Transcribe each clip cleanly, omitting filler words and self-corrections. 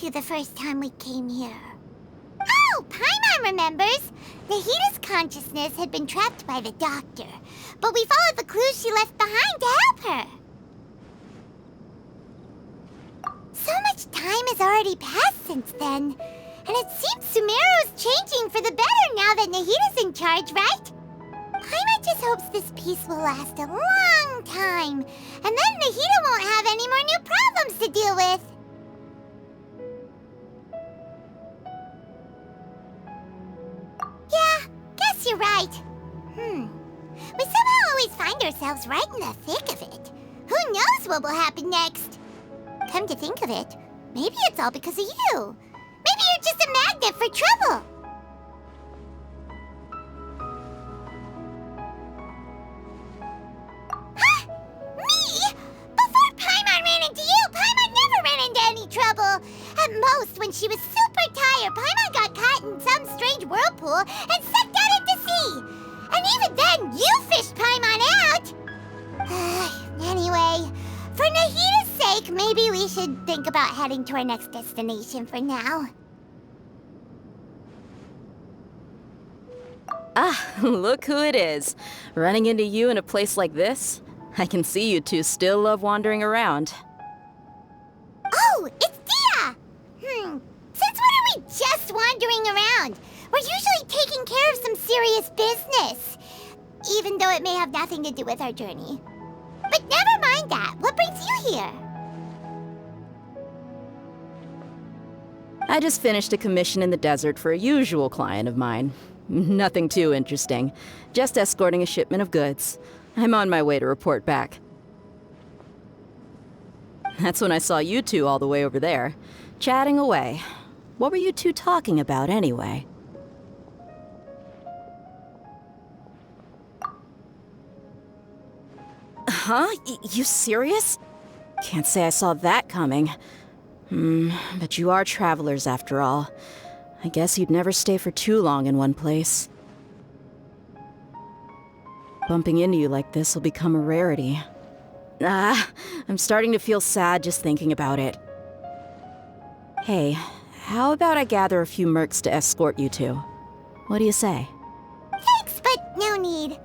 to the first time we came here. Oh, Paimon remembers! Nahita's consciousness had been trapped by the doctor, but we followed the clues she left behind to help her. So much time has already passed since then, and it seems Sumeru's changing for the better now that Nahita's in charge, right? Paimon just hopes this peace will last a long time, and then Nahita won't have any more new problems to deal with. Yeah, guess you're right. We somehow always find ourselves right in the thick of it. Who knows what will happen next? Come to think of it, maybe it's all because of you. Maybe you're just a magnet for trouble. Huh? Me? Before Paimon ran into you, Paimon never ran into any trouble. At most, when she was super tired, Paimon got caught in some strange whirlpool and sucked out into sea. And even then, you fished Paimon out. Anyway, for Nahita's sake, maybe we should think about heading to our next destination for now. Ah, look who it is. Running into you in a place like this? I can see you two still love wandering around. Oh, it's Dia! Since when are we just wandering around? We're usually taking care of some serious business, even though it may have nothing to do with our journey. But never mind that. What brings you here? I just finished a commission in the desert for a usual client of mine. Nothing too interesting. Just escorting a shipment of goods. I'm on my way to report back. That's when I saw you two all the way over there, chatting away. What were you two talking about anyway? Huh? You serious? Can't say I saw that coming. But you are travelers after all. I guess you'd never stay for too long in one place. Bumping into you like this will become a rarity. I'm starting to feel sad just thinking about it. Hey, how about I gather a few mercs to escort you two? What do you say? Thanks, but no need.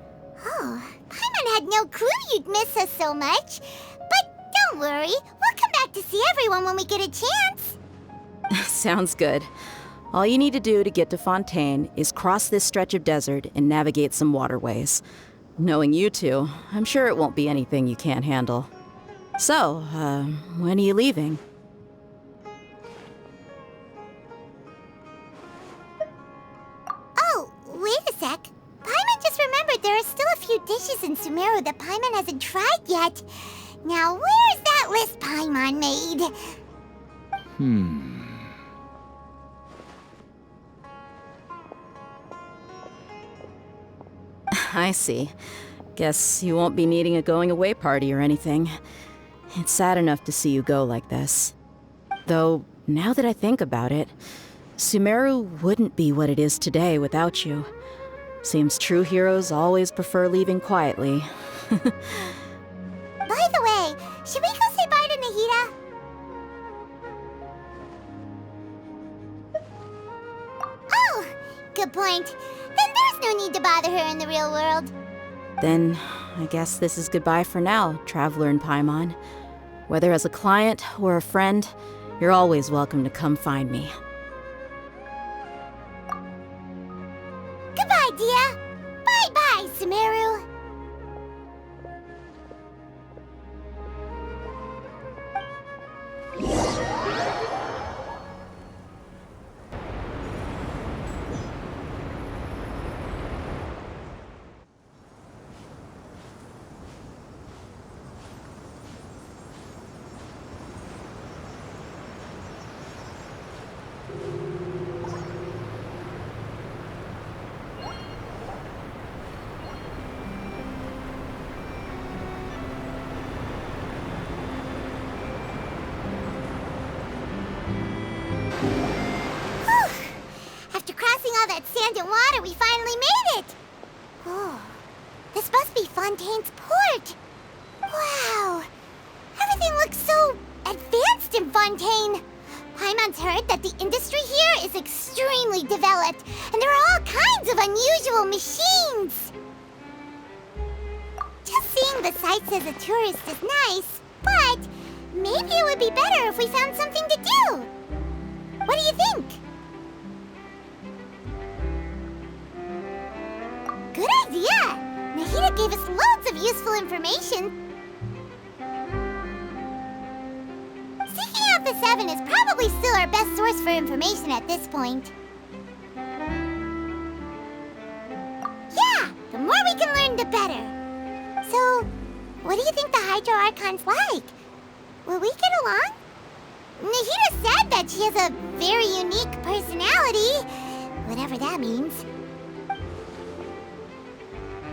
Oh, Paimon had no clue you'd miss us so much. But don't worry, we'll come back to see everyone when we get a chance. Sounds good. All you need to do to get to Fontейне is cross this stretch of desert and navigate some waterways. Knowing you two, I'm sure it won't be anything you can't handle. So, when are you leaving? Oh, wait a sec. Paimon just remembered there are still a few dishes in Sumeru that Paimon hasn't tried yet. Now, where's that list Paimon made? I see. Guess you won't be needing a going-away party or anything. It's sad enough to see you go like this. Though, now that I think about it, Sumeru wouldn't be what it is today without you. Seems true heroes always prefer leaving quietly. By the way, should we go say bye to Nahita? Oh, good point. Then there's no need to bother her in the real world. Then, I guess this is goodbye for now, Traveler in Paimon. Whether as a client or a friend, you're always welcome to come find me. Goodbye, Dia. Bye-bye, Sumeru. Sand and water, we finally made it! Oh, this must be Fontaine's port! Wow! Everything looks so advanced in Fontaine! Paimon once heard that the industry here is extremely developed, and there are all kinds of unusual machines. Just seeing the sights as a tourist is nice, but maybe it would be better if we found something to do. What do you think? Good idea! Nahida gave us loads of useful information. Seeking out the Seven is probably still our best source for information at this point. Yeah, the more we can learn, the better. So, what do you think the Hydro Archon's like? Will we get along? Nahida said that she has a very unique personality, whatever that means.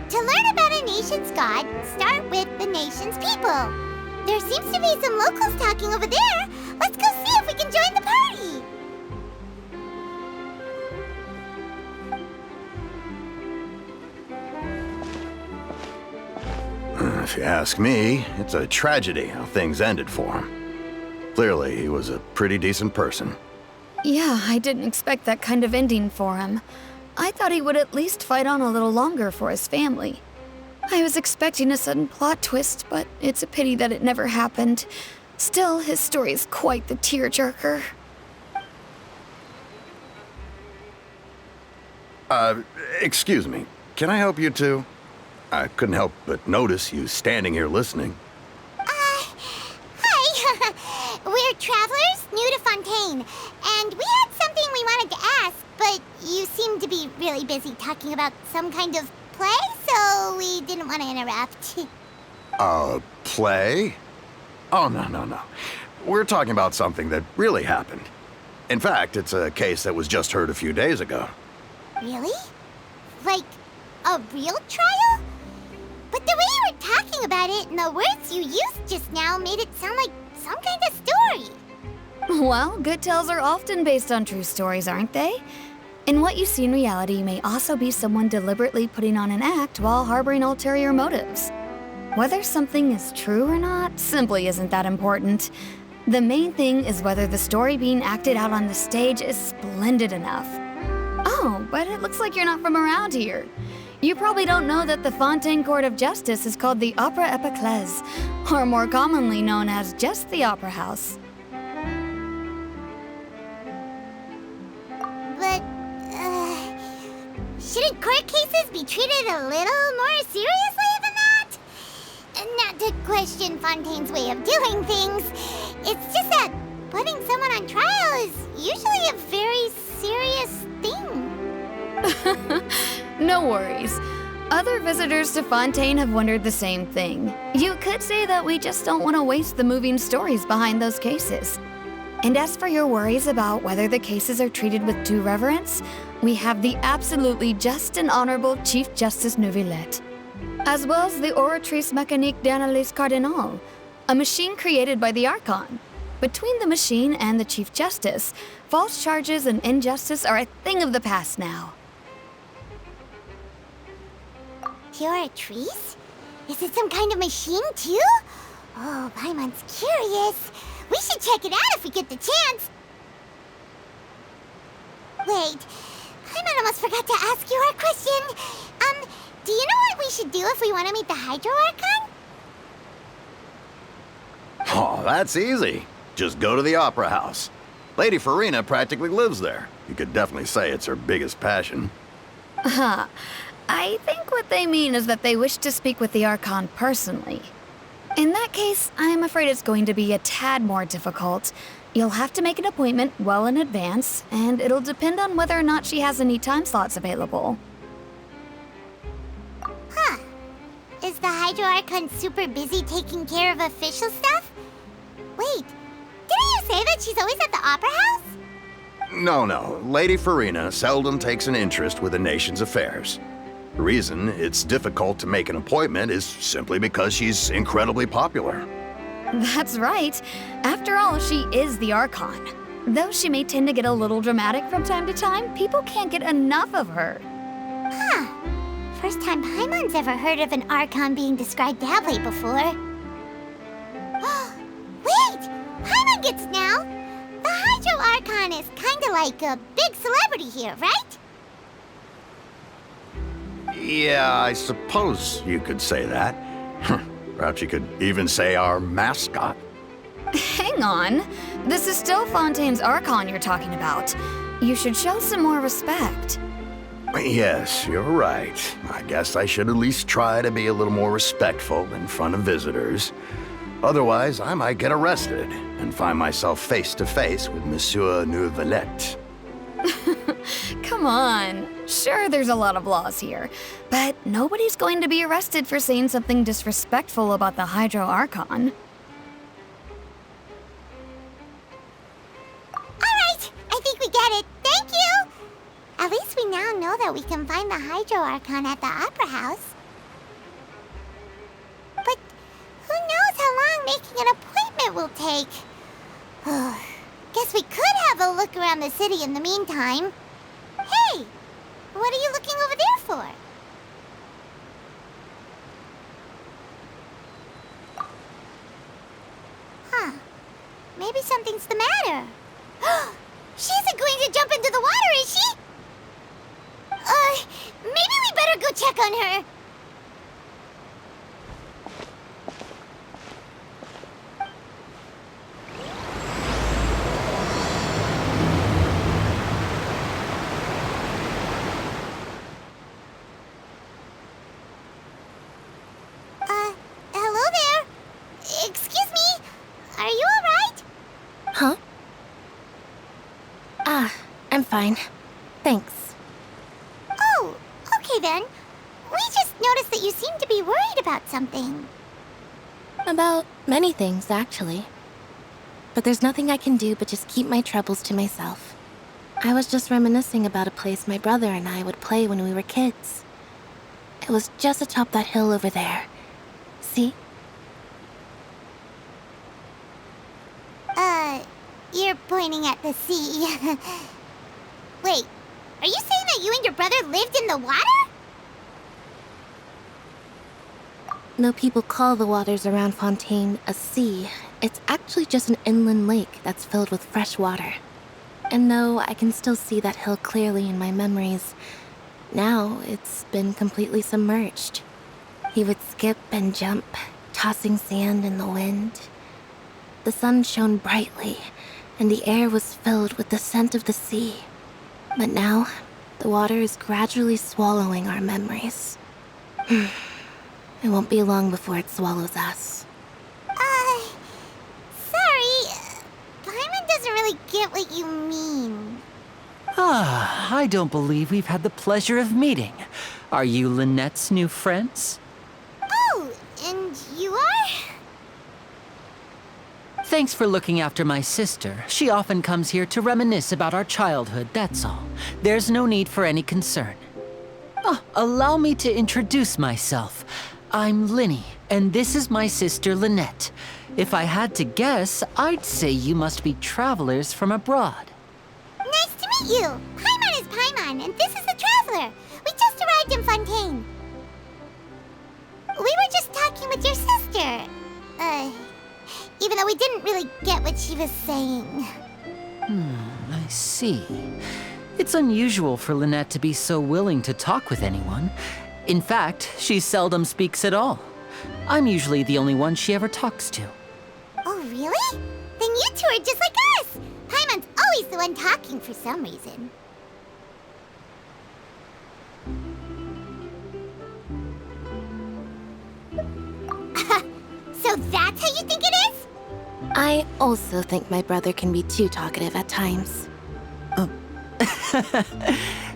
To learn about a nation's god, start with the nation's people. There seems to be some locals talking over there. Let's go see if we can join the party. If you ask me, it's a tragedy how things ended for him. Clearly, he was a pretty decent person. Yeah, I didn't expect that kind of ending for him. I thought he would at least fight on a little longer for his family. I was expecting a sudden plot twist, but it's a pity that it never happened. Still, his story is quite the tearjerker. Excuse me. Can I help you too? I couldn't help but notice you standing here listening. Hi. We're travelers new to Fontaine, and we had something we wanted to ask, but you seemed to be really busy talking about some kind of play, so we didn't want to interrupt. Play? Oh, no. We're talking about something that really happened. In fact, it's a case that was just heard a few days ago. Really? Like, a real trial? But the way you were talking about it and the words you used just now made it sound like some kind of story. Well, good tales are often based on true stories, aren't they? And what you see in reality may also be someone deliberately putting on an act while harboring ulterior motives. Whether something is true or not simply isn't that important. The main thing is whether the story being acted out on the stage is splendid enough. Oh, but it looks like you're not from around here. You probably don't know that the Fontaine Court of Justice is called the Opera Epiclese, or more commonly known as just the Opera House. But, shouldn't court cases be treated a little more seriously than that? Not to question Fontaine's way of doing things. It's just that putting someone on trial is usually a very serious thing. No worries. Other visitors to Fontaine have wondered the same thing. You could say that we just don't want to waste the moving stories behind those cases. And as for your worries about whether the cases are treated with due reverence, we have the absolutely just and honorable Chief Justice Neuvillette, as well as the Oratrice Mécanique d'Analyse Cardinal, a machine created by the Archon. Between the machine and the Chief Justice, false charges and injustice are a thing of the past now. Oratrice? Is it some kind of machine, too? Oh, Paimon's curious. We should check it out if we get the chance. Wait, Paimon almost forgot to ask you our question. Do you know what we should do if we want to meet the Hydro Archon? Oh, that's easy. Just go to the Opera House. Lady Farina practically lives there. You could definitely say it's her biggest passion. I think what they mean is that they wish to speak with the Archon personally. In that case, I'm afraid it's going to be a tad more difficult. You'll have to make an appointment well in advance, and it'll depend on whether or not she has any time slots available. Huh. Is the Hydro Archon super busy taking care of official stuff? Wait, didn't you say that she's always at the Opera House? No. Lady Farina seldom takes an interest with the nation's affairs. The reason it's difficult to make an appointment is simply because she's incredibly popular. That's right. After all, she is the Archon. Though she may tend to get a little dramatic from time to time, people can't get enough of her. Huh. First time Paimon's ever heard of an Archon being described that way before. Wait! Paimon gets now! The Hydro Archon is kinda like a big celebrity here, right? Yeah, I suppose you could say that. Perhaps you could even say our mascot. Hang on. This is still Fontaine's Archon you're talking about. You should show some more respect. Yes, you're right. I guess I should at least try to be a little more respectful in front of visitors. Otherwise, I might get arrested and find myself face to face with Monsieur Neuvillette. Come on. Sure, there's a lot of laws here, but nobody's going to be arrested for saying something disrespectful about the Hydro Archon. Alright, I think we get it. Thank you! At least we now know that we can find the Hydro Archon at the Opera House. But who knows how long making an appointment will take? Guess we could have a look around the city in the meantime. Hey! What are you looking over there for? Huh. Maybe something's the matter. She isn't going to jump into the water, is she? Maybe we better go check on her. Hello there. Excuse me. Are you alright? Huh? I'm fine. Thanks. Oh, okay then. We just noticed that you seem to be worried about something. About many things, actually. But there's nothing I can do but just keep my troubles to myself. I was just reminiscing about a place my brother and I would play when we were kids. It was just atop that hill over there. See? You're pointing at the sea. Wait, are you saying that you and your brother lived in the water? Though people call the waters around Fontaine a sea, it's actually just an inland lake that's filled with fresh water. And though I can still see that hill clearly in my memories, now it's been completely submerged. He would skip and jump, tossing sand in the wind. The sun shone brightly, and the air was filled with the scent of the sea. But now, the water is gradually swallowing our memories. It won't be long before it swallows us. Sorry. Paimon doesn't really get what you mean. I don't believe we've had the pleasure of meeting. Are you Lynette's new friends? Oh, and you are? Thanks for looking after my sister. She often comes here to reminisce about our childhood, that's all. There's no need for any concern. Allow me to introduce myself. I'm Linny, and this is my sister Lynette. If I had to guess, I'd say you must be travelers from abroad. Nice to meet you. Paimon is Paimon, and this is the Traveler. We just arrived in Fontaine. We were just talking with your sister. Even though we didn't really get what she was saying. I see. It's unusual for Lynette to be so willing to talk with anyone. In fact, she seldom speaks at all. I'm usually the only one she ever talks to. Oh, really? Then you two are just like us! Paimon's always the one talking for some reason. So that's how you think it is? I also think my brother can be too talkative at times.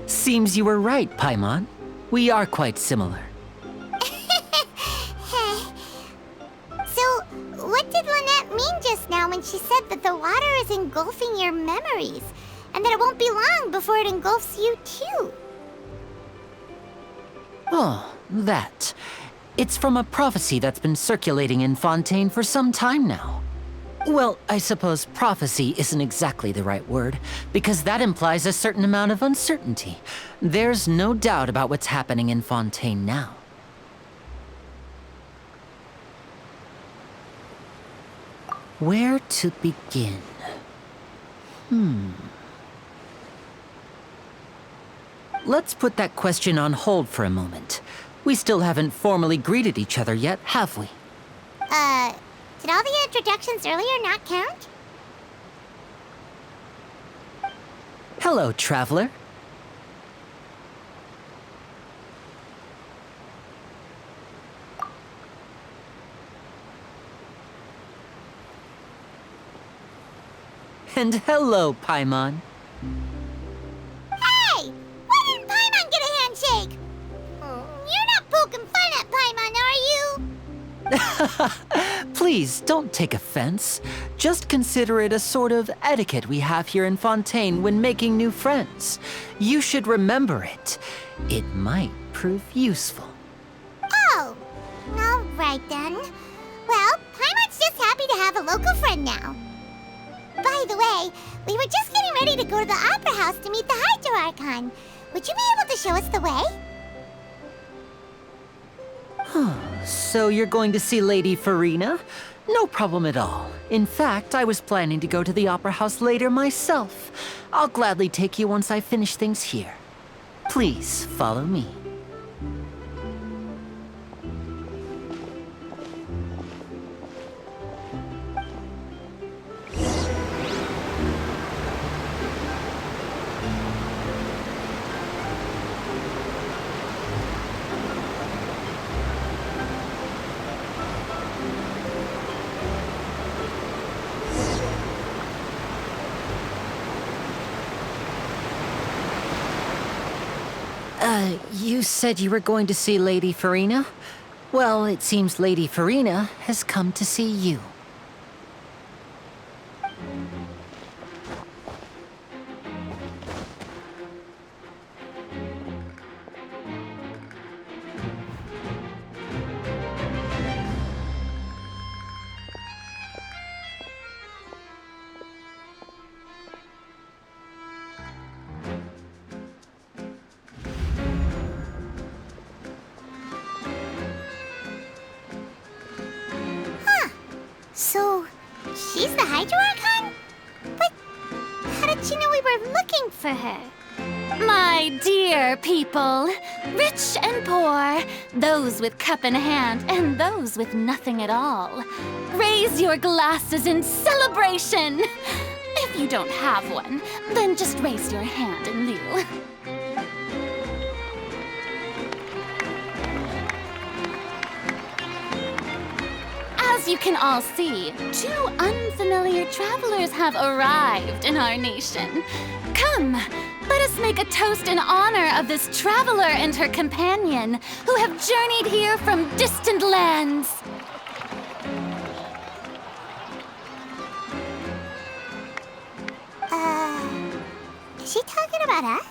Seems you were right, Paimon. We are quite similar. So, what did Lynette mean just now when she said that the water is engulfing your memories, and that it won't be long before it engulfs you too? Oh, that. It's from a prophecy that's been circulating in Fontaine for some time now. Well, I suppose prophecy isn't exactly the right word, because that implies a certain amount of uncertainty. There's no doubt about what's happening in Fontaine now. Where to begin? Let's put that question on hold for a moment. We still haven't formally greeted each other yet, have we? Did all the introductions earlier not count? Hello, traveler. And hello, Paimon. Hey! Why didn't Paimon get a handshake? You're not poking fun at Paimon, are you? Please, don't take offense. Just consider it a sort of etiquette we have here in Fontaine when making new friends. You should remember it. It might prove useful. Oh, all right then. Well, Paimon's just happy to have a local friend now. By the way, we were just getting ready to go to the Opera House to meet the Hydro Archon. Would you be able to show us the way? So you're going to see Lady Farina? No problem at all. In fact, I was planning to go to the Opera House later myself. I'll gladly take you once I finish things here. Please follow me. You said you were going to see Lady Farina? Well, it seems Lady Farina has come to see you. So, she's the Hydro Archon? But how did she know we were looking for her? My dear people, rich and poor, those with cup in hand and those with nothing at all, raise your glasses in celebration. If you don't have one, then just raise your hand in lieu. As you can all see, two unfamiliar travelers have arrived in our nation. Come, let us make a toast in honor of this traveler and her companion who have journeyed here from distant lands. Is she talking about us?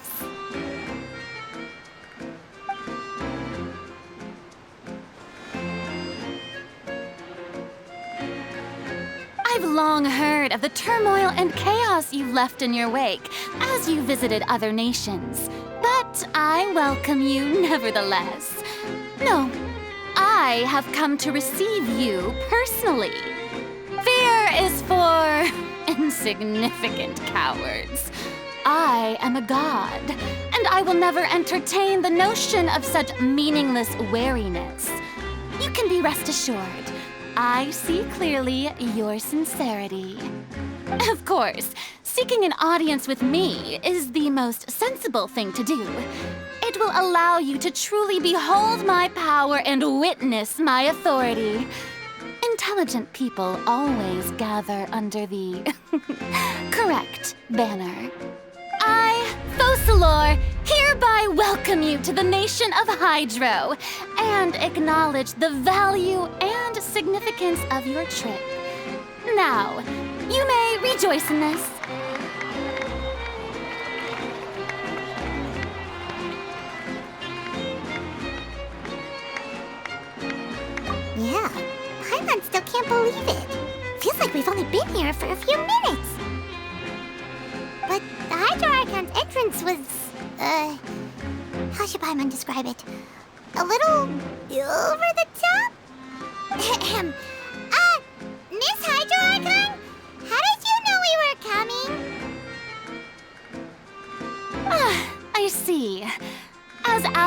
I've long heard of the turmoil and chaos you left in your wake as you visited other nations, but I welcome you nevertheless. No, I have come to receive you personally. Fear is for insignificant cowards. I am a god, and I will never entertain the notion of such meaningless wariness. You can be rest assured, I see clearly your sincerity. Of course, seeking an audience with me is the most sensible thing to do. It will allow you to truly behold my power and witness my authority. Intelligent people always gather under the correct banner. I, Focalor, hereby welcome you to the nation of Hydro and acknowledge the value and significance of your trip. Now, you may rejoice in this. Yeah, Paimon still can't believe it. Feels like we've only been here for a few minutes. But the Hydro Archon's entrance was, how should Paimon describe it? A little over the top? Miss Hydro Archon? How did you know we were coming?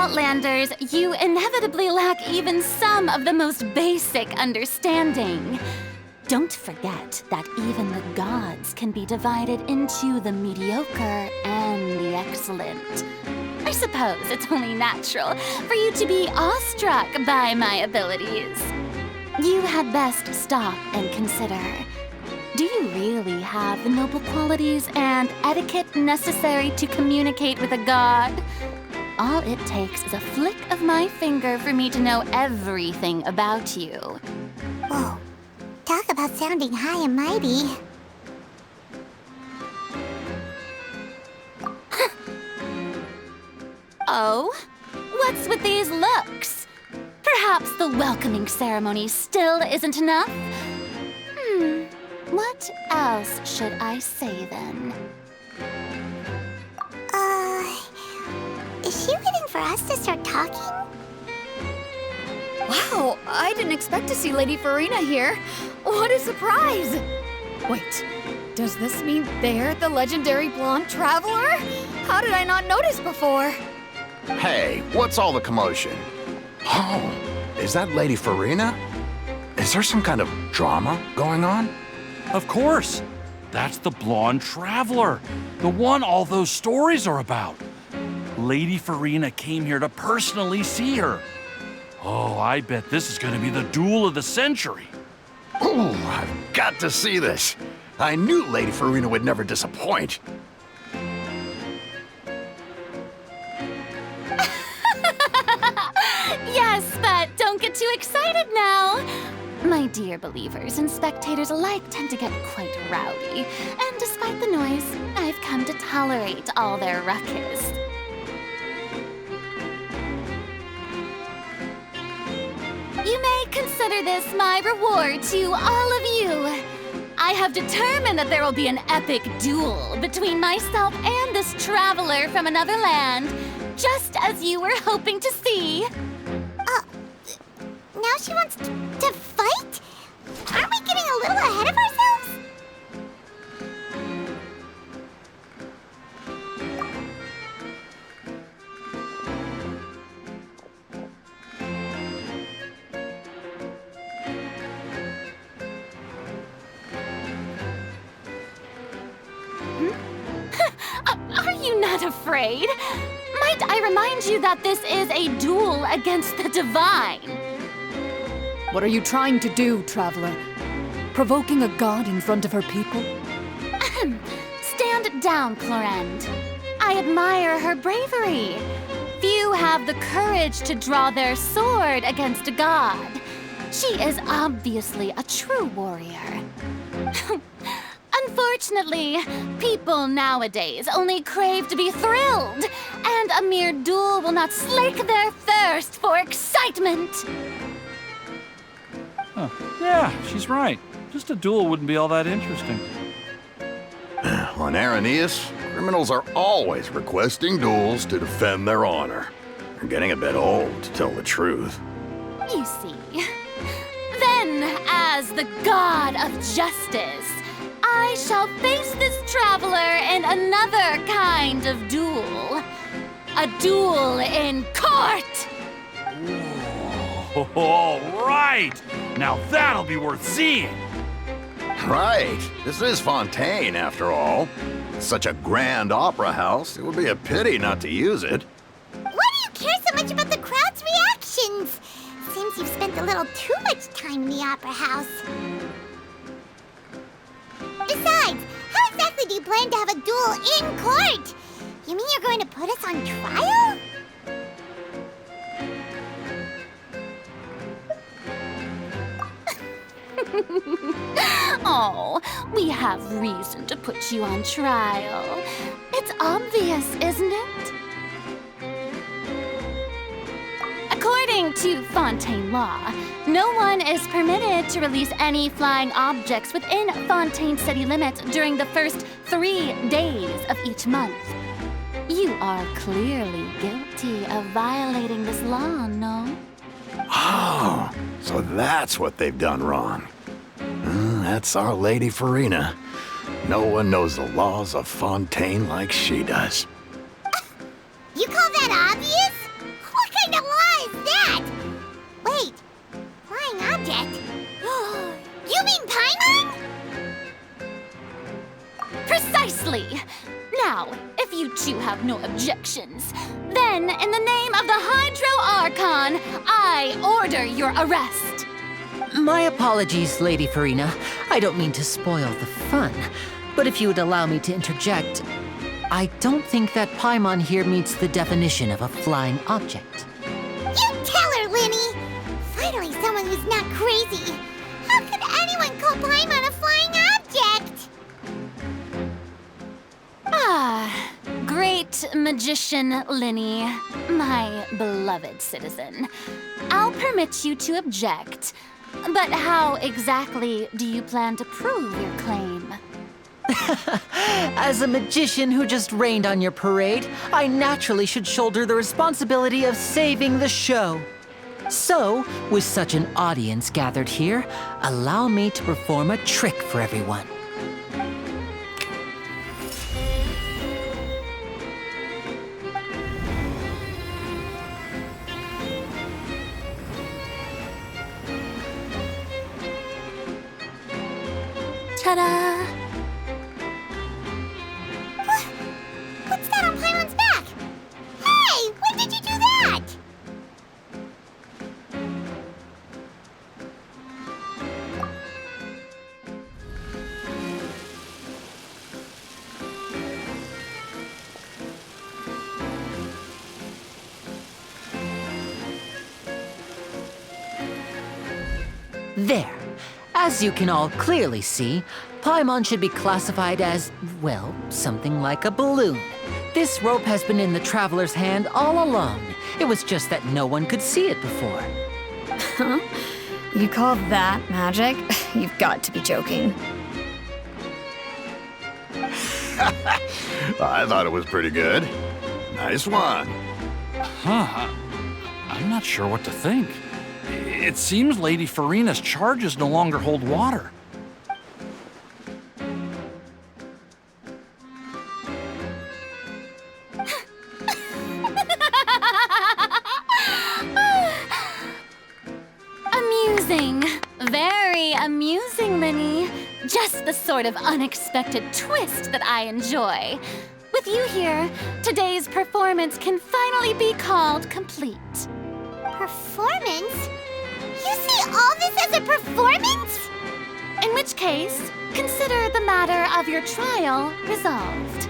Outlanders, you inevitably lack even some of the most basic understanding. Don't forget that even the gods can be divided into the mediocre and the excellent. I suppose it's only natural for you to be awestruck by my abilities. You had best stop and consider. Do you really have the noble qualities and etiquette necessary to communicate with a god? All it takes is a flick of my finger for me to know everything about you. Whoa. Talk about sounding high and mighty. Oh? What's with these looks? Perhaps the welcoming ceremony still isn't enough? What else should I say then? Is she waiting for us to start talking? Wow, I didn't expect to see Lady Farina here. What a surprise! Wait, does this mean they're the legendary blonde traveler? How did I not notice before? Hey, what's all the commotion? Oh, is that Lady Farina? Is there some kind of drama going on? Of course. That's the blonde traveler, the one all those stories are about. Lady Farina came here to personally see her. Oh, I bet this is going to be the duel of the century. Ooh, I've got to see this. I knew Lady Farina would never disappoint. Yes, but don't get too excited now. My dear believers and spectators alike tend to get quite rowdy, and despite the noise, I've come to tolerate all their ruckus. You may consider this my reward to all of you. I have determined that there will be an epic duel between myself and this traveler from another land, just as you were hoping to see. Now she wants to fight? Aren't we getting a little ahead of ourselves? Are you not afraid? Might I remind you that this is a duel against the divine? What are you trying to do, traveler? Provoking a god in front of her people? Stand down, Clorend. I admire her bravery. Few have the courage to draw their sword against a god. She is obviously a true warrior. Unfortunately, people nowadays only crave to be thrilled, and a mere duel will not slake their thirst for excitement. Huh. Yeah, she's right. Just a duel wouldn't be all that interesting. On Araneus, criminals are always requesting duels to defend their honor. They're getting a bit old, to tell the truth. You see. Then, as the god of justice, I shall face this traveler in another kind of duel. A duel in court! All right! Now that'll be worth seeing! Right. This is Fonteyne, after all. It's such a grand opera house, it would be a pity not to use it. Why do you care so much about the crowd's reactions? Seems you've spent a little too much time in the opera house. Besides, how exactly do you plan to have a duel in court? You mean you're going to put us on trial? Oh, we have reason to put you on trial. It's obvious, isn't it? According to Fontaine law, no one is permitted to release any flying objects within Fontaine city limits during the first 3 days of each month. You are clearly guilty of violating this law, no? Oh, so that's what they've done wrong. That's our Lady Farina. No one knows the laws of Fontaine like she does. You call that obvious? object? You mean Paimon? Precisely! Now, if you two have no objections, then in the name of the Hydro Archon, I order your arrest. My apologies, Lady Farina. I don't mean to spoil the fun, but if you would allow me to interject, I don't think that Paimon here meets the definition of a flying object. You tell her, Linny! Finally someone who's not crazy. How could anyone call Paimon a flying object? Great magician Linny, my beloved citizen. I'll permit you to object, but how exactly do you plan to prove your claim? As a magician who just rained on your parade, I naturally should shoulder the responsibility of saving the show. So, with such an audience gathered here, allow me to perform a trick for everyone. Ta-da! What's that on Paimon's back? Hey, when did you do that? There. As you can all clearly see, Paimon should be classified as, well, something like a balloon. This rope has been in the traveler's hand all along. It was just that no one could see it before. Huh? You call that magic? You've got to be joking. I thought it was pretty good. Nice one. I'm not sure what to think. It seems Lady Farina's charges no longer hold water. Amusing. Very amusing, Linny. Just the sort of unexpected twist that I enjoy. With you here, today's performance can finally be called complete. Performance? You see all this as a performance? In which case, consider the matter of your trial resolved.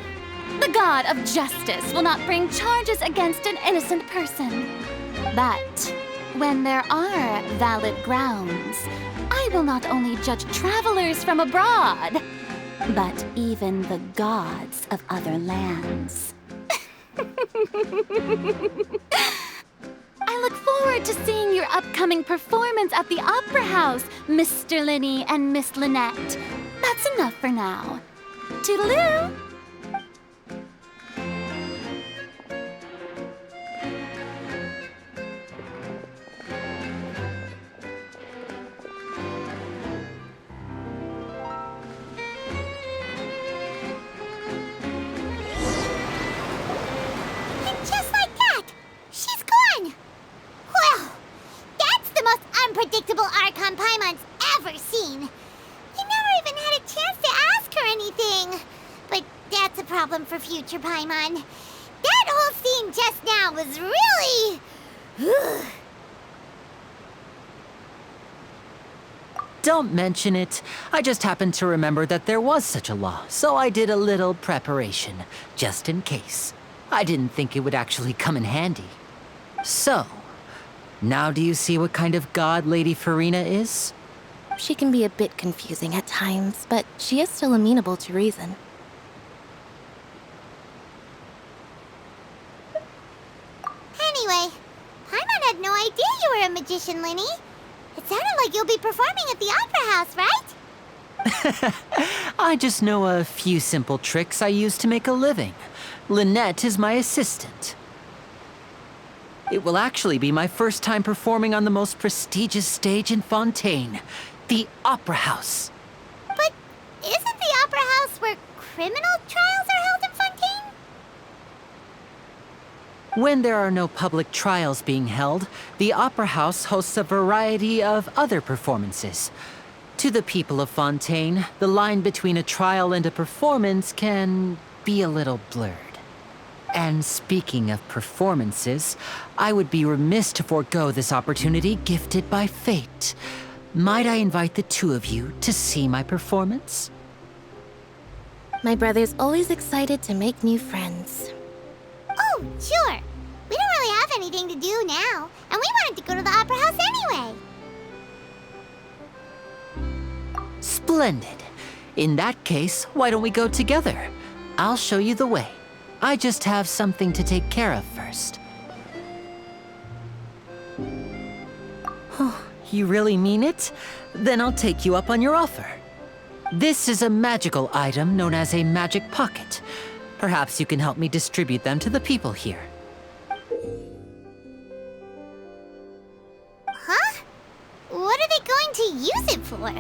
The god of justice will not bring charges against an innocent person. But when there are valid grounds, I will not only judge travelers from abroad, but even the gods of other lands. I look forward to seeing your upcoming performance at the Opera House, Mr. Linny and Miss Lynette. That's enough for now. Toodaloo! Unpredictable Archon Paimon's ever seen. You never even had a chance to ask her anything. But that's a problem for future Paimon. That whole scene just now was really... Don't mention it. I just happened to remember that there was such a law, so I did a little preparation, just in case. I didn't think it would actually come in handy. So, now do you see what kind of god Lady Farina is? She can be a bit confusing at times, but she is still amenable to reason. Anyway, Paimon had no idea you were a magician, Linny. It sounded like you'll be performing at the Opera House, right? I just know a few simple tricks I use to make a living. Lynette is my assistant. It will actually be my first time performing on the most prestigious stage in Fontaine, the Opera House. But isn't the Opera House where criminal trials are held in Fontaine? When there are no public trials being held, the Opera House hosts a variety of other performances. To the people of Fontaine, the line between a trial and a performance can be a little blurred. And speaking of performances, I would be remiss to forego this opportunity gifted by fate. Might I invite the two of you to see my performance? My brother's always excited to make new friends. Oh, sure. We don't really have anything to do now, and we wanted to go to the Opera House anyway. Splendid. In that case, why don't we go together? I'll show you the way. I just have something to take care of first. Oh, you really mean it? Then I'll take you up on your offer. This is a magical item known as a magic pocket. Perhaps you can help me distribute them to the people here. Huh? What are they going to use it for?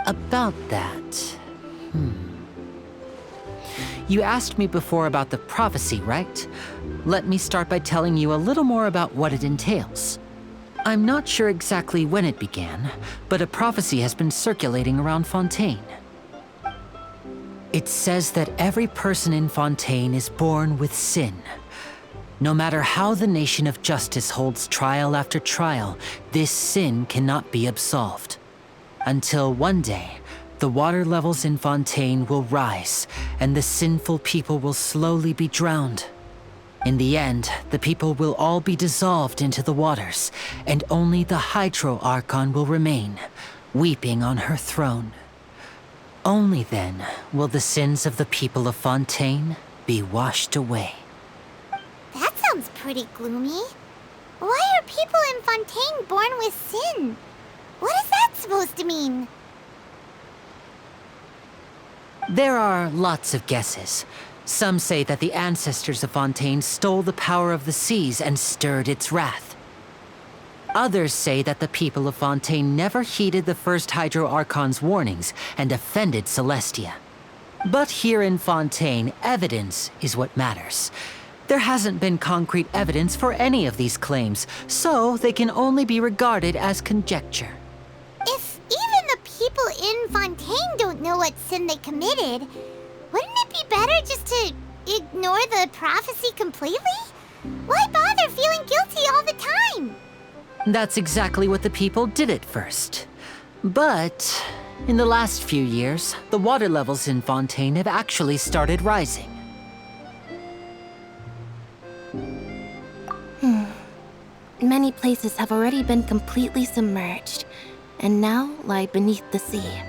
About that... You asked me before about the prophecy, right? Let me start by telling you a little more about what it entails. I'm not sure exactly when it began, but a prophecy has been circulating around Fontaine. It says that every person in Fontaine is born with sin. No matter how the nation of justice holds trial after trial, this sin cannot be absolved. Until one day, the water levels in Fontaine will rise, and the sinful people will slowly be drowned. In the end, the people will all be dissolved into the waters, and only the Hydro Archon will remain, weeping on her throne. Only then will the sins of the people of Fontaine be washed away. That sounds pretty gloomy. Why are people in Fontaine born with sin? What is that supposed to mean? There are lots of guesses. Some say that the ancestors of Fontaine stole the power of the seas and stirred its wrath. Others say that the people of Fontaine never heeded the first Hydro Archon's warnings and offended Celestia. But here in Fontaine, evidence is what matters. There hasn't been concrete evidence for any of these claims, so they can only be regarded as conjecture. If even the people in Fontaine don't know what sin they committed, wouldn't it be better just to ignore the prophecy completely? Why bother feeling guilty all the time? That's exactly what the people did at first. But in the last few years, the water levels in Fontaine have actually started rising. Many places have already been completely submerged, and now lie beneath the sea.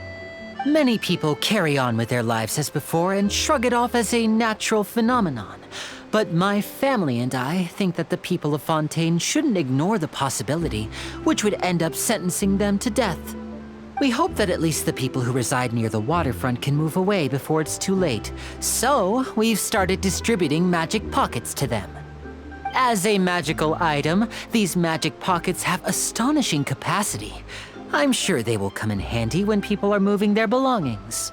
Many people carry on with their lives as before and shrug it off as a natural phenomenon. But my family and I think that the people of Fontaine shouldn't ignore the possibility, which would end up sentencing them to death. We hope that at least the people who reside near the waterfront can move away before it's too late. So, we've started distributing magic pockets to them. As a magical item, these magic pockets have astonishing capacity. I'm sure they will come in handy when people are moving their belongings.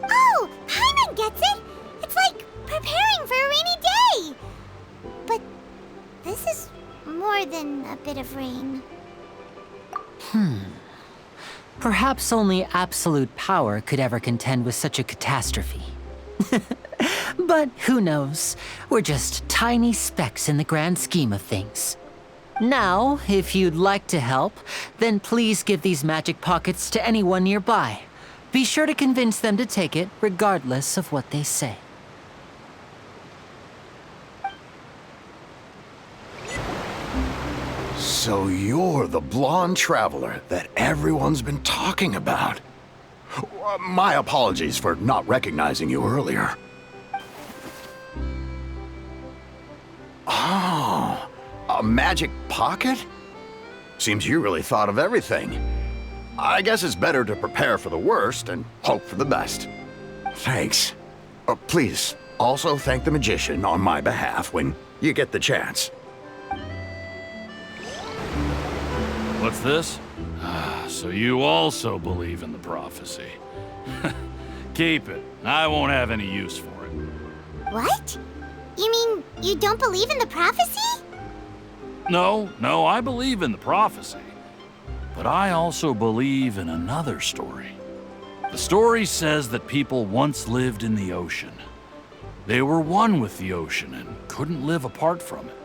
Oh, Paimon gets it! It's like preparing for a rainy day! But this is more than a bit of rain. Perhaps only absolute power could ever contend with such a catastrophe. But who knows? We're just tiny specks in the grand scheme of things. Now, if you'd like to help, then please give these magic pockets to anyone nearby. Be sure to convince them to take it, regardless of what they say. So you're the blonde traveler that everyone's been talking about. My apologies for not recognizing you earlier. Oh, a magic pocket? Seems you really thought of everything. I guess it's better to prepare for the worst and hope for the best. Thanks. Please, also thank the magician on my behalf when you get the chance. What's this? So you also believe in the prophecy. Keep it. I won't have any use for it. What? You mean you don't believe in the prophecy? No, I believe in the prophecy. But I also believe in another story. The story says that people once lived in the ocean. They were one with the ocean and couldn't live apart from it.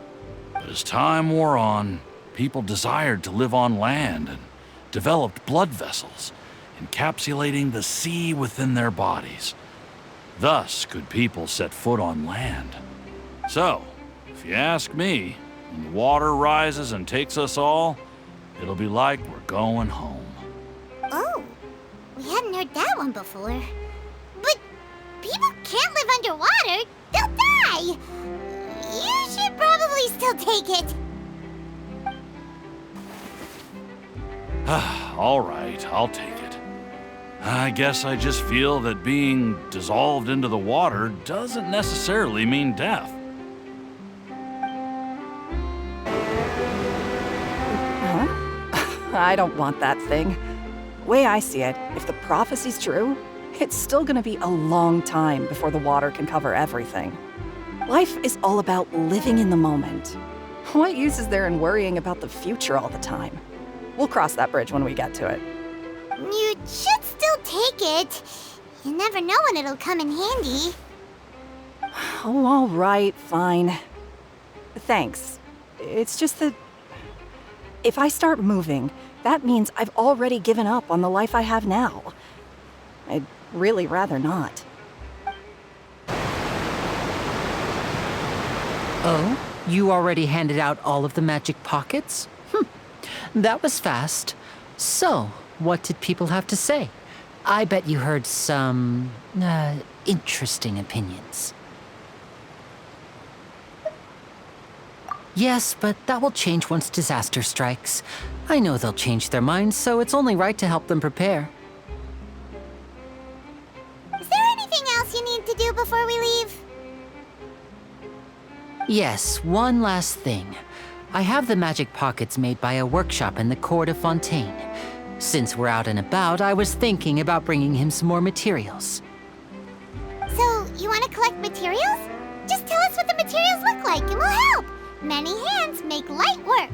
But as time wore on, people desired to live on land and developed blood vessels, encapsulating the sea within their bodies. Thus could people set foot on land. So, if you ask me, when the water rises and takes us all, it'll be like we're going home. Oh, we hadn't heard that one before. But people can't live underwater. They'll die. You should probably still take it. All right, I'll take it. I guess I just feel that being dissolved into the water doesn't necessarily mean death. I don't want that thing. Way I see it, if the prophecy's true, it's still gonna be a long time before the water can cover everything. Life is all about living in the moment. What use is there in worrying about the future all the time? We'll cross that bridge when we get to it. You should still take it. You never know when it'll come in handy. Oh, all right, fine. Thanks. It's just that if I start moving, that means I've already given up on the life I have now. I'd really rather not. Oh? You already handed out all of the magic pockets? That was fast. So, what did people have to say? I bet you heard some, interesting opinions. Yes, but that will change once disaster strikes. I know they'll change their minds, so it's only right to help them prepare. Is there anything else you need to do before we leave? Yes, one last thing. I have the magic pockets made by a workshop in the Cour-de-Fontein. Since we're out and about, I was thinking about bringing him some more materials. So, you want to collect materials? Just tell us what the materials look like and we'll help. Many hands make light work.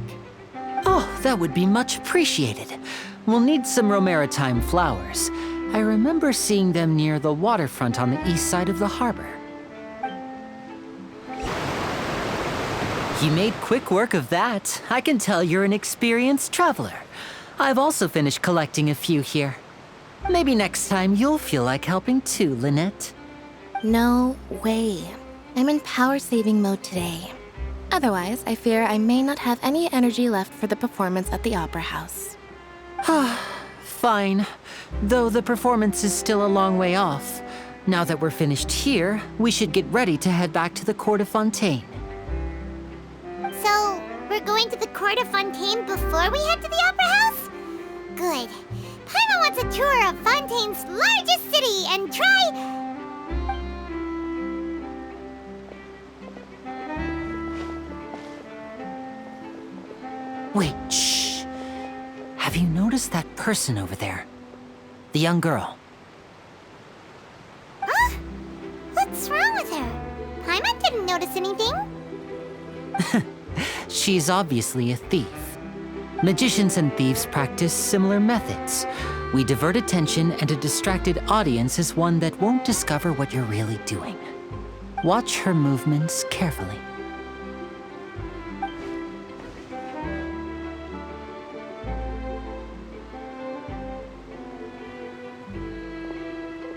Oh, that would be much appreciated. We'll need some Romaritime flowers. I remember seeing them near the waterfront on the east side of the harbor. You made quick work of that. I can tell you're an experienced traveler. I've also finished collecting a few here. Maybe next time you'll feel like helping too, Lynette. No way. I'm in power-saving mode today. Otherwise, I fear I may not have any energy left for the performance at the Opera House. Fine. Though the performance is still a long way off. Now that we're finished here, we should get ready to head back to the Cour-de-Fontein. So, we're going to the Cour-de-Fontein before we head to the Opera House? Good. Paimon wants a tour of Fontaine's largest city and try... Wait, shh. Have you noticed that person over there? The young girl. Huh? What's wrong with her? Paimon didn't notice anything. She's obviously a thief. Magicians and thieves practice similar methods. We divert attention, and a distracted audience is one that won't discover what you're really doing. Watch her movements carefully.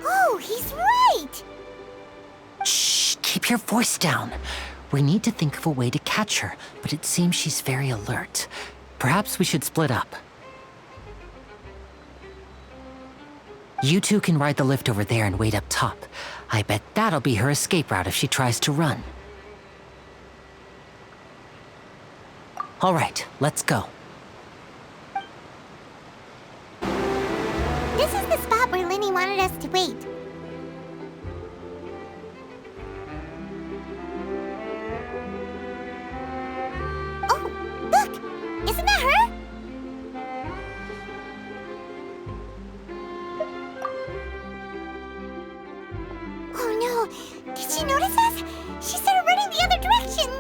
Oh, he's right! Shh, keep your voice down. We need to think of a way to catch her, but it seems she's very alert. Perhaps we should split up. You two can ride the lift over there and wait up top. I bet that'll be her escape route if she tries to run. All right, let's go. This is the spot where Linny wanted us to wait. Oh, look! Isn't that her? Oh no! Did she notice us? She started running the other direction.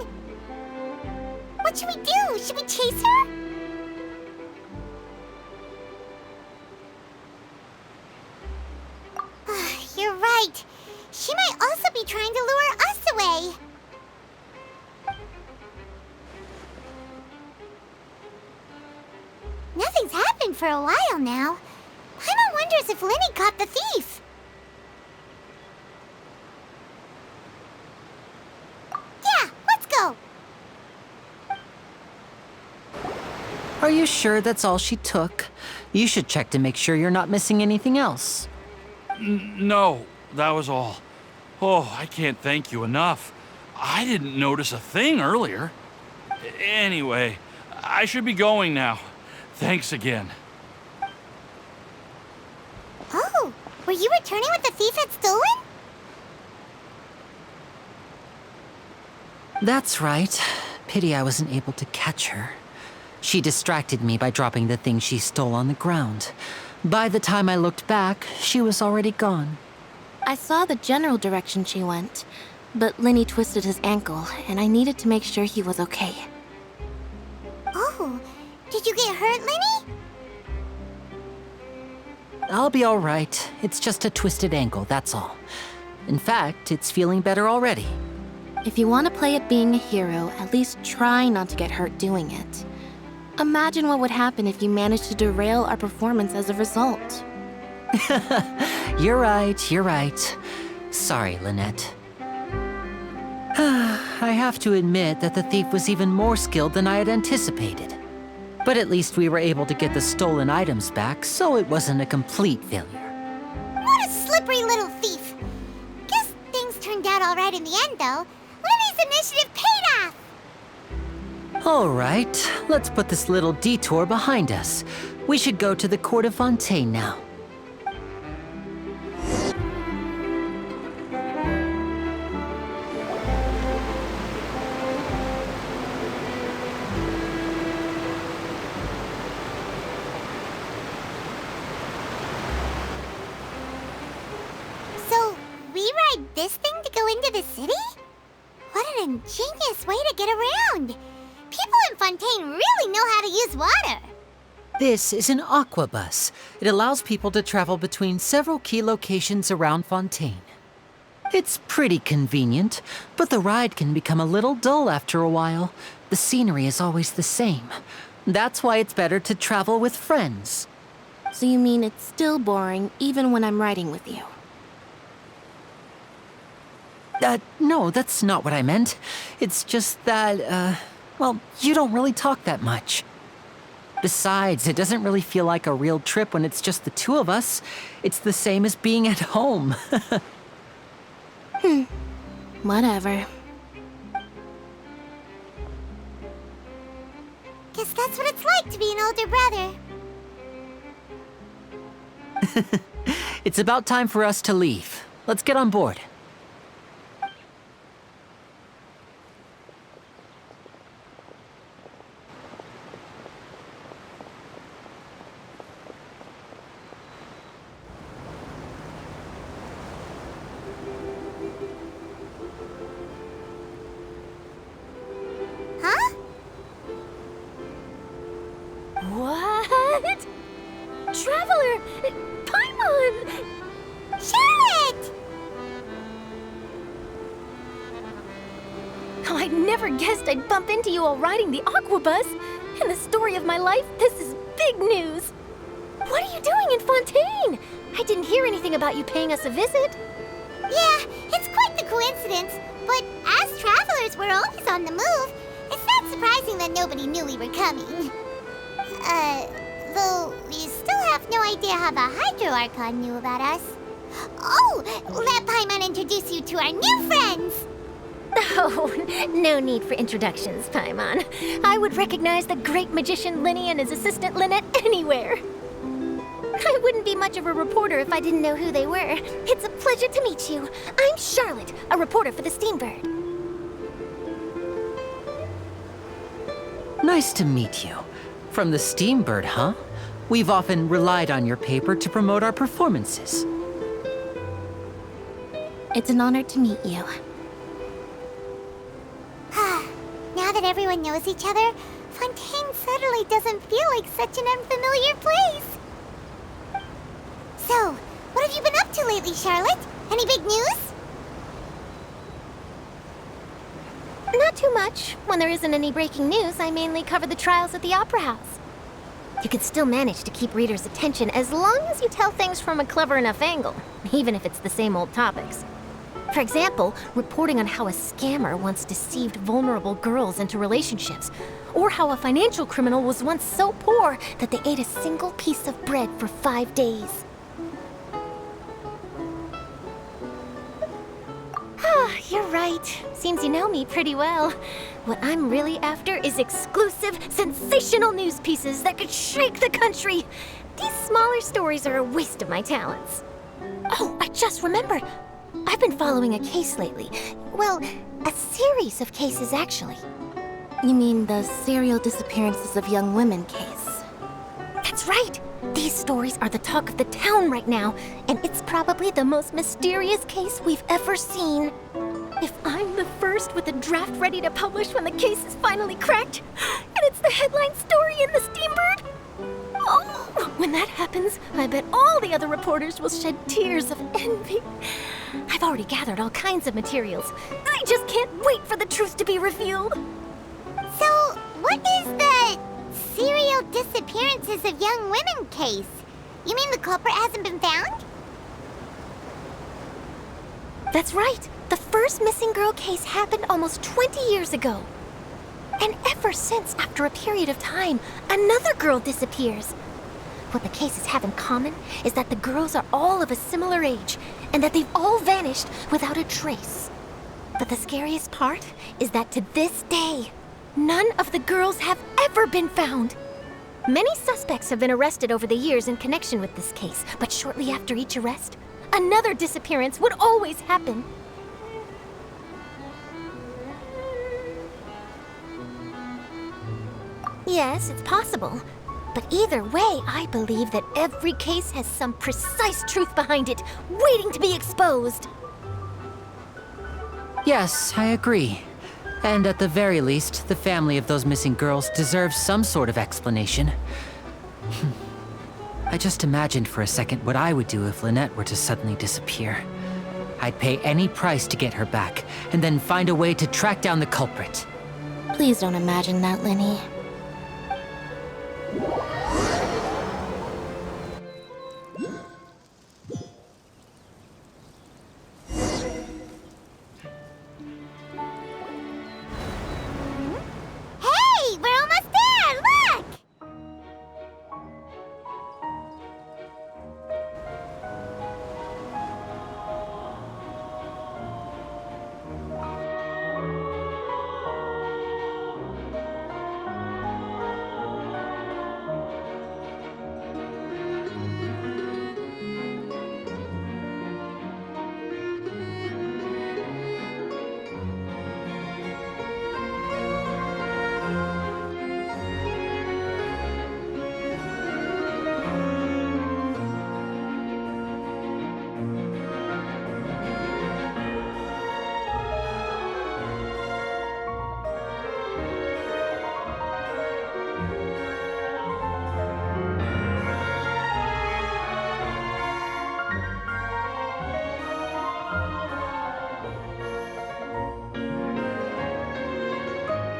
What should we do? Should we chase her? You're right. She might also be trying to lure us away. Nothing's happened for a while now. Paimon wonders if Linny caught the thief. Yeah, let's go. Are you sure that's all she took? You should check to make sure you're not missing anything else. No, that was all. Oh, I can't thank you enough. I didn't notice a thing earlier. Anyway, I should be going now. Thanks again. Oh, were you returning what the thief had stolen? That's right. Pity I wasn't able to catch her. She distracted me by dropping the thing she stole on the ground. By the time I looked back, she was already gone. I saw the general direction she went, but Linny twisted his ankle, and I needed to make sure he was okay. Oh, did you get hurt, Linny? I'll be all right. It's just a twisted ankle, that's all. In fact, it's feeling better already. If you want to play at being a hero, at least try not to get hurt doing it. Imagine what would happen if you managed to derail our performance as a result. You're right. Sorry, Lynette. I have to admit that the thief was even more skilled than I had anticipated. But at least we were able to get the stolen items back, so it wasn't a complete failure. What a slippery little thief. Guess things turned out all right in the end, though. Linny's initiative paid off. All right, let's put this little detour behind us. We should go to the Cour-de-Fonteigne now. So, we ride this thing to go into the city? What an ingenious way to get around. People in Fontaine really know how to use water. This is an aqua bus. It allows people to travel between several key locations around Fontaine. It's pretty convenient, but the ride can become a little dull after a while. The scenery is always the same. That's why it's better to travel with friends. So you mean it's still boring even when I'm riding with you? No, that's not what I meant. It's just that, well, you don't really talk that much. Besides, it doesn't really feel like a real trip when it's just the two of us. It's the same as being at home. Whatever. Guess that's what it's like to be an older brother. It's about time for us to leave. Let's get on board. Huh? What? Traveler! Paimon! Charlotte! Oh, I never guessed I'd bump into you while riding the aqua bus. In the story of my life, this is big news. What are you doing in Fontaine? I didn't hear anything about you paying us a visit. Yeah, it's quite the coincidence. But as travelers, we're always on the move. It's not surprising that nobody knew we were coming. Though we still have no idea how the Hydro Archon knew about us. Oh, let Paimon introduce you to our new friends. Oh, no need for introductions, Paimon. I would recognize the great magician Linny and his assistant Lynette anywhere. I wouldn't be much of a reporter if I didn't know who they were. It's a pleasure to meet you. I'm Charlotte, a reporter for the Steambird. Nice to meet you. From the Steambird, huh? We've often relied on your paper to promote our performances. It's an honor to meet you. everyone knows each other, Fontaine suddenly doesn't feel like such an unfamiliar place. So, what have you been up to lately, Charlotte? Any big news? Not too much. When there isn't any breaking news, I mainly cover the trials at the Opera House. You can still manage to keep readers' attention as long as you tell things from a clever enough angle, even if it's the same old topics. For example, reporting on how a scammer once deceived vulnerable girls into relationships, or how a financial criminal was once so poor that they ate a single piece of bread for 5 days. You're right. Seems you know me pretty well. What I'm really after is exclusive, sensational news pieces that could shake the country. These smaller stories are a waste of my talents. Oh, I just remembered. I've been following a case lately. Well, a series of cases, actually. You mean the serial disappearances of young women case? That's right. These stories are the talk of the town right now, and it's probably the most mysterious case we've ever seen. If I'm the first with a draft ready to publish when the case is finally cracked, and it's the headline story in the Steambird, oh, when that happens, I bet all the other reporters will shed tears of envy. I've already gathered all kinds of materials. I just can't wait for the truth to be revealed. So, what is the serial disappearances of young women case? You mean the culprit hasn't been found? That's right. The first missing girl case happened almost 20 years ago. And ever since, after a period of time, another girl disappears. What the cases have in common is that the girls are all of a similar age, and that they've all vanished without a trace. But the scariest part is that to this day, none of the girls have ever been found. Many suspects have been arrested over the years in connection with this case, but shortly after each arrest, another disappearance would always happen. Yes, it's possible. But either way, I believe that every case has some precise truth behind it, waiting to be exposed. Yes, I agree. And at the very least, the family of those missing girls deserves some sort of explanation. I just imagined for a second what I would do if Lynette were to suddenly disappear. I'd pay any price to get her back, and then find a way to track down the culprit. Please don't imagine that, Linny. Hey, we're almost there! Look!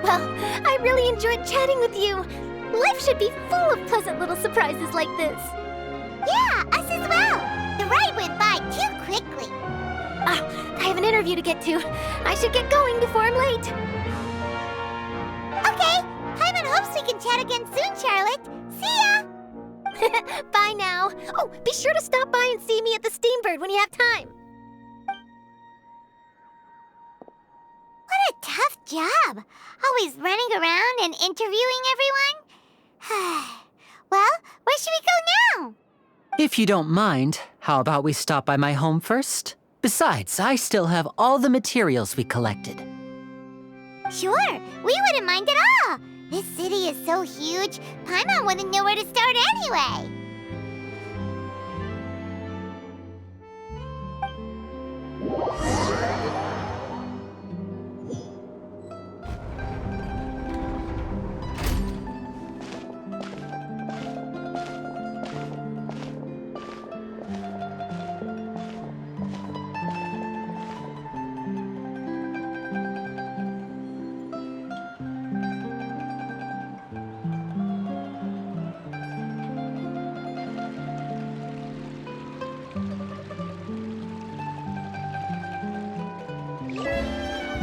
Well, I really enjoyed chatting with you. Life should be full of pleasant little surprises like this. Yeah, us as well. The ride went by too quickly. I have an interview to get to. I should get going before I'm late. Okay, Paimon hopes we can chat again soon, Charlotte. See ya! Bye now. Oh, be sure to stop by and see me at the Steambird when you have time. What a tough job. Always running around and interviewing everyone. Well, where should we go now? If you don't mind, how about we stop by my home first? Besides, I still have all the materials we collected. Sure, we wouldn't mind at all. This city is so huge, Paimon wouldn't know where to start anyway.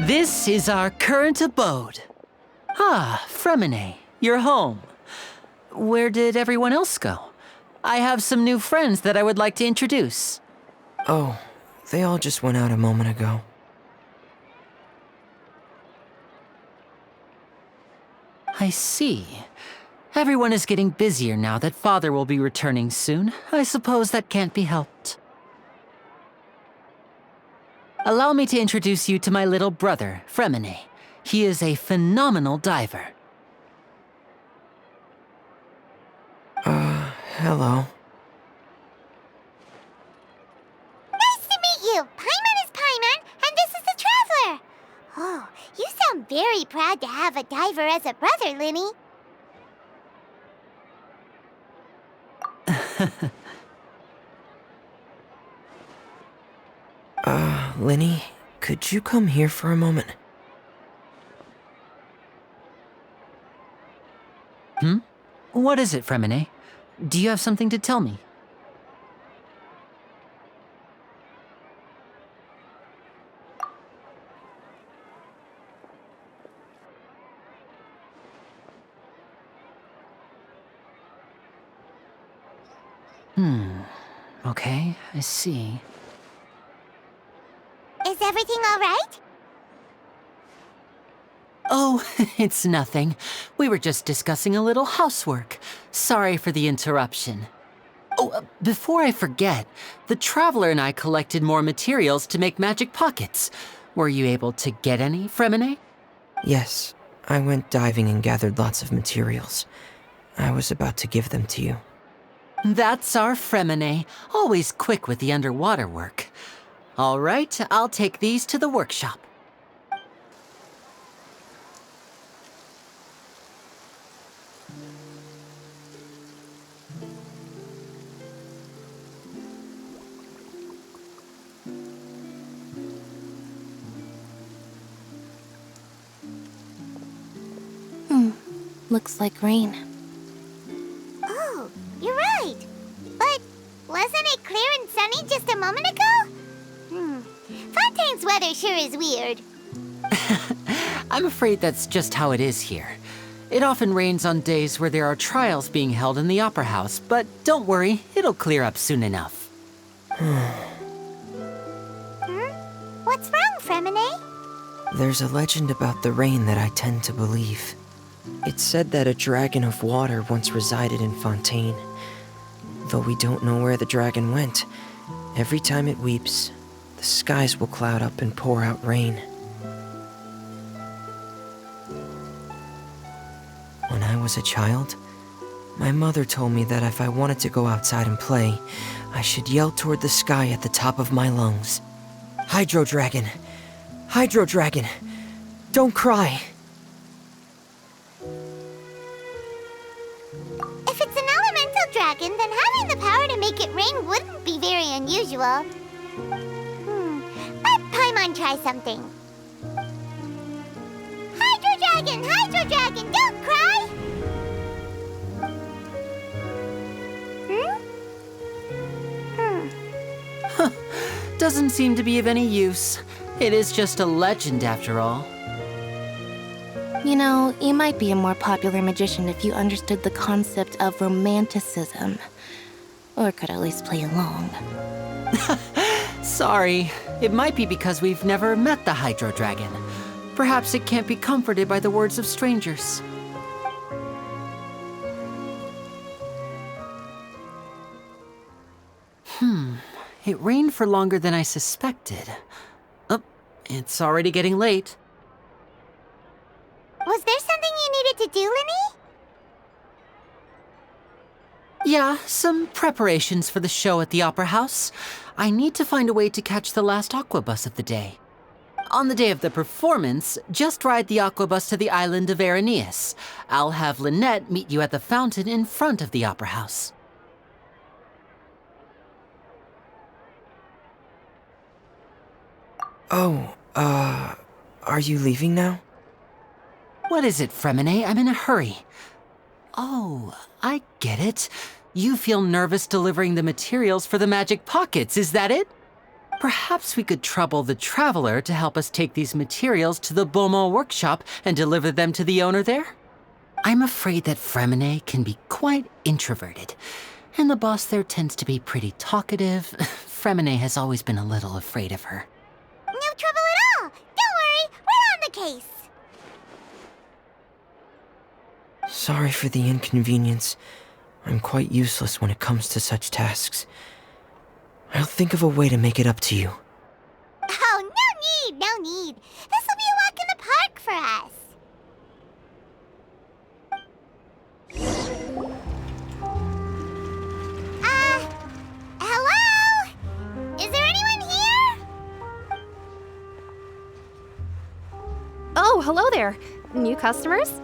This is our current abode. Ah, Fremine, you're home. Where did everyone else go? I have some new friends that I would like to introduce. Oh, they all just went out a moment ago. I see. Everyone is getting busier now that Father will be returning soon. I suppose that can't be helped. Allow me to introduce you to my little brother, Fremine. He is a phenomenal diver. Hello. Nice to meet you! Paimon is Paimon, and this is the Traveler! Oh, you sound very proud to have a diver as a brother, Linny. Linny, could you come here for a moment? What is it, Fremine? Do you have something to tell me? Okay, I see. Is everything all right? Oh, it's nothing. We were just discussing a little housework. Sorry for the interruption. Oh, before I forget, the Traveler and I collected more materials to make magic pockets. Were you able to get any, Fremine? Yes, I went diving and gathered lots of materials. I was about to give them to you. That's our Fremine, always quick with the underwater work. All right, I'll take these to the workshop. Looks like rain. Oh, you're right. But wasn't it clear and sunny just a moment ago? Fontaine's weather sure is weird. I'm afraid that's just how it is here. It often rains on days where there are trials being held in the Opera House, but don't worry, it'll clear up soon enough. What's wrong, Fremine? There's a legend about the rain that I tend to believe. It's said that a dragon of water once resided in Fonteine. Though we don't know where the dragon went, every time it weeps, the skies will cloud up and pour out rain. When I was a child, my mother told me that if I wanted to go outside and play, I should yell toward the sky at the top of my lungs. Hydro Dragon! Hydro Dragon! Don't cry! If it's an elemental dragon, then having the power to make it rain wouldn't be very unusual. Let Paimon try something. Hydro Dragon, don't cry! Doesn't seem to be of any use. It is just a legend after all. You know, you might be a more popular magician if you understood the concept of romanticism. Or could at least play along. Sorry, it might be because we've never met the Hydro Dragon. Perhaps it can't be comforted by the words of strangers. It rained for longer than I suspected. Oh, it's already getting late. Was there something you needed to do, Linny? Yeah, some preparations for the show at the Opera House. I need to find a way to catch the last aqua bus of the day. On the day of the performance, just ride the aqua bus to the island of Araneus. I'll have Lynette meet you at the fountain in front of the Opera House. Oh, are you leaving now? What is it, Fremine? I'm in a hurry. Oh, I get it. You feel nervous delivering the materials for the magic pockets, is that it? Perhaps we could trouble the Traveler to help us take these materials to the Beaumont workshop and deliver them to the owner there? I'm afraid that Fremine can be quite introverted, and the boss there tends to be pretty talkative. Fremine has always been a little afraid of her. No trouble at all! Don't worry, we're on the case! Sorry for the inconvenience. I'm quite useless when it comes to such tasks. I'll think of a way to make it up to you. Oh, no need. This will be a walk in the park for us. Hello? Is there anyone here? Oh, hello there. New customers?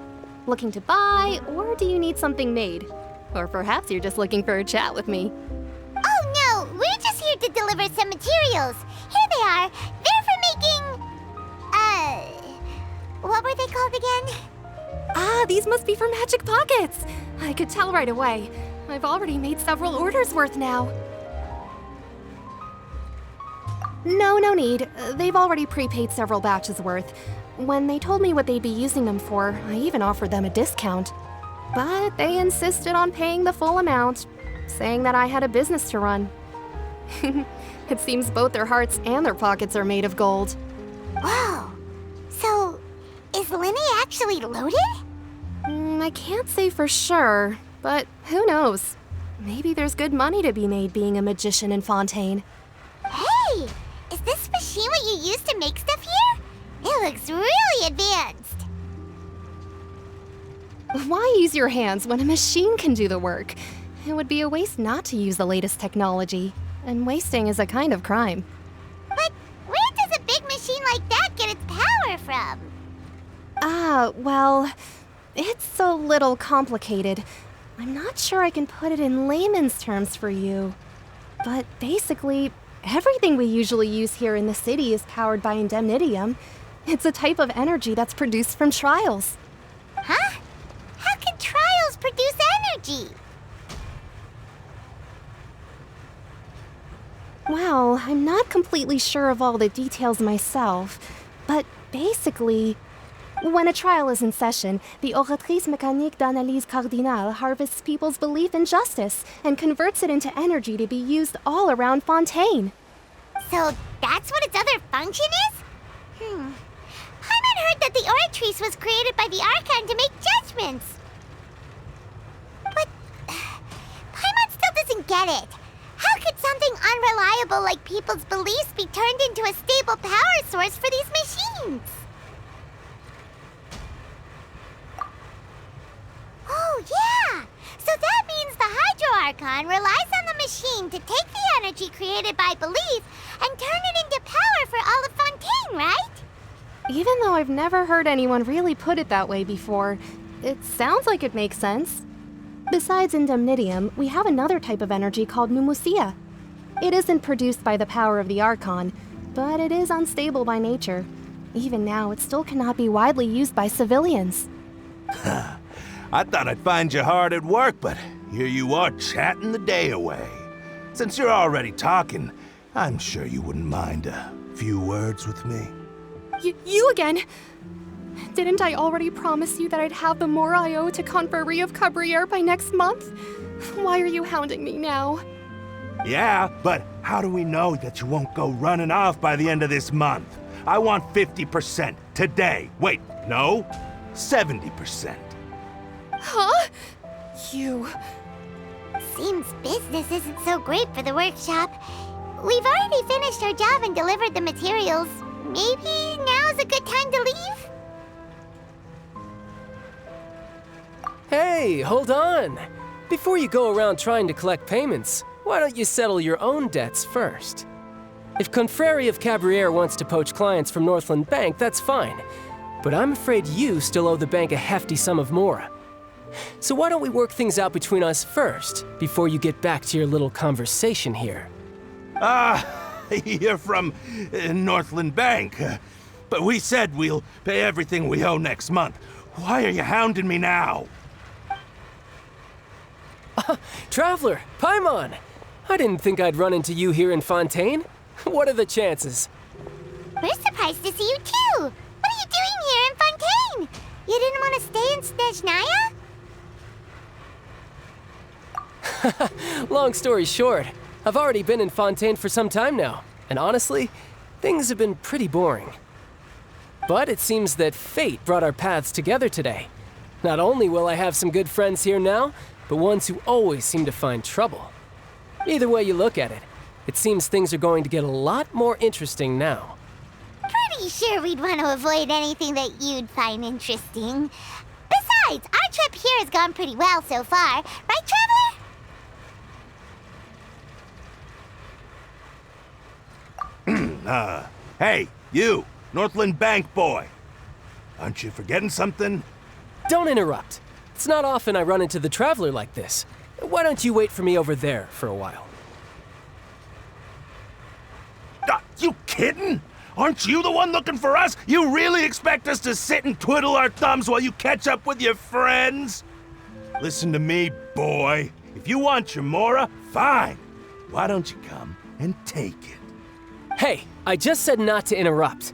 Looking to buy, or do you need something made? Or perhaps you're just looking for a chat with me. Oh, no, we're just here to deliver some materials. Here they are. They're for making... what were they called again? Ah, these must be for magic pockets. I could tell right away. I've already made several orders worth now. No need. They've already prepaid several batches worth. When they told me what they'd be using them for, I even offered them a discount. But they insisted on paying the full amount, saying that I had a business to run. It seems both their hearts and their pockets are made of gold. Whoa. So, is Linny actually loaded? I can't say for sure, but who knows? Maybe there's good money to be made being a magician in Fontaine. Hey! Is this machine what you use to make stuff here? It looks really advanced. Why use your hands when a machine can do the work? It would be a waste not to use the latest technology, and wasting is a kind of crime. But where does a big machine like that get its power from? Well, it's a little complicated. I'm not sure I can put it in layman's terms for you. But basically, everything we usually use here in the city is powered by indemnitium. It's a type of energy that's produced from trials. Huh? How can trials produce energy? Well, I'm not completely sure of all the details myself, but basically, when a trial is in session, the Oratrice Mécanique d'Analyse Cardinale harvests people's belief in justice and converts it into energy to be used all around Fontaine. So that's what its other function is? Paimon heard that the Oratrice was created by the Archon to make judgments. But Paimon still doesn't get it. How could something unreliable like people's beliefs be turned into a stable power source for these machines? Oh, yeah! So that means the Hydro Archon relies on the machine to take the energy created by belief and turn it into power for all of Fontaine, right? Even though I've never heard anyone really put it that way before, it sounds like it makes sense. Besides indemnitium, we have another type of energy called pneumosia. It isn't produced by the power of the Archon, but it is unstable by nature. Even now, it still cannot be widely used by civilians. I thought I'd find you hard at work, but here you are chatting the day away. Since you're already talking, I'm sure you wouldn't mind a few words with me. You again? Didn't I already promise you that I'd have the more I owe to Confrérie of Cabriere by next month? Why are you hounding me now? Yeah, but how do we know that you won't go running off by the end of this month? I want 50% today. Wait, no, 70%. Huh? You... Seems business isn't so great for the workshop. We've already finished our job and delivered the materials. Maybe now's a good time to leave? Hey, hold on! Before you go around trying to collect payments, why don't you settle your own debts first? If Confrérie of Cabriere wants to poach clients from Northland Bank, that's fine. But I'm afraid you still owe the bank a hefty sum of mora. So why don't we work things out between us first, before you get back to your little conversation here? You're from Northland Bank. But we said we'll pay everything we owe next month. Why are you hounding me now? Traveler, Paimon! I didn't think I'd run into you here in Fontaine. What are the chances? We're surprised to see you too! What are you doing here in Fontaine? You didn't want to stay in Snezhnaya? Long story short, I've already been in Fontaine for some time now, and honestly, things have been pretty boring. But it seems that fate brought our paths together today. Not only will I have some good friends here now, but ones who always seem to find trouble. Either way you look at it, it seems things are going to get a lot more interesting now. Pretty sure we'd want to avoid anything that you'd find interesting. Besides, our trip here has gone pretty well so far. Right, Traveler? Hey, you, Northland Bank boy. Aren't you forgetting something? Don't interrupt. It's not often I run into the Traveler like this. Why don't you wait for me over there for a while? You kidding? Aren't you the one looking for us? You really expect us to sit and twiddle our thumbs while you catch up with your friends? Listen to me, boy. If you want your Mora, fine. Why don't you come and take it? Hey, I just said not to interrupt.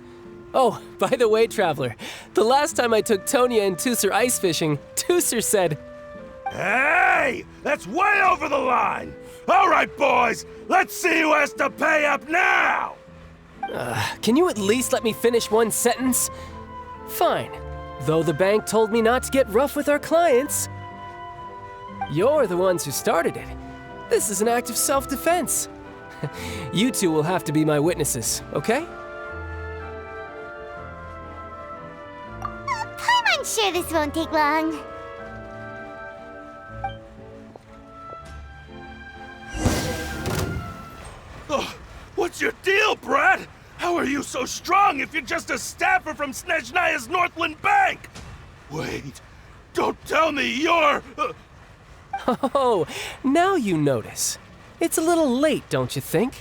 Oh, by the way, Traveler, the last time I took Tonya and Tusser ice fishing, Tusser said, "Hey, that's way over the line! All right, boys, let's see who has to pay up now!" Can you at least let me finish one sentence? Fine. Though the bank told me not to get rough with our clients. You're the ones who started it. This is an act of self-defense. You two will have to be my witnesses, okay? I'm sure this won't take long. Oh, what's your deal, Brad? How are you so strong if you're just a staffer from Snezhnaya's Northland Bank? Wait, don't tell me you're... Oh, now you notice. It's a little late, don't you think?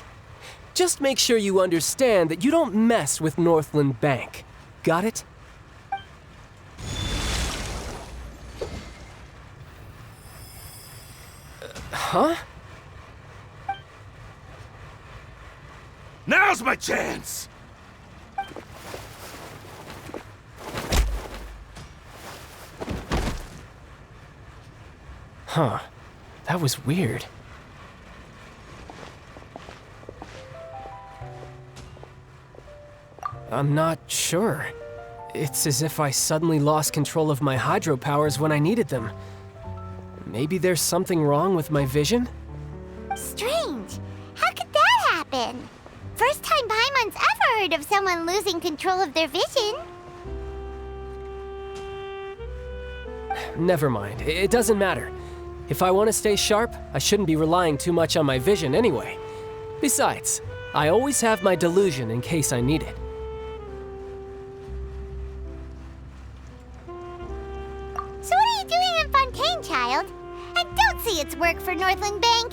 Just make sure you understand that you don't mess with Northland Bank. Got it? Huh? Now's my chance! Huh. That was weird. I'm not sure. It's as if I suddenly lost control of my hydro powers when I needed them. Maybe there's something wrong with my vision? Strange. How could that happen? First time Paimon's ever heard of someone losing control of their vision. Never mind. It doesn't matter. If I want to stay sharp, I shouldn't be relying too much on my vision anyway. Besides, I always have my delusion in case I need it. So what are you doing in Fontaine, child? And don't say it's work for Northland Bank.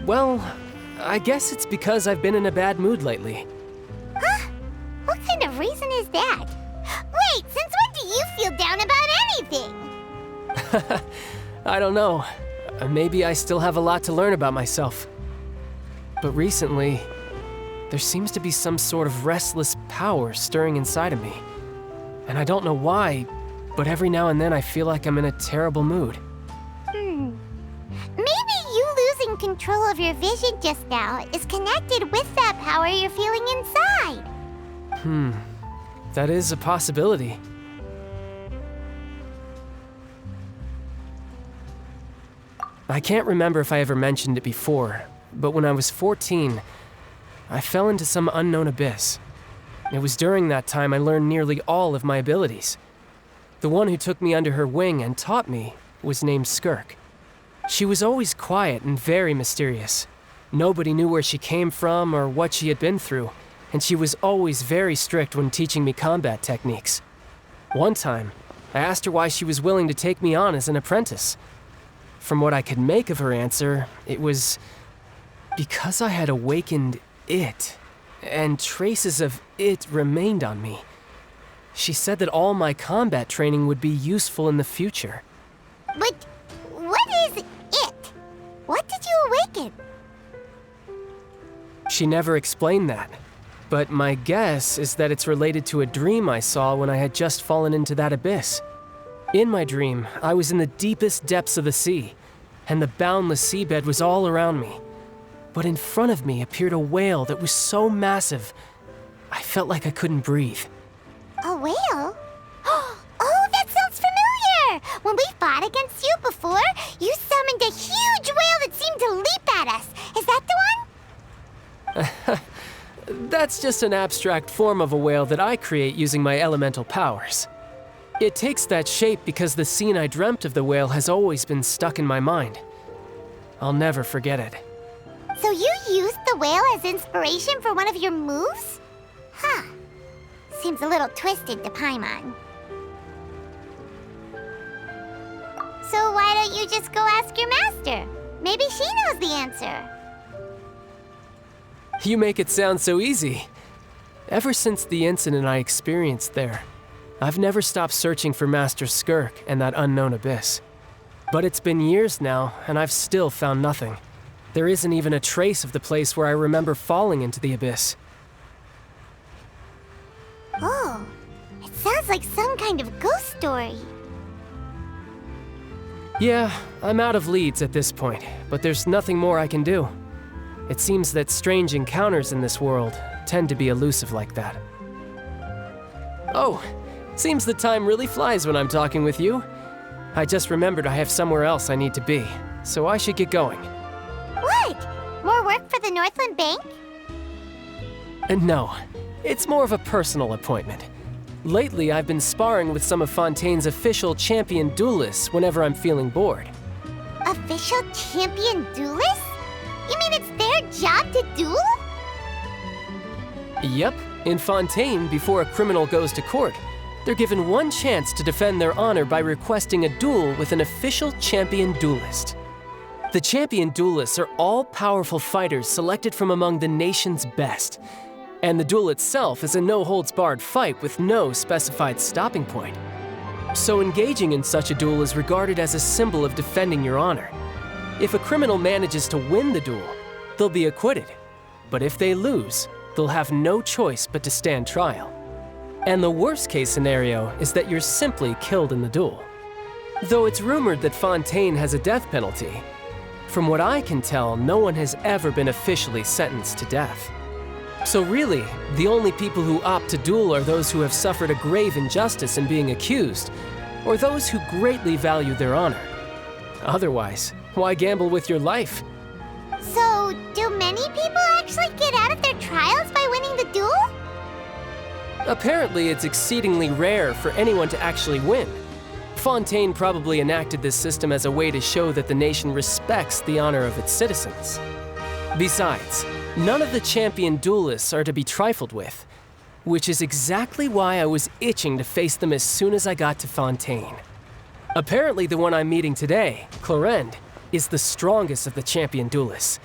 Well, I guess it's because I've been in a bad mood lately. Huh? What kind of reason is that? Wait, since when do you feel down about anything? I don't know. Maybe I still have a lot to learn about myself. But recently, there seems to be some sort of restless power stirring inside of me. And I don't know why, but every now and then I feel like I'm in a terrible mood. Maybe you losing control of your vision just now is connected with that power you're feeling inside. That is a possibility. I can't remember if I ever mentioned it before, but when I was 14, I fell into some unknown abyss. It was during that time I learned nearly all of my abilities. The one who took me under her wing and taught me was named Skirk. She was always quiet and very mysterious. Nobody knew where she came from or what she had been through, and she was always very strict when teaching me combat techniques. One time, I asked her why she was willing to take me on as an apprentice. From what I could make of her answer, it was because I had awakened it, and traces of it remained on me. She said that all my combat training would be useful in the future. But what is it? What did you awaken? She never explained that. But my guess is that it's related to a dream I saw when I had just fallen into that abyss. In my dream, I was in the deepest depths of the sea, and the boundless seabed was all around me. But in front of me appeared a whale that was so massive, I felt like I couldn't breathe. A whale? Oh, that sounds familiar! When we fought against you before, you summoned a huge whale that seemed to leap at us. Is that the one? That's just an abstract form of a whale that I create using my elemental powers. It takes that shape because the scene I dreamt of the whale has always been stuck in my mind. I'll never forget it. So you used the whale as inspiration for one of your moves? Huh. Seems a little twisted to Paimon. So why don't you just go ask your master? Maybe she knows the answer. You make it sound so easy. Ever since the incident I experienced there, I've never stopped searching for Master Skirk and that unknown abyss. But it's been years now, and I've still found nothing. There isn't even a trace of the place where I remember falling into the abyss. Oh, it sounds like some kind of ghost story. Yeah, I'm out of leads at this point, but there's nothing more I can do. It seems that strange encounters in this world tend to be elusive like that. Oh, seems the time really flies when I'm talking with you. I just remembered I have somewhere else I need to be, so I should get going. What? More work for the Northland Bank? No, it's more of a personal appointment. Lately, I've been sparring with some of Fontaine's official champion duelists whenever I'm feeling bored. Official champion duelists? You mean it's their job to duel? Yep, in Fontaine, before a criminal goes to court, they're given one chance to defend their honor by requesting a duel with an official champion duelist. The champion duelists are all powerful fighters selected from among the nation's best. And the duel itself is a no-holds-barred fight with no specified stopping point. So engaging in such a duel is regarded as a symbol of defending your honor. If a criminal manages to win the duel, they'll be acquitted. But if they lose, they'll have no choice but to stand trial. And the worst-case scenario is that you're simply killed in the duel. Though it's rumored that Fontaine has a death penalty, from what I can tell, no one has ever been officially sentenced to death. So really, the only people who opt to duel are those who have suffered a grave injustice in being accused, or those who greatly value their honor. Otherwise, why gamble with your life? So, do many people actually get out of their trials by winning the duel? Apparently, it's exceedingly rare for anyone to actually win. Fontaine probably enacted this system as a way to show that the nation respects the honor of its citizens. Besides, none of the champion duelists are to be trifled with, which is exactly why I was itching to face them as soon as I got to Fontaine. Apparently, the one I'm meeting today, Clorinde, is the strongest of the champion duelists.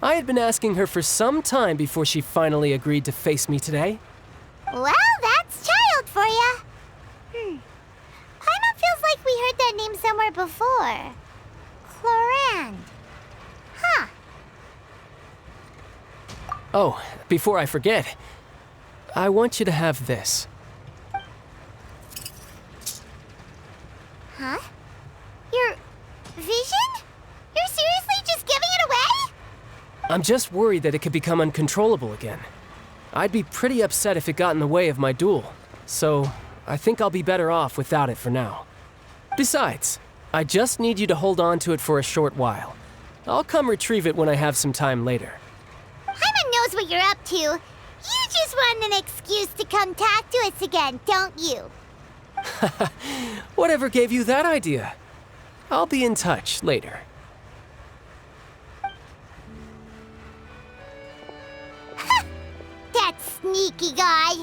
I had been asking her for some time before she finally agreed to face me today. Well, that's child for ya. Paimon feels like we heard that name somewhere before. Clorinde. Huh. Oh, before I forget, I want you to have this. Huh? Your vision? You're seriously just giving it away? I'm just worried that it could become uncontrollable again. I'd be pretty upset if it got in the way of my duel, so I think I'll be better off without it for now. Besides, I just need you to hold on to it for a short while. I'll come retrieve it when I have some time later. Paimon knows what you're up to. You just want an excuse to come talk to us again, don't you? Whatever gave you that idea? I'll be in touch later. That sneaky guy.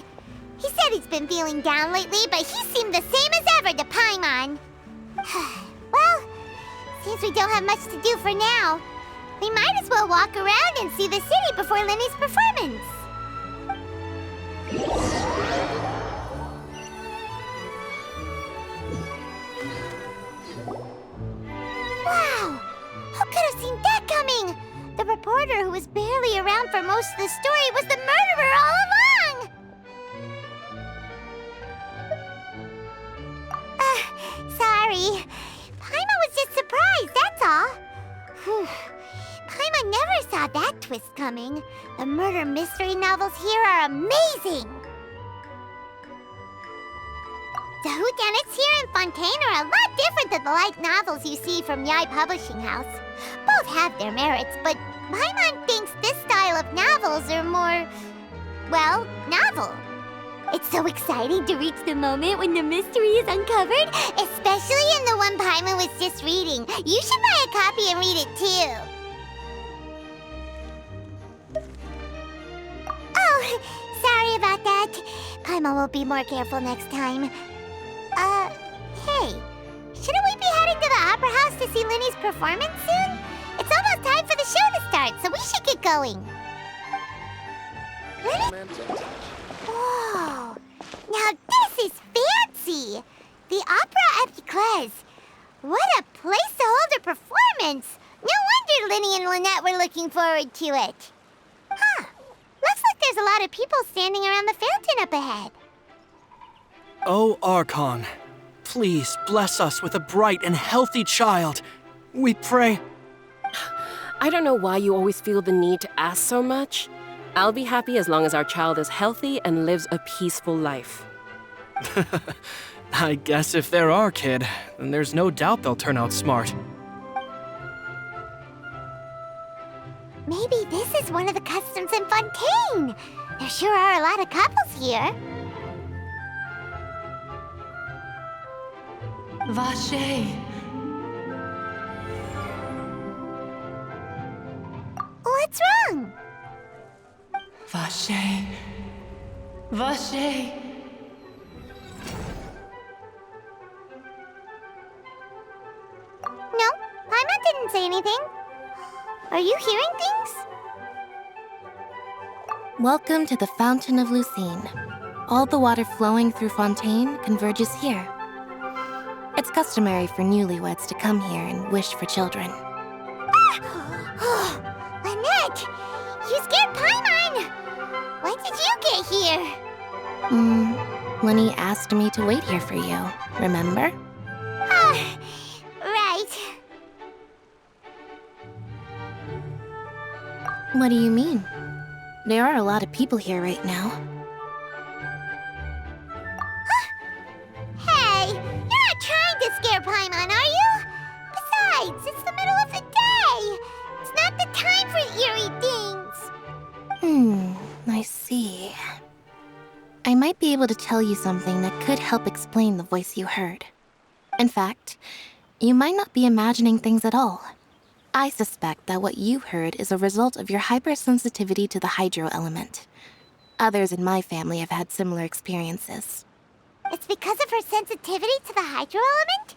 He said he's been feeling down lately, but he seemed the same as ever to Paimon. Well, since we don't have much to do for now, we might as well walk around and see the city before Linny's performance. Wow! Who could have seen that coming? The reporter who was barely around for most of the story was the murderer all along! Sorry. Paimon was just surprised, that's all. Paimon never saw that twist coming. The murder mystery novels here are amazing! The whodunits here in Fontейне are a lot different than the light novels you see from Yai Publishing House. Both have their merits, but Paimon thinks this style of novels are more, well, novel. It's so exciting to reach the moment when the mystery is uncovered, especially in the one Paimon was just reading. You should buy a copy and read it too. Oh, sorry about that. Paimon will be more careful next time. Hey, shouldn't we be heading to the Opera House to see Linny's performance soon? It's almost time for the show to start, so we should get going. Whoa, now this is fancy! The Opera Epiclese. What a place to hold a performance! No wonder Linny and Lynette were looking forward to it. Huh, looks like there's a lot of people standing around the fountain up ahead. Oh, Archon, please bless us with a bright and healthy child. We pray. I don't know why you always feel the need to ask so much. I'll be happy as long as our child is healthy and lives a peaceful life. I guess if they're our kid, then there's no doubt they'll turn out smart. Maybe this is one of the customs in Fontейne. There sure are a lot of couples here. Vache. What's wrong? Vache. Vache. No, Paimon didn't say anything. Are you hearing things? Welcome to the Fountain of Lucine. All the water flowing through Fontейne converges here. It's customary for newlyweds to come here and wish for children. Lynette! You scared Paimon! When did you get here? Lenny asked me to wait here for you, remember? Right. What do you mean? There are a lot of people here right now. Hey, you're not trying to scare Paimon, are you? Besides, it's the middle of the day. It's not the time for eerie things. I see. I might be able to tell you something that could help explain the voice you heard. In fact, you might not be imagining things at all. I suspect that what you heard is a result of your hypersensitivity to the hydro element. Others in my family have had similar experiences. It's because of her sensitivity to the hydro element?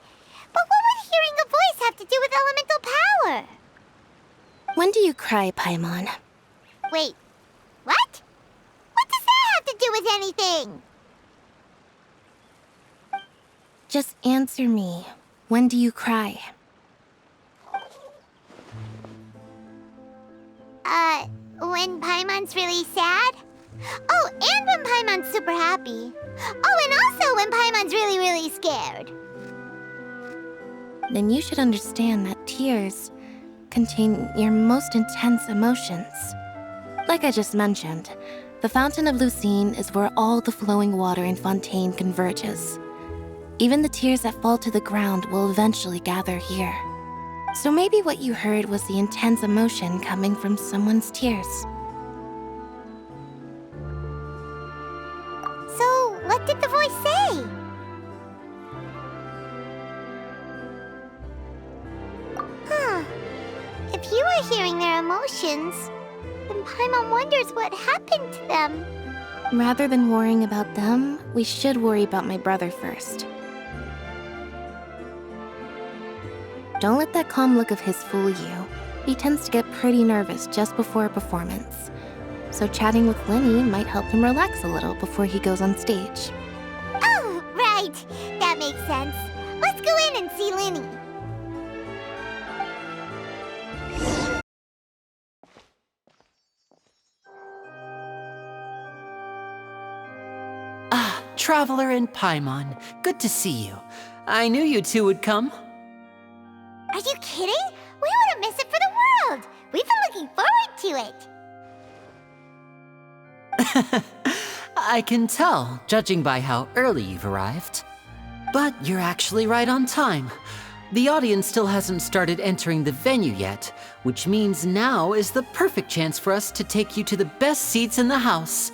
But what would hearing a voice have to do with elemental power? When do you cry, Paimon? Wait, what? What does that have to do with anything? Just answer me. When do you cry? When Paimon's really sad? Oh, and when Paimon's super happy. Oh, and also when Paimon's really, really scared. Then you should understand that tears contain your most intense emotions. Like I just mentioned, the Fountain of Lucine is where all the flowing water in Fontейne converges. Even the tears that fall to the ground will eventually gather here. So maybe what you heard was the intense emotion coming from someone's tears. So, what did the voice say? If you are hearing their emotions, then Paimon wonders what happened to them. Rather than worrying about them, we should worry about my brother first. Don't let that calm look of his fool you. He tends to get pretty nervous just before a performance. So chatting with Linny might help him relax a little before he goes on stage. Oh, right. That makes sense. Let's go in and see Linny. Traveler and Paimon. Good to see you. I knew you two would come. Are you kidding? We wouldn't miss it for the world. We've been looking forward to it. I can tell, judging by how early you've arrived. But you're actually right on time. The audience still hasn't started entering the venue yet, which means now is the perfect chance for us to take you to the best seats in the house.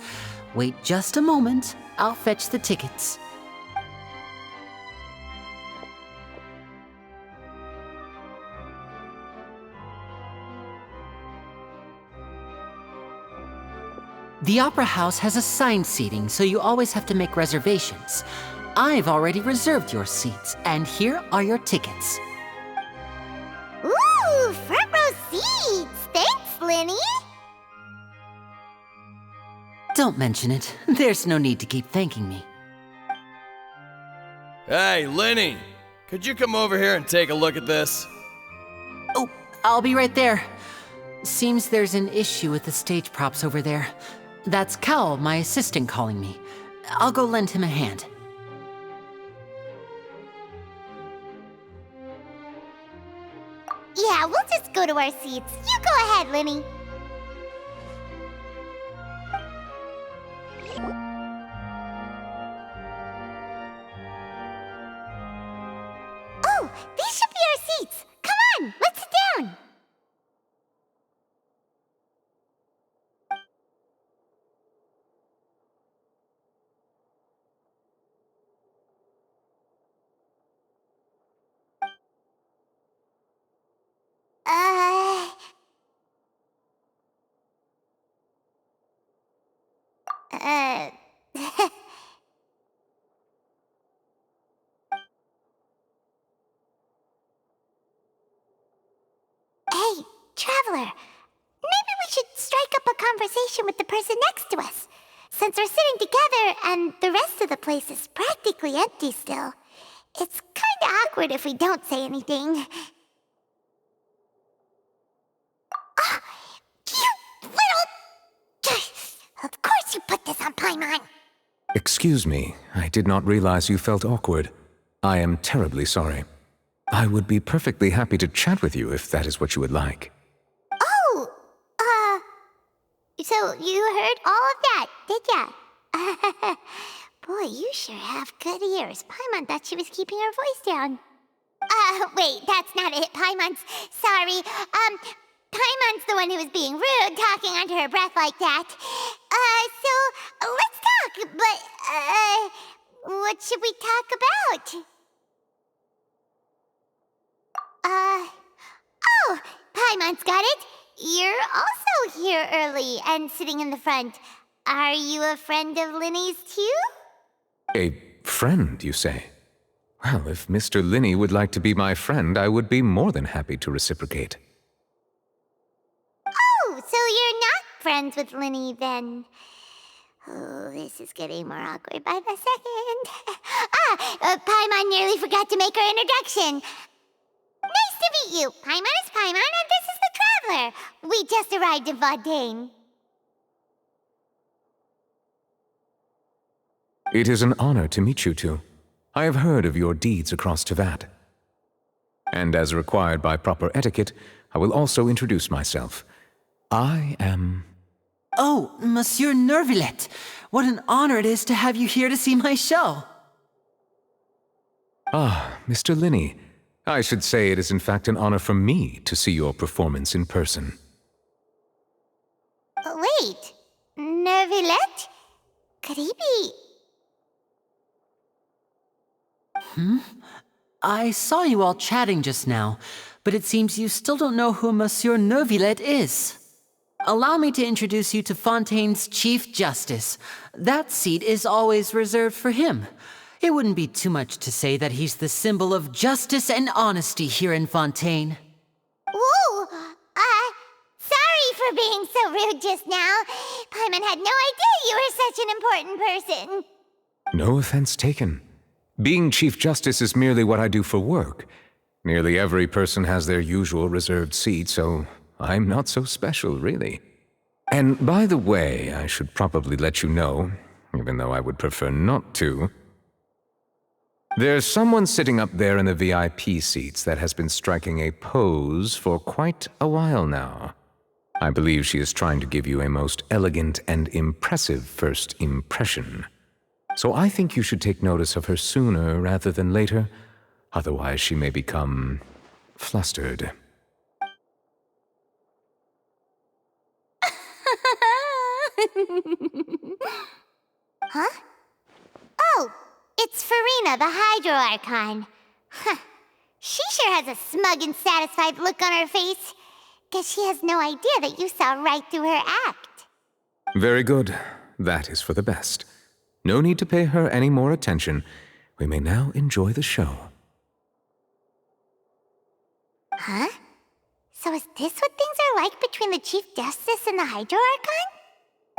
Wait just a moment, I'll fetch the tickets. The Opera House has assigned seating, so you always have to make reservations. I've already reserved your seats, and here are your tickets. Ooh, front row seats! Thanks, Linny! Don't mention it. There's no need to keep thanking me. Hey, Linny! Could you come over here and take a look at this? Oh, I'll be right there. Seems there's an issue with the stage props over there. That's Cal, my assistant, calling me. I'll go lend him a hand. Yeah, we'll just go to our seats. You go ahead, Linny. Oh, these should be our seats. Come on, let's sit down. Hey, Traveler. Maybe we should strike up a conversation with the person next to us. Since we're sitting together and the rest of the place is practically empty still, it's kinda awkward if we don't say anything. Of course you put this on Paimon! Excuse me, I did not realize you felt awkward. I am terribly sorry. I would be perfectly happy to chat with you if that is what you would like. Oh! So you heard all of that, did ya? Boy, you sure have good ears. Paimon thought she was keeping her voice down. Wait, that's not it. Paimon's... Sorry. Paimon's the one who was being rude, talking under her breath like that. So, let's talk, but, what should we talk about? Oh, Paimon's got it. You're also here early and sitting in the front. Are you a friend of Linny's too? A friend, you say? Well, if Mr. Linny would like to be my friend, I would be more than happy to reciprocate. Oh, so you're not friends with Linny then? Oh, this is getting more awkward by the second. Paimon nearly forgot to make her introduction. Nice to meet you. Paimon is Paimon, and this is the Traveler. We just arrived in Fontaine. It is an honor to meet you two. I have heard of your deeds across Tevat. And as required by proper etiquette, I will also introduce myself. I am... Oh, Monsieur Nervillet. What an honor it is to have you here to see my show. Ah, Mr. Linny. I should say it is in fact an honor for me to see your performance in person. Wait, Nervillet? Could he be... I saw you all chatting just now, but it seems you still don't know who Monsieur Nervillet is. Allow me to introduce you to Fontaine's Chief Justice. That seat is always reserved for him. It wouldn't be too much to say that he's the symbol of justice and honesty here in Fontaine. Whoa! Sorry for being so rude just now. Paimon had no idea you were such an important person. No offense taken. Being Chief Justice is merely what I do for work. Nearly every person has their usual reserved seat, so I'm not so special, really. And by the way, I should probably let you know, even though I would prefer not to. There's someone sitting up there in the VIP seats that has been striking a pose for quite a while now. I believe she is trying to give you a most elegant and impressive first impression. So I think you should take notice of her sooner rather than later, otherwise she may become flustered. Huh? Oh, it's Farina, the Hydro Archon. Huh. She sure has a smug and satisfied look on her face. Guess she has no idea that you saw right through her act. Very good. That is for the best. No need to pay her any more attention. We may now enjoy the show. Huh? So is this what things are like between the Chief Justice and the Hydro Archon?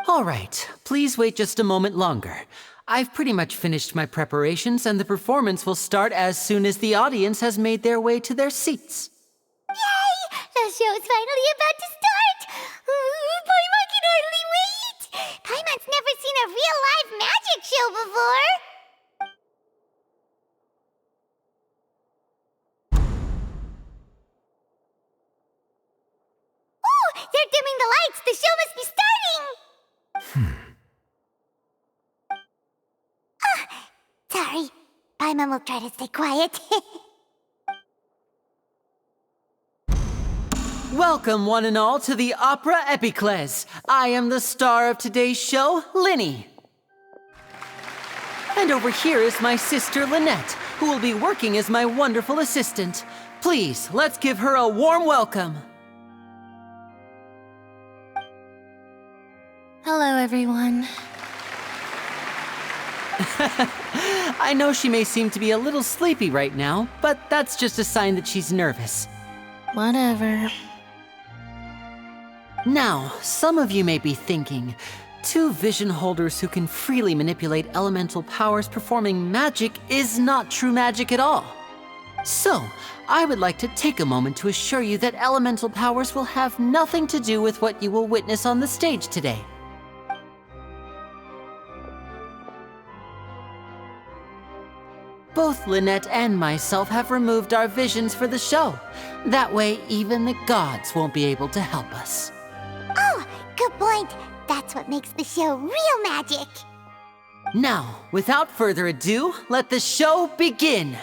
All right, please wait just a moment longer. I've pretty much finished my preparations, and the performance will start as soon as the audience has made their way to their seats. Yay! The show's finally about to start! Paimon can hardly wait! Paimon's never seen a real live magic show before! Oh! They're dimming the lights! The show must be starting! Sorry. Paimon will try to stay quiet. Welcome, one and all, to the Opera Epiclese. I am the star of today's show, Linny. And over here is my sister, Lynette, who will be working as my wonderful assistant. Please, let's give her a warm welcome. Hello, everyone. I know she may seem to be a little sleepy right now, but that's just a sign that she's nervous. Whatever. Now, some of you may be thinking, two vision holders who can freely manipulate elemental powers performing magic is not true magic at all. So, I would like to take a moment to assure you that elemental powers will have nothing to do with what you will witness on the stage today. Both Lynette and myself have removed our visions for the show. That way, even the gods won't be able to help us. Oh, good point. That's what makes the show real magic. Now, without further ado, let the show begin.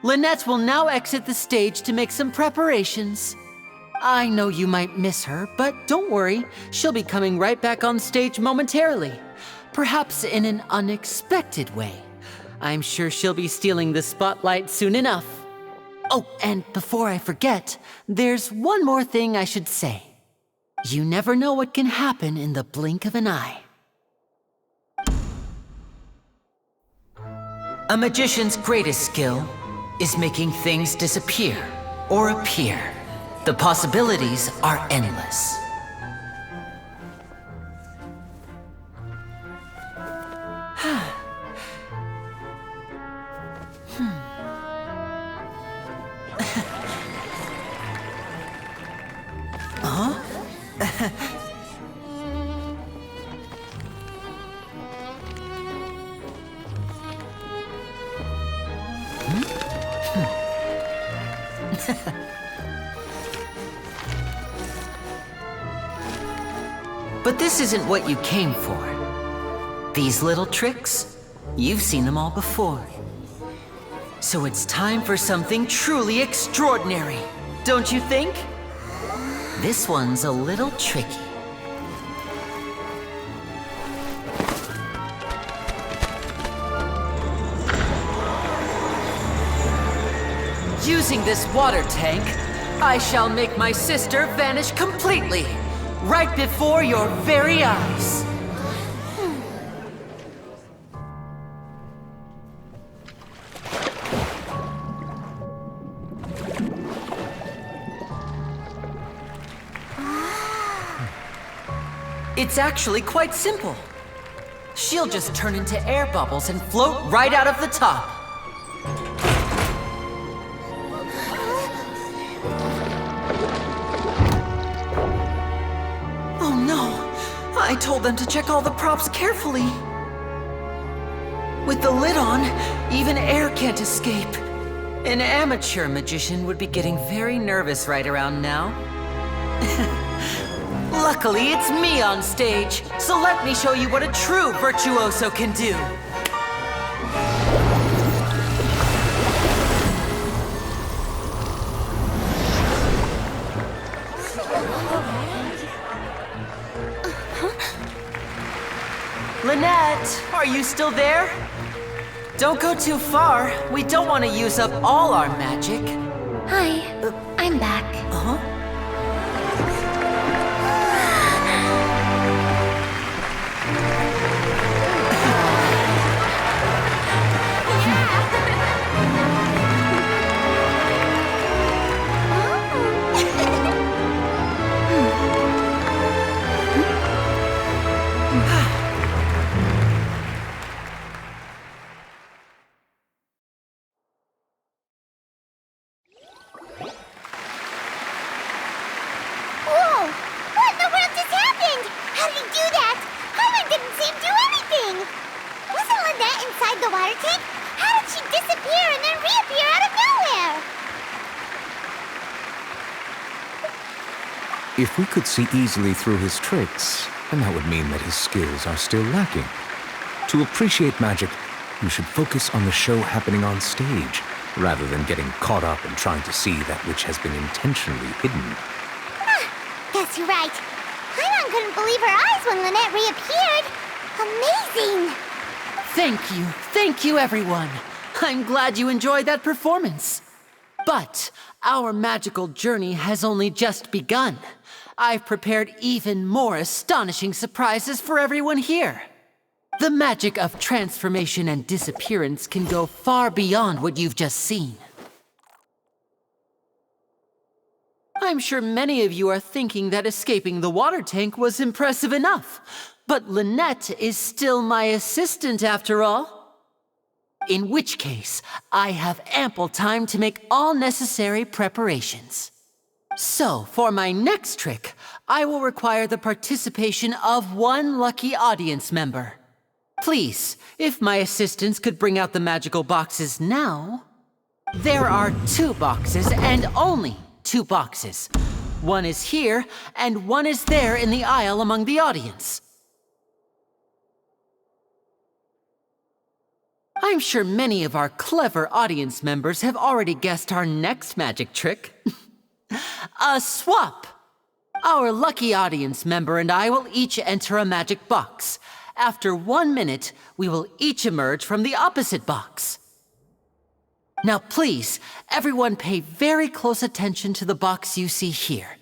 Lynette will now exit the stage to make some preparations. I know you might miss her, but don't worry. She'll be coming right back on stage momentarily. Perhaps in an unexpected way. I'm sure she'll be stealing the spotlight soon enough. Oh, and before I forget, there's one more thing I should say. You never know what can happen in the blink of an eye. A magician's greatest skill is making things disappear or appear. The possibilities are endless. But this isn't what you came for. These little tricks, you've seen them all before. So it's time for something truly extraordinary, don't you think? This one's a little tricky. Using this water tank, I shall make my sister vanish completely, right before your very eyes. It's actually quite simple. She'll just turn into air bubbles and float right out of the top. Oh no! I told them to check all the props carefully. With the lid on, even air can't escape. An amateur magician would be getting very nervous right around now. Luckily, it's me on stage, so let me show you what a true virtuoso can do. Lynette, are you still there? Don't go too far. We don't want to use up all our magic. Hi, I'm back. Uh-huh. If we could see easily through his tricks, then that would mean that his skills are still lacking. To appreciate magic, you should focus on the show happening on stage, rather than getting caught up in trying to see that which has been intentionally hidden. Guess you're right. Paimon couldn't believe her eyes when Lynette reappeared. Amazing! Thank you everyone. I'm glad you enjoyed that performance. But our magical journey has only just begun. I've prepared even more astonishing surprises for everyone here. The magic of transformation and disappearance can go far beyond what you've just seen. I'm sure many of you are thinking that escaping the water tank was impressive enough, but Lynette is still my assistant after all. In which case, I have ample time to make all necessary preparations. So, for my next trick, I will require the participation of one lucky audience member. Please, if my assistants could bring out the magical boxes now. There are 2 boxes and only 2 boxes. One is here and one is there in the aisle among the audience. I'm sure many of our clever audience members have already guessed our next magic trick. A swap! Our lucky audience member and I will each enter a magic box. After 1 minute, we will each emerge from the opposite box. Now please, everyone pay very close attention to the box you see here.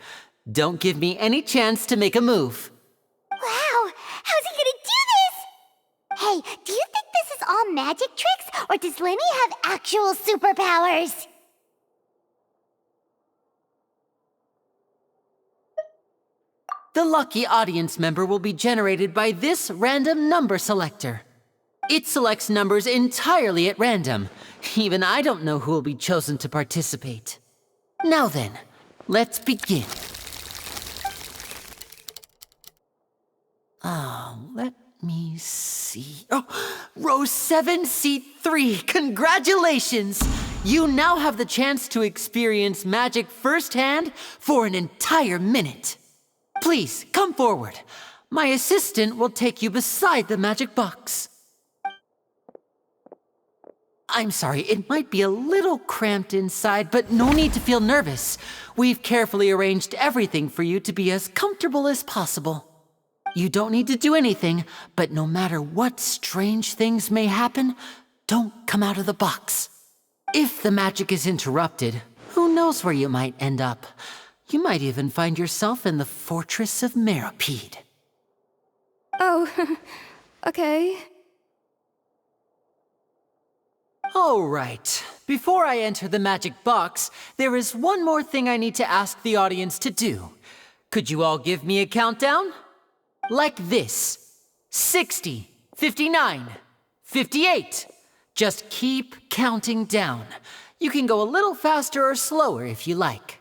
Don't give me any chance to make a move. Wow! How's he gonna do this? Hey, do you think this is all magic tricks, or does Lenny have actual superpowers? The lucky audience member will be generated by this random number selector. It selects numbers entirely at random. Even I don't know who will be chosen to participate. Now then, let's begin. Let me see. Oh, row 7, seat 3. Congratulations! You now have the chance to experience magic firsthand for an entire minute. Please, come forward. My assistant will take you beside the magic box. I'm sorry, it might be a little cramped inside, but no need to feel nervous. We've carefully arranged everything for you to be as comfortable as possible. You don't need to do anything, but no matter what strange things may happen, don't come out of the box. If the magic is interrupted, who knows where you might end up? You might even find yourself in the Fortress of Meropide. Oh, okay. All right. Before I enter the magic box, there is one more thing I need to ask the audience to do. Could you all give me a countdown? Like this. 60, 59, 58. Just keep counting down. You can go a little faster or slower if you like.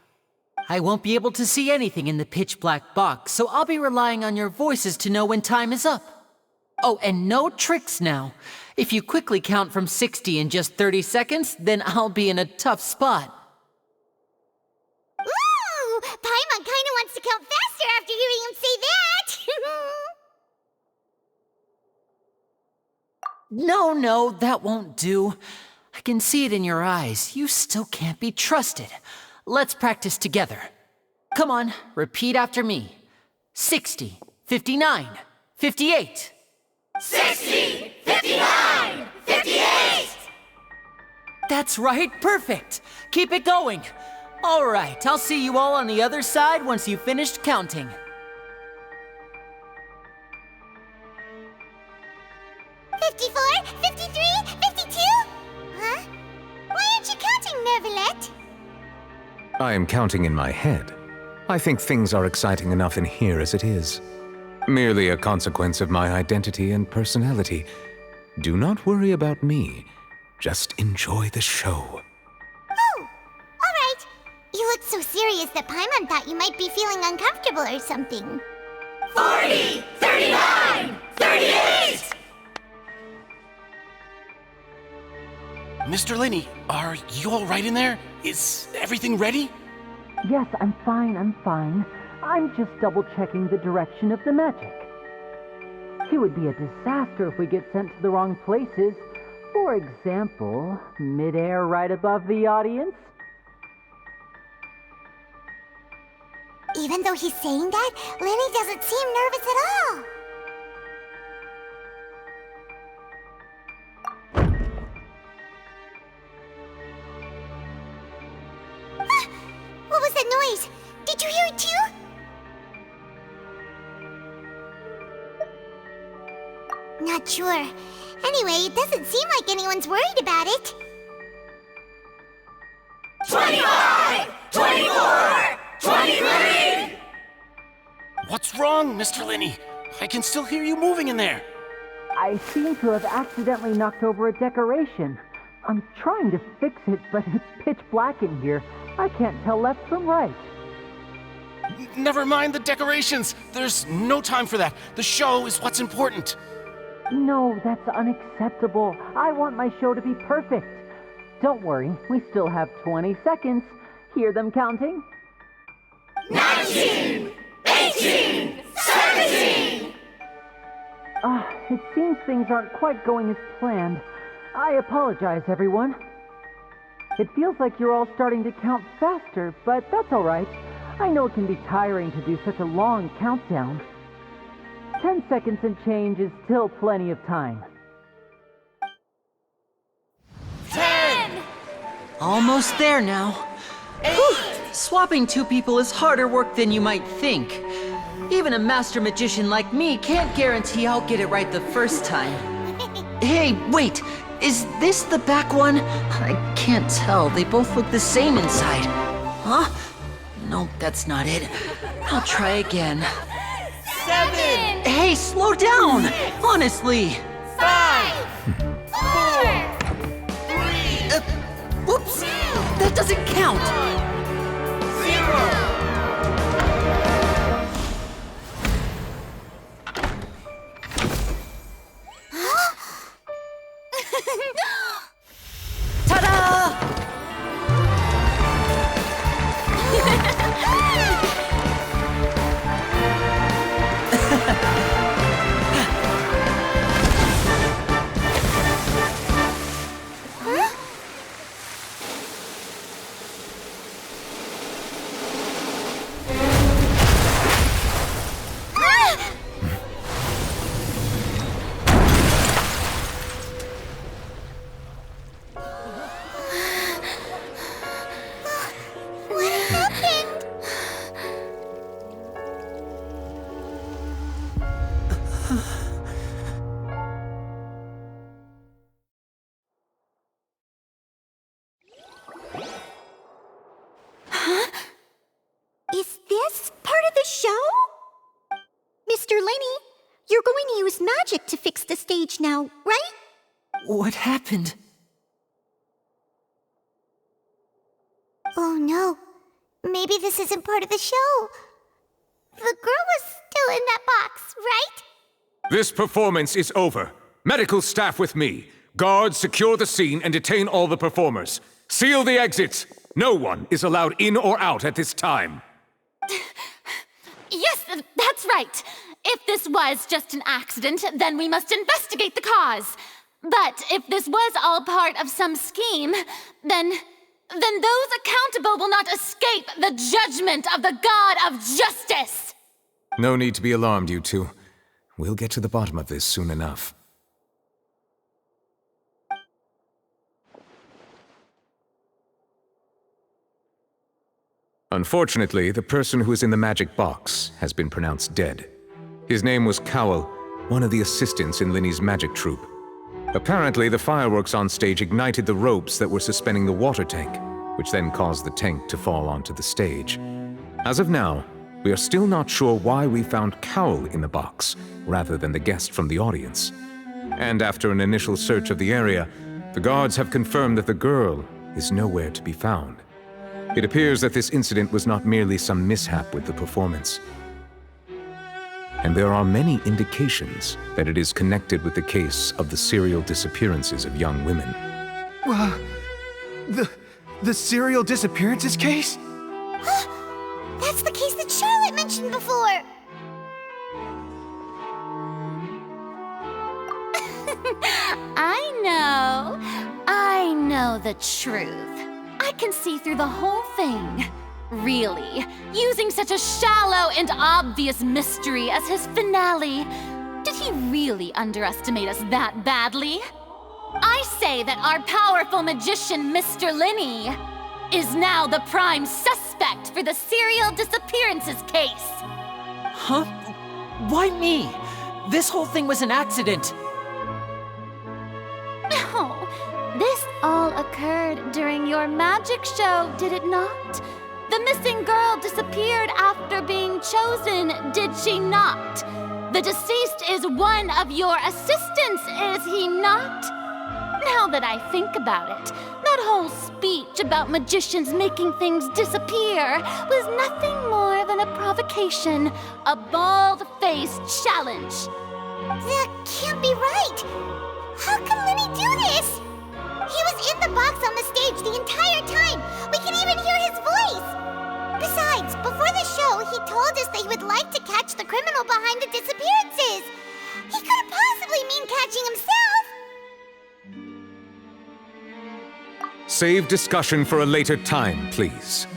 I won't be able to see anything in the pitch-black box, so I'll be relying on your voices to know when time is up. Oh, and no tricks now. If you quickly count from 60 in just 30 seconds, then I'll be in a tough spot. Ooh! Paimon kinda wants to count faster after hearing him say that! No, that won't do. I can see it in your eyes. You still can't be trusted. Let's practice together. Come on, repeat after me. 60, 59, 58. 60! 59! 58! That's right, perfect. Keep it going. All right, I'll see you all on the other side once you've finished counting. 54, 53, 52? Huh? Why aren't you counting, Nervalet? I am counting in my head. I think things are exciting enough in here as it is. Merely a consequence of my identity and personality. Do not worry about me. Just enjoy the show. Oh, all right. You look so serious that Paimon thought you might be feeling uncomfortable or something. 40, 39, 38! Mr. Linney, are you all right in there? Is everything ready? Yes, I'm fine. I'm just double-checking the direction of the magic. It would be a disaster if we get sent to the wrong places. For example, mid-air right above the audience. Even though he's saying that, Lenny doesn't seem nervous at all. What was that noise? Did you hear it too? Not sure. Anyway, it doesn't seem like anyone's worried about it. 25! 24! 23! What's wrong, Mr. Linney? I can still hear you moving in there. I seem to have accidentally knocked over a decoration. I'm trying to fix it, but it's pitch black in here. I can't tell left from right. Never mind the decorations. There's no time for that. The show is what's important. No, that's unacceptable. I want my show to be perfect. Don't worry, we still have 20 seconds. Hear them counting? 19! 18! 17! It seems things aren't quite going as planned. I apologize, everyone. It feels like you're all starting to count faster, but that's all right. I know it can be tiring to do such a long countdown. 10 seconds and change is still plenty of time. 10! Almost there now. 8! Swapping two people is harder work than you might think. Even a master magician like me can't guarantee I'll get it right the first time. Hey, wait! Is this the back one? I can't tell. They both look the same inside. Huh? Nope, that's not it. I'll try again. 7! Hey, slow down! Honestly! 5! 4! 3! Whoops! That doesn't count! 0! Ta-da! Is this part of the show? Mr. Linney, you're going to use magic to fix the stage now, right? What happened? Oh no. Maybe this isn't part of the show. The girl was still in that box, right? This performance is over. Medical staff with me. Guards, secure the scene and detain all the performers. Seal the exits. No one is allowed in or out at this time. Yes, that's right. If this was just an accident, then we must investigate the cause. But if this was all part of some scheme, then those accountable will not escape the judgment of the God of Justice. No need to be alarmed, you two. We'll get to the bottom of this soon enough. Unfortunately, the person who is in the magic box has been pronounced dead. His name was Cowell, one of the assistants in Linny's magic troupe. Apparently, the fireworks on stage ignited the ropes that were suspending the water tank, which then caused the tank to fall onto the stage. As of now, we are still not sure why we found Cowell in the box, rather than the guest from the audience. And after an initial search of the area, the guards have confirmed that the girl is nowhere to be found. It appears that this incident was not merely some mishap with the performance. And there are many indications that it is connected with the case of the serial disappearances of young women. The serial disappearances case? That's the case that Charlotte mentioned before! I know the truth. I can see through the whole thing. Really, using such a shallow and obvious mystery as his finale. Did he really underestimate us that badly? I say that our powerful magician, Mr. Linny, is now the prime suspect for the serial disappearances case. Huh? Why me? This whole thing was an accident. No, this all occurred during your magic show, did it not? The missing girl disappeared after being chosen, did she not? The deceased is one of your assistants, is he not? Now that I think about it, that whole speech about magicians making things disappear was nothing more than a provocation, a bald-faced challenge. That can't be right! How can Linny do this? He was in the box on the stage the entire time! We can even hear his voice! Besides, before the show, he told us that he would like to catch the criminal behind the disappearances! He couldn't possibly mean catching himself! Save discussion for a later time, please.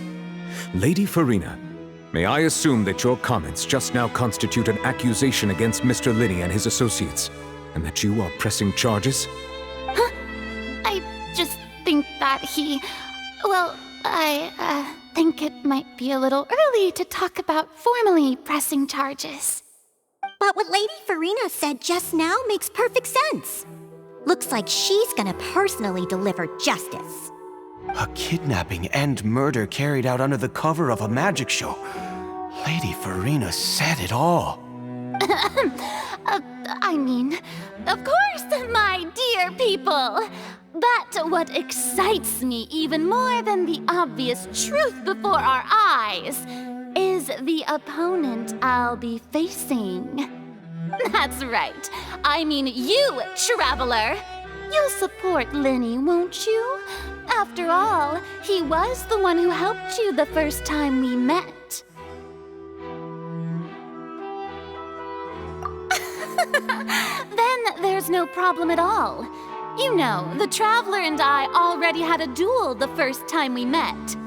Lady Farina, may I assume that your comments just now constitute an accusation against Mr. Linny and his associates, and that you are pressing charges? Huh? I just think that I think it might be a little early to talk about formally pressing charges. But what Lady Farina said just now makes perfect sense. Looks like she's gonna personally deliver justice. A kidnapping and murder carried out under the cover of a magic show. Lady Farina said it all. I mean, of course, my dear people. But what excites me even more than the obvious truth before our eyes is the opponent I'll be facing. That's right. I mean you, Traveler. You'll support Linny, won't you? After all, he was the one who helped you the first time we met. Then there's no problem at all. You know, the Traveler and I already had a duel the first time we met.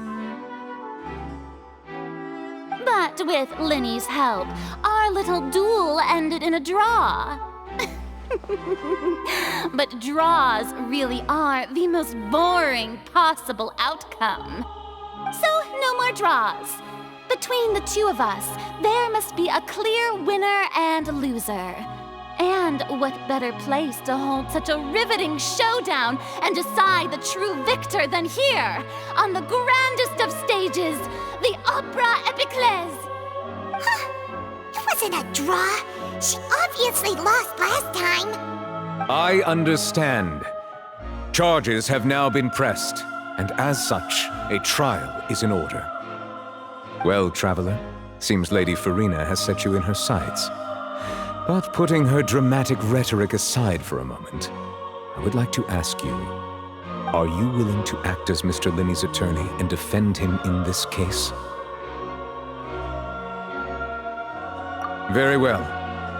But with Linny's help, our little duel ended in a draw. But draws really are the most boring possible outcome. So, no more draws. Between the two of us, there must be a clear winner and loser. And what better place to hold such a riveting showdown and decide the true victor than here, on the grandest of stages, the Opera Epiclese. It wasn't a draw. She obviously lost last time. I understand. Charges have now been pressed, and as such, a trial is in order. Well, Traveler, seems Lady Farina has set you in her sights. But putting her dramatic rhetoric aside for a moment, I would like to ask you, are you willing to act as Mr. Linney's attorney and defend him in this case? Very well.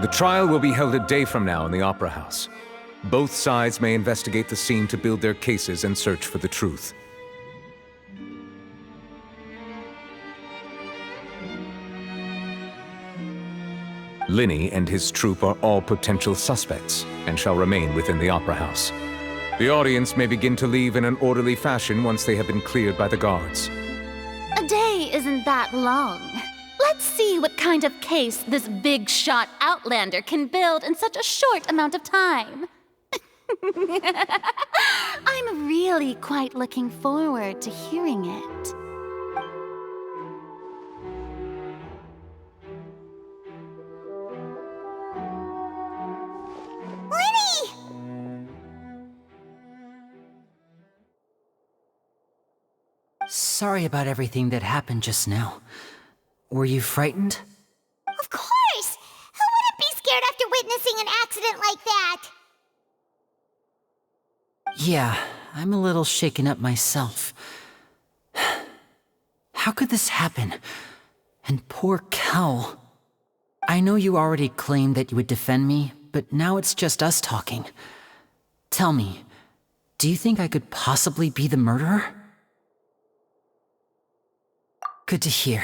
The trial will be held a day from now in the Opera House. Both sides may investigate the scene to build their cases and search for the truth. Linney and his troupe are all potential suspects and shall remain within the Opera House. The audience may begin to leave in an orderly fashion once they have been cleared by the guards. A day isn't that long. Let's see what kind of case this big-shot outlander can build in such a short amount of time. I'm really quite looking forward to hearing it. Sorry about everything that happened just now. Were you frightened? Of course! Who wouldn't be scared after witnessing an accident like that? Yeah, I'm a little shaken up myself. How could this happen? And poor Cal. I know you already claimed that you would defend me, but now it's just us talking. Tell me, do you think I could possibly be the murderer? Good to hear.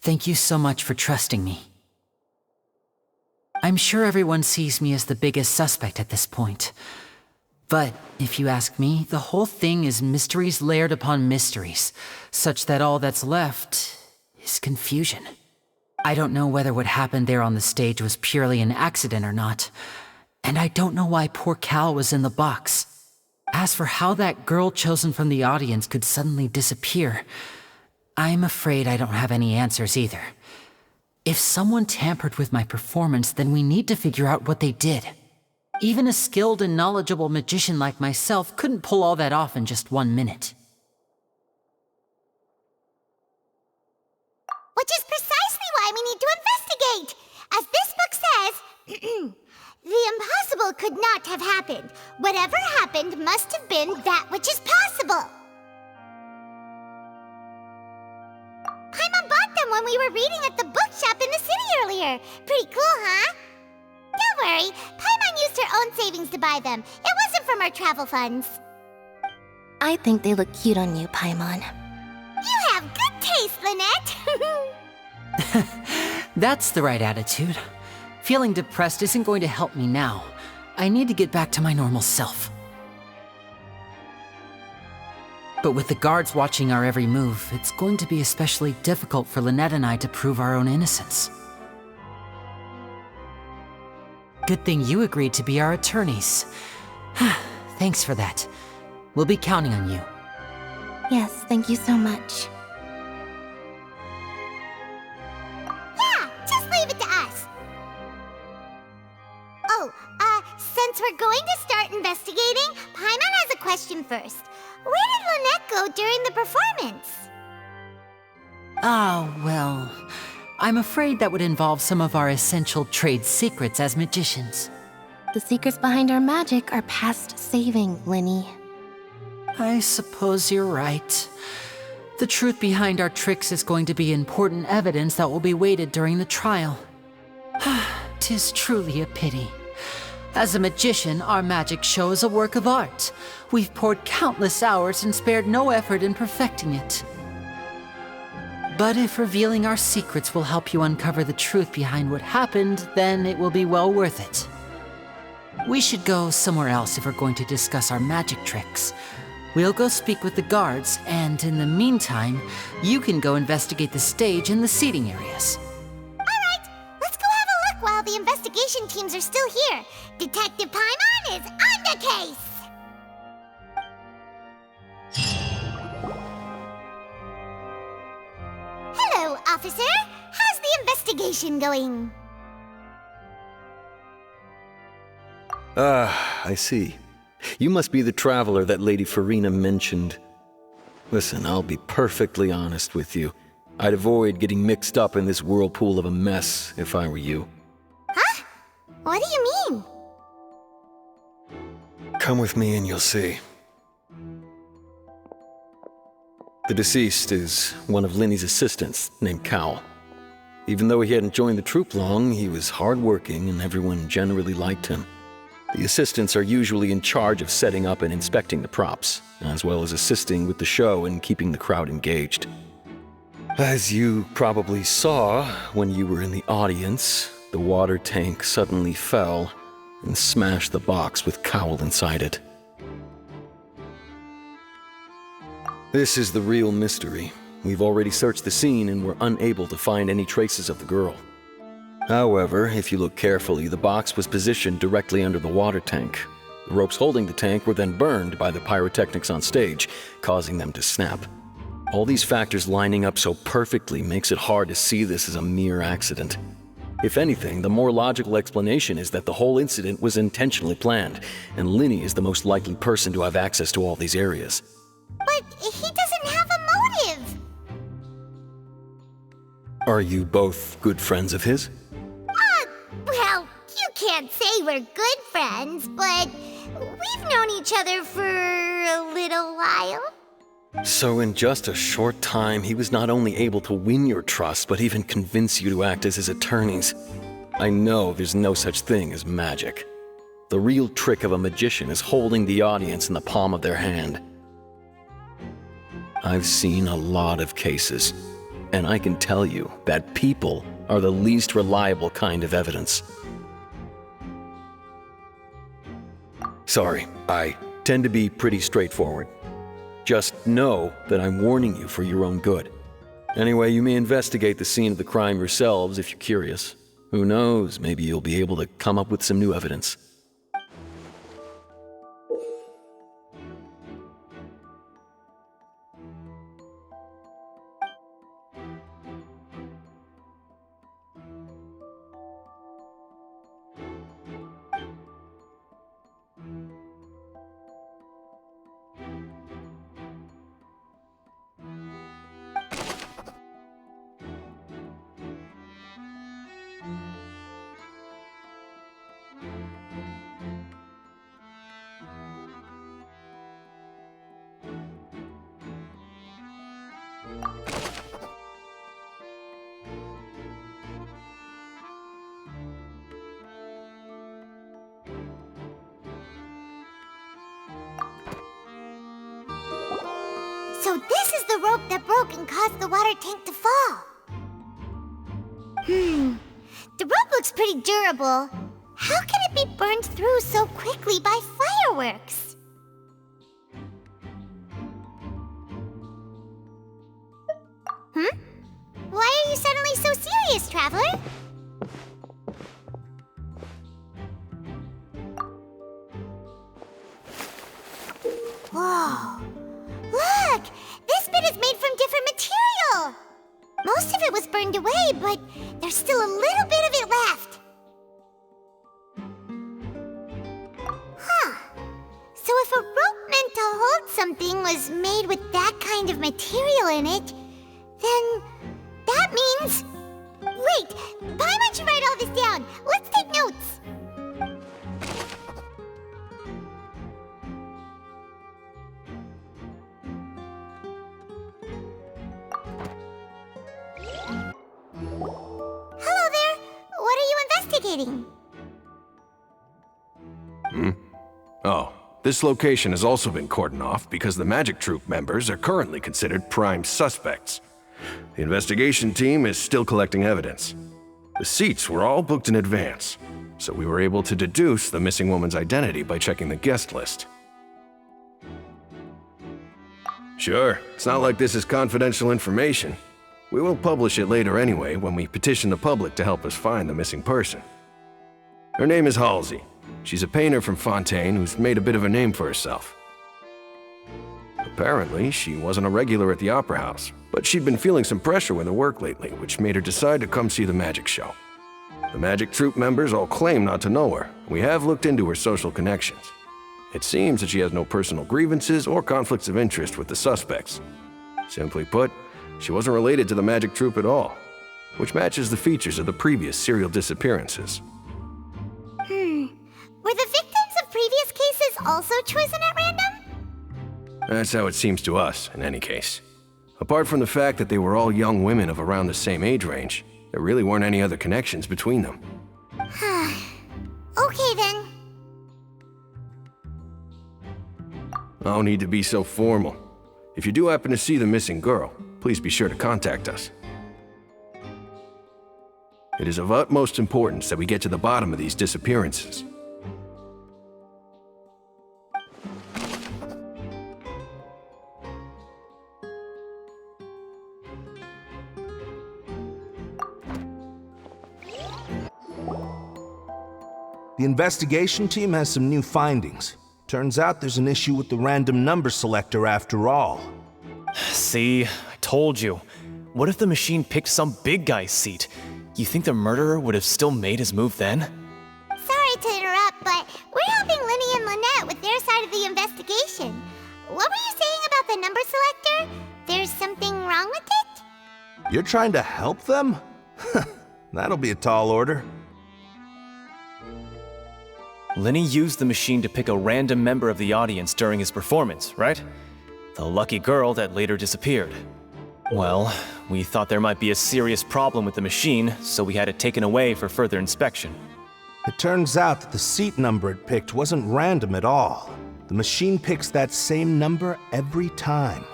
Thank you so much for trusting me. I'm sure everyone sees me as the biggest suspect at this point. But if you ask me, the whole thing is mysteries layered upon mysteries, such that all that's left is confusion. I don't know whether what happened there on the stage was purely an accident or not, and I don't know why poor Cal was in the box. As for how that girl chosen from the audience could suddenly disappear, I'm afraid I don't have any answers either. If someone tampered with my performance, then we need to figure out what they did. Even a skilled and knowledgeable magician like myself couldn't pull all that off in just 1 minute. Which is precisely why we need to investigate! As this book says, the impossible could not have happened. Whatever happened must have been that which is possible. Paimon bought them when we were reading at the bookshop in the city earlier. Pretty cool, huh? Don't worry, Paimon used her own savings to buy them. It wasn't from our travel funds. I think they look cute on you, Paimon. You have good taste, Lynette. That's the right attitude. Feeling depressed isn't going to help me now. I need to get back to my normal self. But with the guards watching our every move, it's going to be especially difficult for Lynette and I to prove our own innocence. Good thing you agreed to be our attorneys. Thanks for that. We'll be counting on you. Yes, thank you so much. Yeah, just leave it to us. Oh, since we're going to start investigating, Paimon has a question first. Where did Lynette go during the performance? Ah, well, I'm afraid that would involve some of our essential trade secrets as magicians. The secrets behind our magic are past saving, Linny. I suppose you're right. The truth behind our tricks is going to be important evidence that will be weighted during the trial. 'Tis truly a pity. As a magician, our magic show is a work of art. We've poured countless hours and spared no effort in perfecting it. But if revealing our secrets will help you uncover the truth behind what happened, then it will be well worth it. We should go somewhere else if we're going to discuss our magic tricks. We'll go speak with the guards, and in the meantime, you can go investigate the stage and the seating areas. Alright, let's go have a look while the investigation teams are still here. Detective Paimon is on the case! Hello, officer. How's the investigation going? Ah, I see. You must be the traveler that Lady Farina mentioned. Listen, I'll be perfectly honest with you. I'd avoid getting mixed up in this whirlpool of a mess if I were you. Huh? What do you mean? Come with me and you'll see. The deceased is one of Linny's assistants, named Cal. Even though he hadn't joined the troupe long, he was hardworking and everyone generally liked him. The assistants are usually in charge of setting up and inspecting the props, as well as assisting with the show and keeping the crowd engaged. As you probably saw when you were in the audience, the water tank suddenly fell and smashed the box with Cowl inside it. This is the real mystery. We've already searched the scene and were unable to find any traces of the girl. However, if you look carefully, the box was positioned directly under the water tank. The ropes holding the tank were then burned by the pyrotechnics on stage, causing them to snap. All these factors lining up so perfectly makes it hard to see this as a mere accident. If anything, the more logical explanation is that the whole incident was intentionally planned, and Linny is the most likely person to have access to all these areas. But he doesn't have a motive! Are you both good friends of his? Well, you can't say we're good friends, but we've known each other for a little while. So in just a short time, he was not only able to win your trust, but even convince you to act as his attorneys. I know there's no such thing as magic. The real trick of a magician is holding the audience in the palm of their hand. I've seen a lot of cases, and I can tell you that people are the least reliable kind of evidence. Sorry, I tend to be pretty straightforward. Just know that I'm warning you for your own good. Anyway, you may investigate the scene of the crime yourselves if you're curious. Who knows, maybe you'll be able to come up with some new evidence. So this is the rope that broke and caused the water tank to fall. The rope looks pretty durable. How can it be burned through so quickly by fireworks? Why are you suddenly so serious, Traveler? Whoa. Look! This bit is made from different material! Most of it was burned away, but there's still a little bit of it left. So if a rope meant to hold something was made with that kind of material in it, then that means... Wait! Why don't you write all this down? Let's take notes! Hello there! What are you investigating? Oh, this location has also been cordoned off because the magic troupe members are currently considered prime suspects. The investigation team is still collecting evidence. The seats were all booked in advance, so we were able to deduce the missing woman's identity by checking the guest list. Sure, it's not like this is confidential information. We will publish it later anyway when we petition the public to help us find the missing person. Her name is Halsey. She's a painter from Fontейне who's made a bit of a name for herself. Apparently, she wasn't a regular at the Opera House, but she'd been feeling some pressure with her work lately, which made her decide to come see the magic show. The magic troupe members all claim not to know her. We have looked into her social connections. It seems that she has no personal grievances or conflicts of interest with the suspects. Simply put, she wasn't related to the magic troupe at all, which matches the features of the previous serial disappearances. also chosen at random? That's how it seems to us, in any case. Apart from the fact that they were all young women of around the same age range, there really weren't any other connections between them. Okay then. No need to be so formal. If you do happen to see the missing girl, please be sure to contact us. It is of utmost importance that we get to the bottom of these disappearances. The investigation team has some new findings. Turns out there's an issue with the random number selector after all. See, I told you. What if the machine picked some big guy's seat? You think the murderer would have still made his move then? Sorry to interrupt, but we're helping Linny and Lynette with their side of the investigation. What were you saying about the number selector? There's something wrong with it? You're trying to help them? That'll be a tall order. Linny used the machine to pick a random member of the audience during his performance, right? The lucky girl that later disappeared. Well, we thought there might be a serious problem with the machine, so we had it taken away for further inspection. It turns out that the seat number it picked wasn't random at all. The machine picks that same number every time.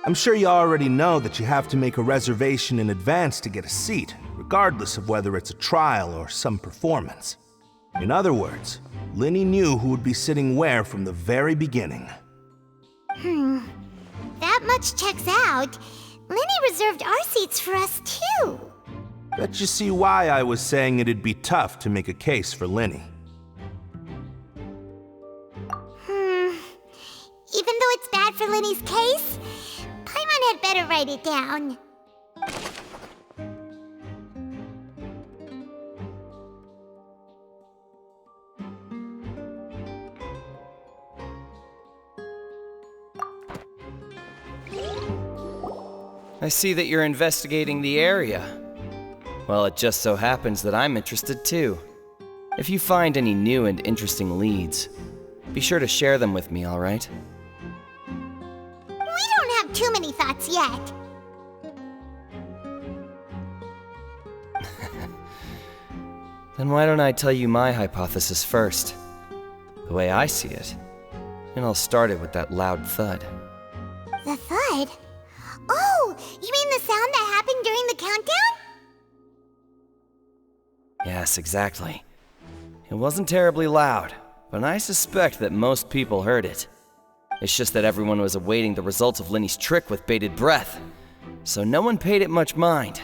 I'm sure you already know that you have to make a reservation in advance to get a seat, regardless of whether it's a trial or some performance. In other words, Linny knew who would be sitting where from the very beginning. That much checks out. Linny reserved our seats for us too. Bet you see why I was saying it'd be tough to make a case for Linny. Even though it's bad for Linny's case, Paimon had better write it down. I see that you're investigating the area. Well, it just so happens that I'm interested too. If you find any new and interesting leads, be sure to share them with me, all right? We don't have too many thoughts yet. Then why don't I tell you my hypothesis first? The way I see it. And I'll start it with that loud thud. The thud? Oh, you mean the sound that happened during the countdown? Yes, exactly. It wasn't terribly loud, but I suspect that most people heard it. It's just that everyone was awaiting the results of Linny's trick with bated breath, so no one paid it much mind.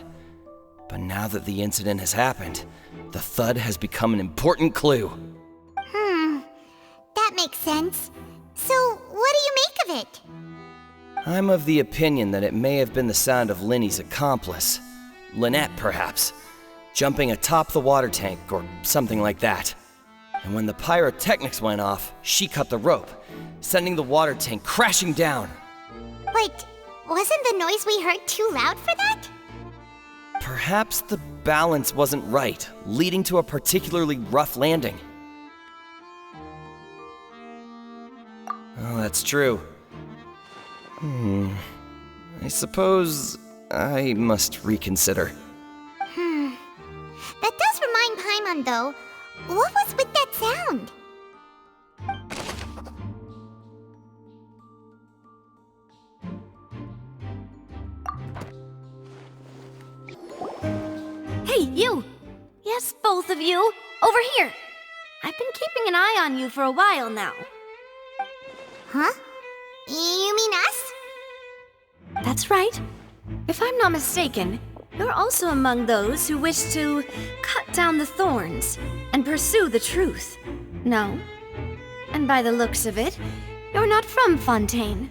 But now that the incident has happened, the thud has become an important clue. That makes sense. So, what do you make of it? I'm of the opinion that it may have been the sound of Linny's accomplice, Lynette perhaps, jumping atop the water tank or something like that. And when the pyrotechnics went off, she cut the rope, sending the water tank crashing down. But wasn't the noise we heard too loud for that? Perhaps the balance wasn't right, leading to a particularly rough landing. Oh, that's true. I suppose I must reconsider. That does remind Paimon, though. What was with that sound? Hey, you! Yes, both of you! Over here! I've been keeping an eye on you for a while now. Huh? You mean us? That's right. If I'm not mistaken, you're also among those who wish to cut down the thorns and pursue the truth. No? And by the looks of it, you're not from Fontейне.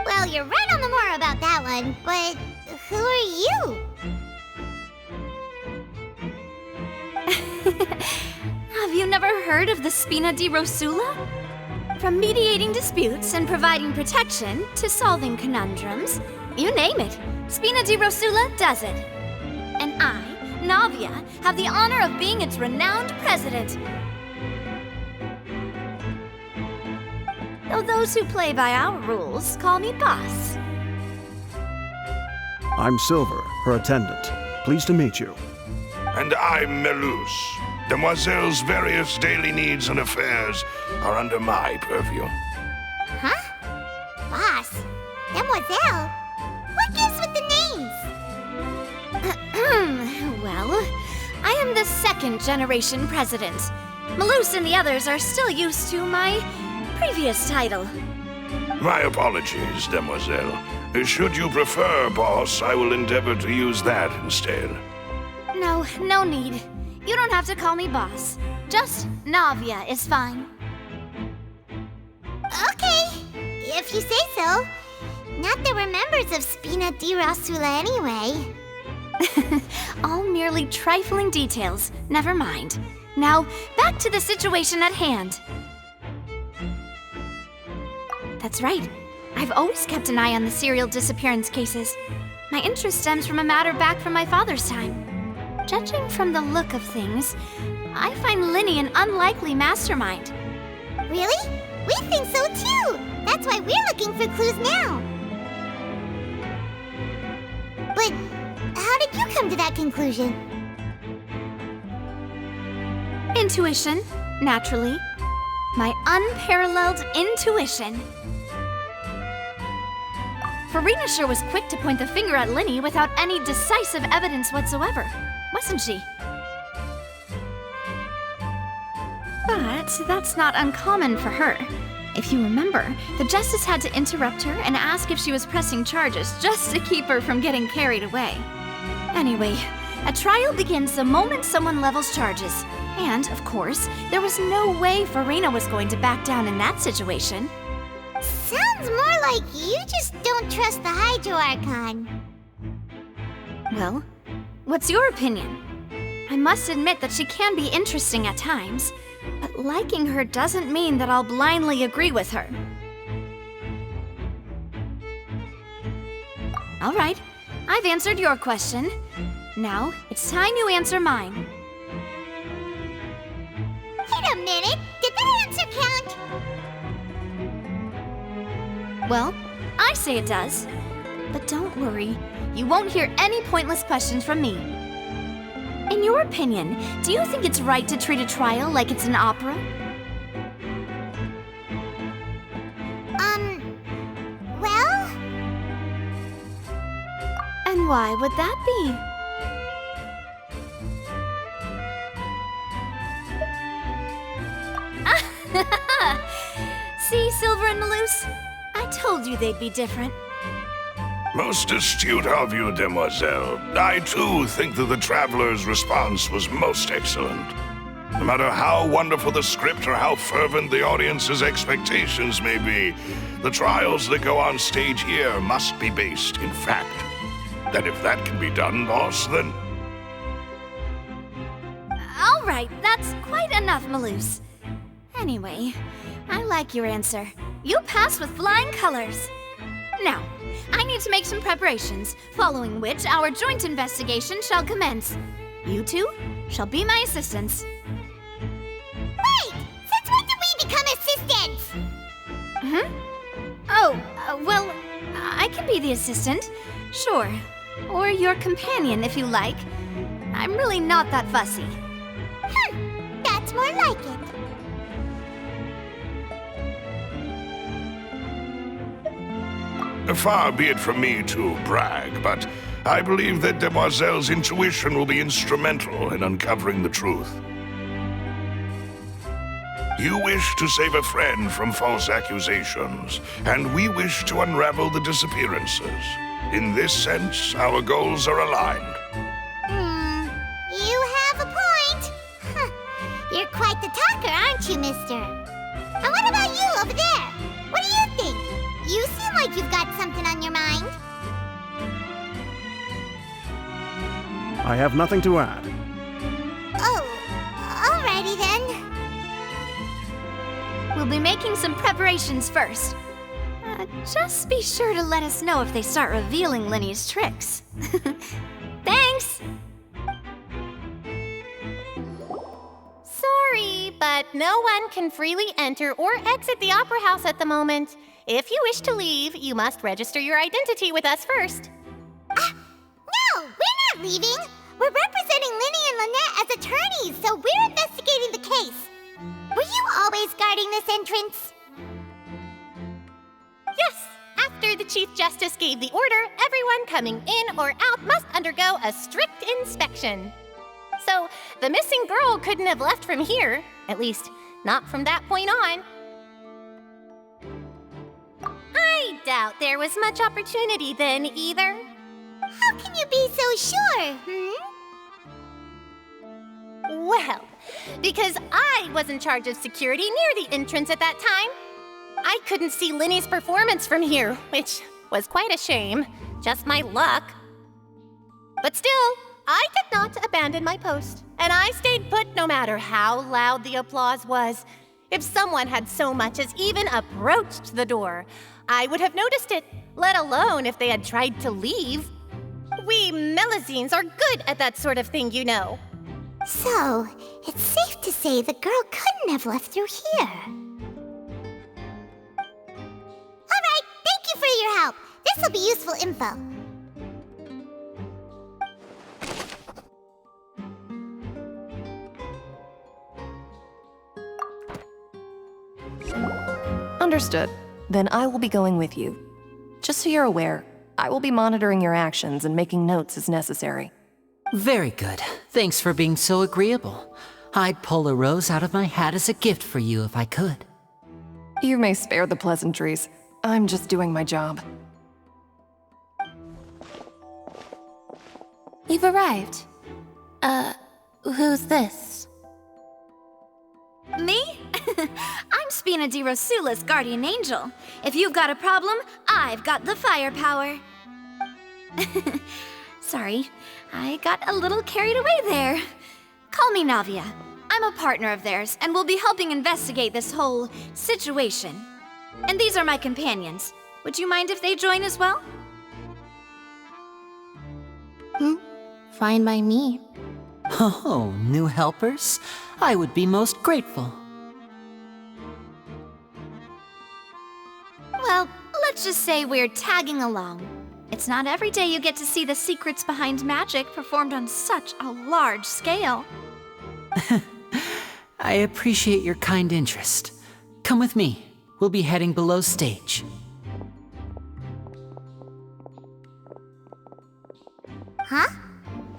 Well, you're right on the moor about that one, but who are you? Have you never heard of the Spina di Rosula? From mediating disputes and providing protection to solving conundrums, you name it, Spina di Rosula does it. And I, Navia, have the honor of being its renowned president. though those who play by our rules call me boss. I'm Silver, her attendant. Pleased to meet you. And I'm Melus. Demoiselle's various daily needs and affairs are under my purview. Huh? Boss? Demoiselle? What gives with the names? Well, I am the second generation president. Melus and the others are still used to my previous title. My apologies, Demoiselle. Should you prefer, boss, I will endeavor to use that instead. No, no need. You don't have to call me boss. Just Navia is fine. Okay, if you say so. Not that we're members of Spina di Rasula anyway. All merely trifling details. Never mind. Now, back to the situation at hand. That's right. I've always kept an eye on the serial disappearance cases. My interest stems from a matter back from my father's time. Judging from the look of things, I find Linny an unlikely mastermind. Really? We think so too! That's why we're looking for clues now. But how did you come to that conclusion? Intuition, naturally. My unparalleled intuition. Farina sure was quick to point the finger at Linny without any decisive evidence whatsoever, wasn't she? But that's not uncommon for her. If you remember, the justice had to interrupt her and ask if she was pressing charges just to keep her from getting carried away. Anyway, a trial begins the moment someone levels charges. And, of course, there was no way Farina was going to back down in that situation. Sounds more like you just don't trust the Hydro Archon. Well, what's your opinion? I must admit that she can be interesting at times, but liking her doesn't mean that I'll blindly agree with her. All right, I've answered your question. Now, it's time you answer mine. Wait a minute, did that answer count? Well, I say it does. But don't worry, you won't hear any pointless questions from me. In your opinion, do you think it's right to treat a trial like it's an opera? Well? And why would that be? See, Silver and Melus? I told you they'd be different. Most astute of you, Demoiselle. I too think that the Traveler's response was most excellent. No matter how wonderful the script or how fervent the audience's expectations may be, the trials that go on stage here must be based in fact. And if that can be done, boss, then... All right, that's quite enough, Melus. Anyway, I like your answer. You pass with flying colors. Now, I need to make some preparations, following which our joint investigation shall commence. You two shall be my assistants. Wait! Since when did we become assistants? Oh, well, I can be the assistant, sure. Or your companion, if you like. I'm really not that fussy. That's more like it. Far be it from me to brag, but I believe that Demoiselle's intuition will be instrumental in uncovering the truth. You wish to save a friend from false accusations, and we wish to unravel the disappearances. In this sense, our goals are aligned. You have a point. You're quite the talker, aren't you, mister? And what about you over there? What do you think? You seem like you've got something on your mind. I have nothing to add. Oh, alrighty then. We'll be making some preparations first. Just be sure to let us know if they start revealing Linny's tricks. Thanks! Sorry, but no one can freely enter or exit the Opera House at the moment. If you wish to leave, you must register your identity with us first. No, we're not leaving. We're representing Linny and Lynette as attorneys, so we're investigating the case. Were you always guarding this entrance? Yes. After the Chief Justice gave the order, everyone coming in or out must undergo a strict inspection. So, the missing girl couldn't have left from here. At least, not from that point on. I doubt there was much opportunity then, either. How can you be so sure, Well, because I was in charge of security near the entrance at that time. I couldn't see Linny's performance from here, which was quite a shame. Just my luck. But still, I did not abandon my post, and I stayed put no matter how loud the applause was. If someone had so much as even approached the door, I would have noticed it, let alone if they had tried to leave. We Melazines are good at that sort of thing, you know. So, it's safe to say the girl couldn't have left through here. Alright, thank you for your help. This'll be useful info. Understood. Then I will be going with you. Just so you're aware, I will be monitoring your actions and making notes as necessary. Very good. Thanks for being so agreeable. I'd pull a rose out of my hat as a gift for you if I could. You may spare the pleasantries. I'm just doing my job. You've arrived. Who's this? Me? I'm Spina di Rosula's guardian angel. If you've got a problem, I've got the firepower. Sorry, I got a little carried away there. Call me Navia. I'm a partner of theirs, and will be helping investigate this whole situation. And these are my companions. Would you mind if they join as well? Fine by me. Oh, new helpers? I would be most grateful. Well, let's just say we're tagging along. It's not every day you get to see the secrets behind magic performed on such a large scale. I appreciate your kind interest. Come with me. We'll be heading below stage. Huh?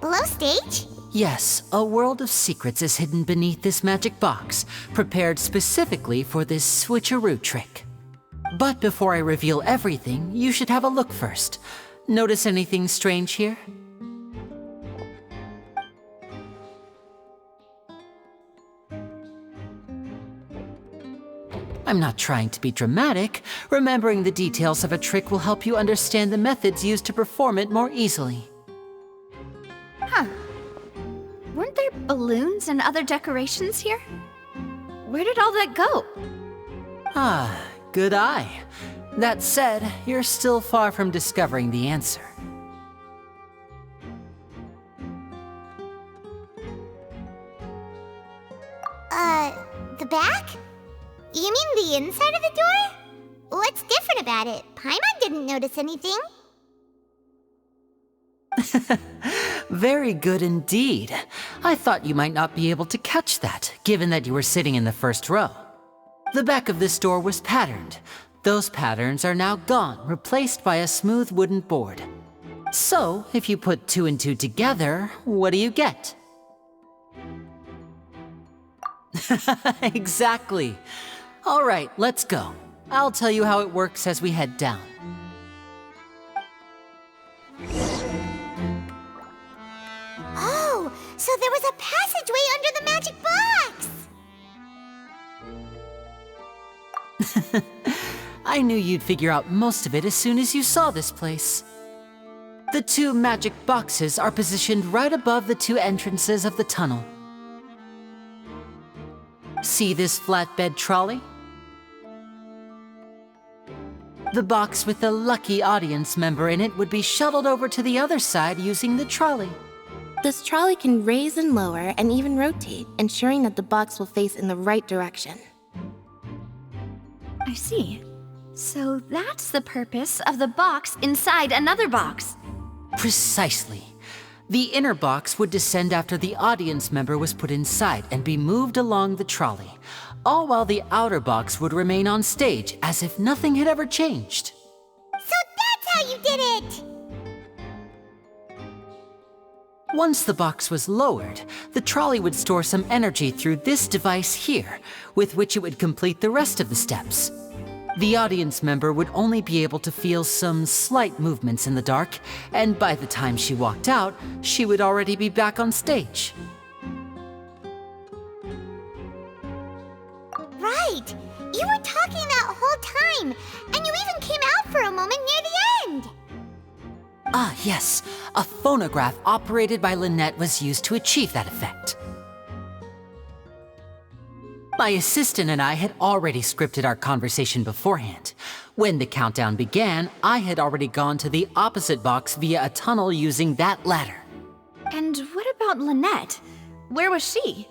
Below stage? Yes, a world of secrets is hidden beneath this magic box, prepared specifically for this switcheroo trick. But before I reveal everything, you should have a look first. Notice anything strange here? I'm not trying to be dramatic. Remembering the details of a trick will help you understand the methods used to perform it more easily. Huh. Weren't there balloons and other decorations here? Where did all that go? Ah, good eye. That said, you're still far from discovering the answer. The back? You mean the inside of the door? What's different about it? Paimon didn't notice anything. Very good indeed. I thought you might not be able to catch that, given that you were sitting in the first row. The back of this door was patterned. Those patterns are now gone, replaced by a smooth wooden board. So, if you put 2 and 2 together, what do you get? Exactly. All right, let's go. I'll tell you how it works as we head down. Oh, so there was a passageway under the magic box! I knew you'd figure out most of it as soon as you saw this place. The 2 magic boxes are positioned right above the 2 entrances of the tunnel. See this flatbed trolley? The box with the lucky audience member in it would be shuttled over to the other side using the trolley. This trolley can raise and lower and even rotate, ensuring that the box will face in the right direction. I see. So that's the purpose of the box inside another box. Precisely. The inner box would descend after the audience member was put inside and be moved along the trolley, all while the outer box would remain on stage as if nothing had ever changed. So that's how you did it! Once the box was lowered, the trolley would store some energy through this device here, with which it would complete the rest of the steps. The audience member would only be able to feel some slight movements in the dark, and by the time she walked out, she would already be back on stage. Right! You were talking that whole time, and you even came out for a moment near the end! Ah, yes. A phonograph operated by Lynette was used to achieve that effect. My assistant and I had already scripted our conversation beforehand. When the countdown began, I had already gone to the opposite box via a tunnel using that ladder. And what about Lynette? Where was she?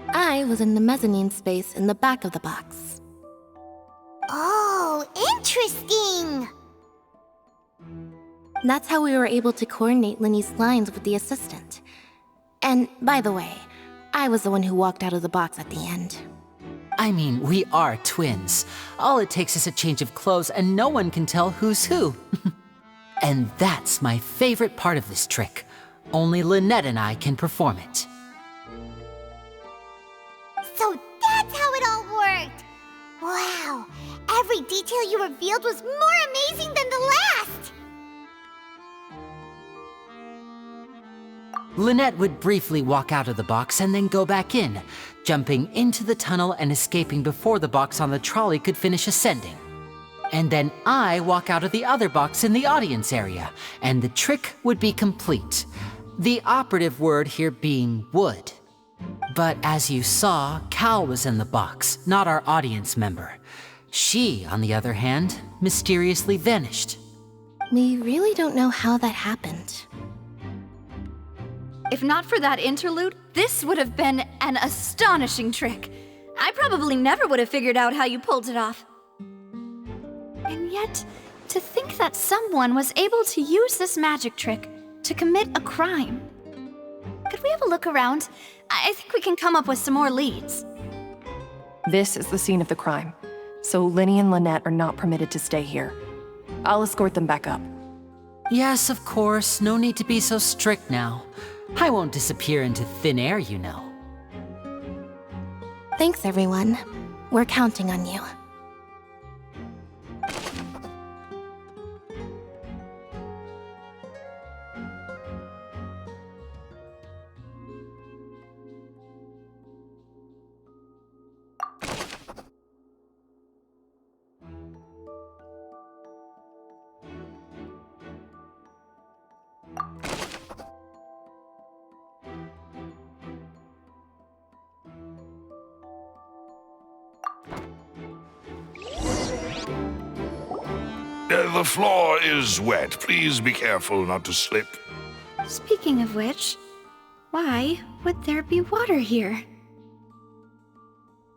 I was in the mezzanine space in the back of the box. Oh, interesting! That's how we were able to coordinate Linny's lines with the assistant. And, by the way, I was the one who walked out of the box at the end. I mean, we are twins. All it takes is a change of clothes and no one can tell who's who. And that's my favorite part of this trick. Only Lynette and I can perform it. So that's how it all worked! Wow! Every detail you revealed was more amazing than the last! Lynette would briefly walk out of the box and then go back in, jumping into the tunnel and escaping before the box on the trolley could finish ascending. And then I walk out of the other box in the audience area, and the trick would be complete. The operative word here being would. But as you saw, Cal was in the box, not our audience member. She, on the other hand, mysteriously vanished. We really don't know how that happened. If not for that interlude, this would have been an astonishing trick. I probably never would have figured out how you pulled it off. And yet, to think that someone was able to use this magic trick to commit a crime. Could we have a look around? I think we can come up with some more leads. This is the scene of the crime, so Linny and Lynette are not permitted to stay here. I'll escort them back up. Yes, of course. No need to be so strict now. I won't disappear into thin air, you know. Thanks, everyone. We're counting on you. The floor is wet. Please be careful not to slip. Speaking of which, why would there be water here?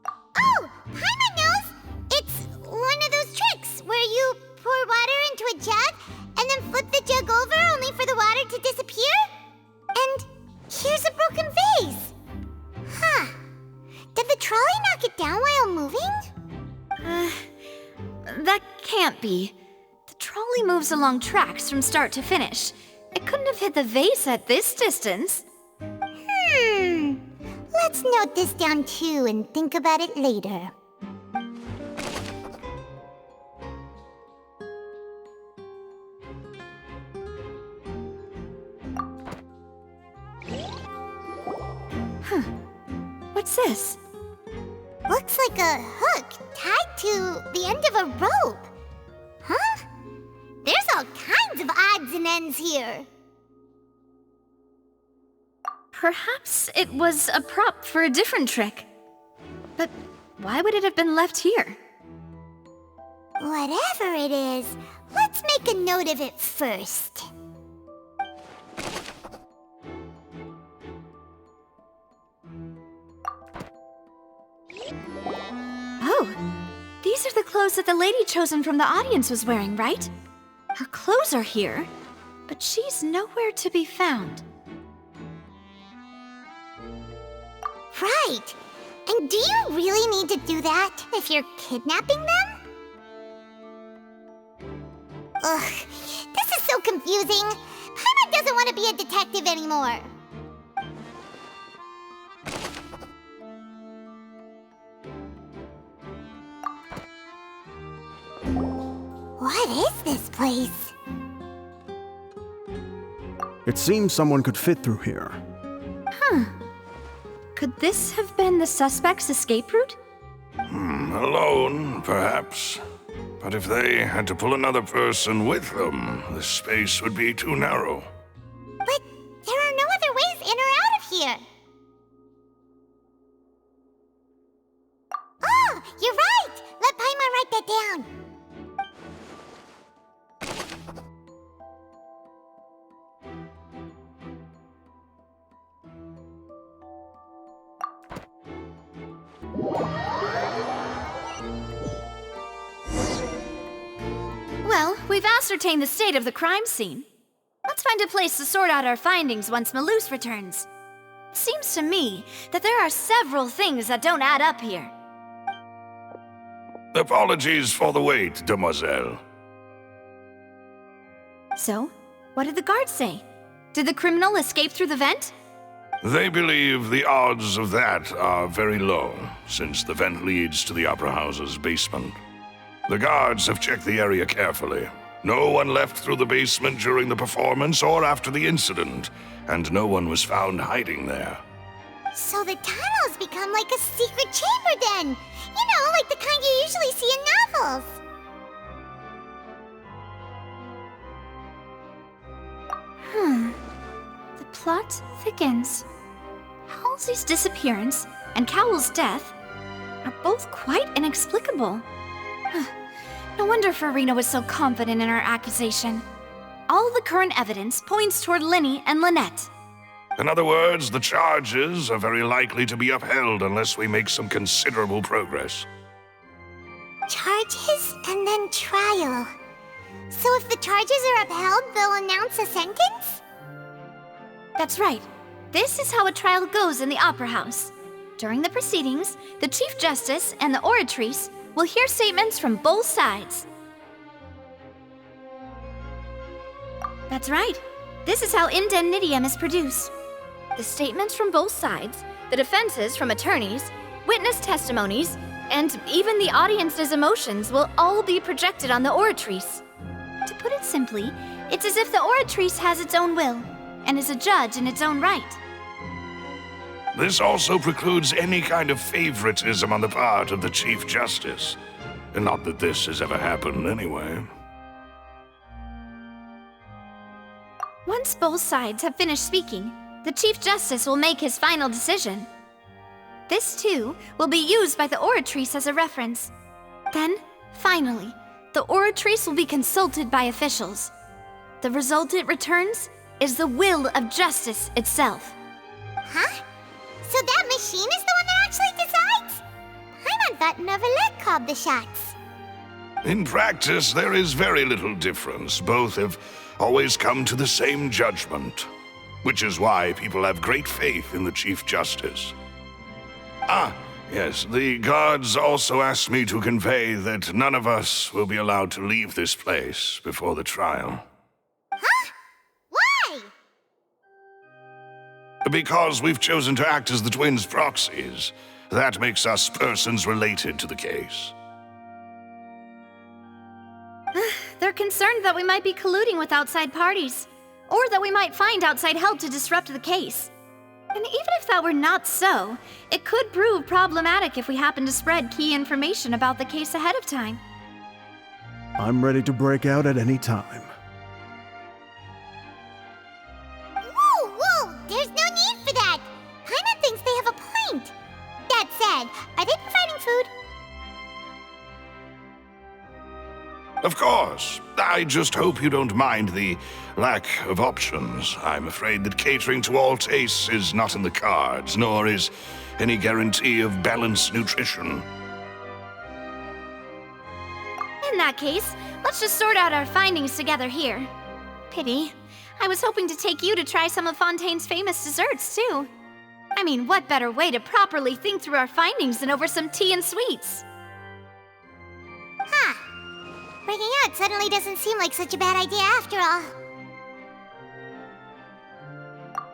Oh! Paimon knows! It's one of those tricks where you pour water into a jug and then flip the jug over only for the water to disappear? And here's a broken vase! Huh. Did the trolley knock it down while moving? That can't be. The trolley moves along tracks from start to finish. It couldn't have hit the vase at this distance. Let's note this down too and think about it later. What's this? Looks like a hook tied to the end of a rope. Huh? There's all kinds of odds and ends here. Perhaps it was a prop for a different trick. But why would it have been left here? Whatever it is, let's make a note of it first. Oh, these are the clothes that the lady chosen from the audience was wearing, right? Her clothes are here, but she's nowhere to be found. Right. And do you really need to do that if you're kidnapping them? Ugh, this is so confusing. Paimon doesn't want to be a detective anymore. What is this place? It seems someone could fit through here. Huh. Could this have been the suspect's escape route? Alone, perhaps. But if they had to pull another person with them, the space would be too narrow. But there are no other ways in or out of here. Oh, you're right! Let Paimon write that down. Well, we've ascertained the state of the crime scene. Let's find a place to sort out our findings once Malus returns. Seems to me that there are several things that don't add up here. Apologies for the wait, demoiselle. So, what did the guards say? Did the criminal escape through the vent? They believe the odds of that are very low, since the vent leads to the Opera House's basement. The guards have checked the area carefully. No one left through the basement during the performance or after the incident, and no one was found hiding there. So the tunnels become like a secret chamber then! You know, like the kind you usually see in novels! The plot thickens. Halsey's disappearance and Cowell's death are both quite inexplicable. No wonder Farina was so confident in her accusation. All the current evidence points toward Linny and Lynette. In other words, the charges are very likely to be upheld unless we make some considerable progress. Charges and then trial. So if the charges are upheld, they'll announce a sentence? That's right. This is how a trial goes in the Opera House. During the proceedings, the Chief Justice and the oratrice will hear statements from both sides. That's right. This is how indemnitium is produced. The statements from both sides, the defenses from attorneys, witness testimonies, and even the audience's emotions will all be projected on the oratrice. To put it simply, it's as if the oratrice has its own will and is a judge in its own right. This also precludes any kind of favoritism on the part of the Chief Justice. And not that this has ever happened anyway. Once both sides have finished speaking, the Chief Justice will make his final decision. This, too, will be used by the oratrice as a reference. Then, finally, the oratrice will be consulted by officials. The result it returns is the will of justice itself. Huh? So that machine is the one that actually decides? Paimon thought Neverlet called the shots. In practice, there is very little difference. Both have always come to the same judgment, which is why people have great faith in the Chief Justice. Ah, yes, the guards also asked me to convey that none of us will be allowed to leave this place before the trial. Huh? Why? Because we've chosen to act as the twins' proxies. That makes us persons related to the case. They're concerned that we might be colluding with outside parties, or that we might find outside help to disrupt the case. And even if that were not so, it could prove problematic if we happen to spread key information about the case ahead of time. I'm ready to break out at any time. Whoa, whoa! There's no need for that! Paimon thinks they have a point. That said, are they providing food? Of Of course. I just hope you don't mind the lack of options. I'm afraid that catering to all tastes is not in the cards, nor is any guarantee of balanced nutrition. In that case, let's just sort out our findings together here. Pity. I was hoping to take you to try some of Fontaine's famous desserts, too. I mean, what better way to properly think through our findings than over some tea and sweets? Huh. Breaking out suddenly doesn't seem like such a bad idea after all.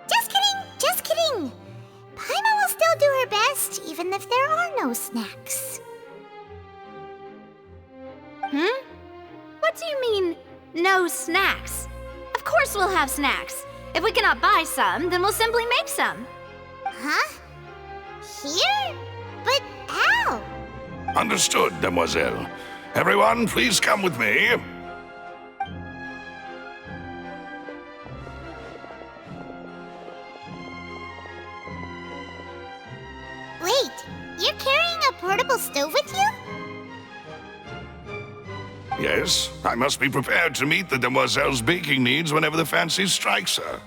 Just kidding, just kidding. Paimon will still do her best, even if there are no snacks. What do you mean, no snacks? Of course we'll have snacks. If we cannot buy some, then we'll simply make some. Huh? Here? But how? Understood, demoiselle. Everyone, please come with me. Wait, you're carrying a portable stove with you? Yes, I must be prepared to meet the demoiselle's baking needs whenever the fancy strikes her.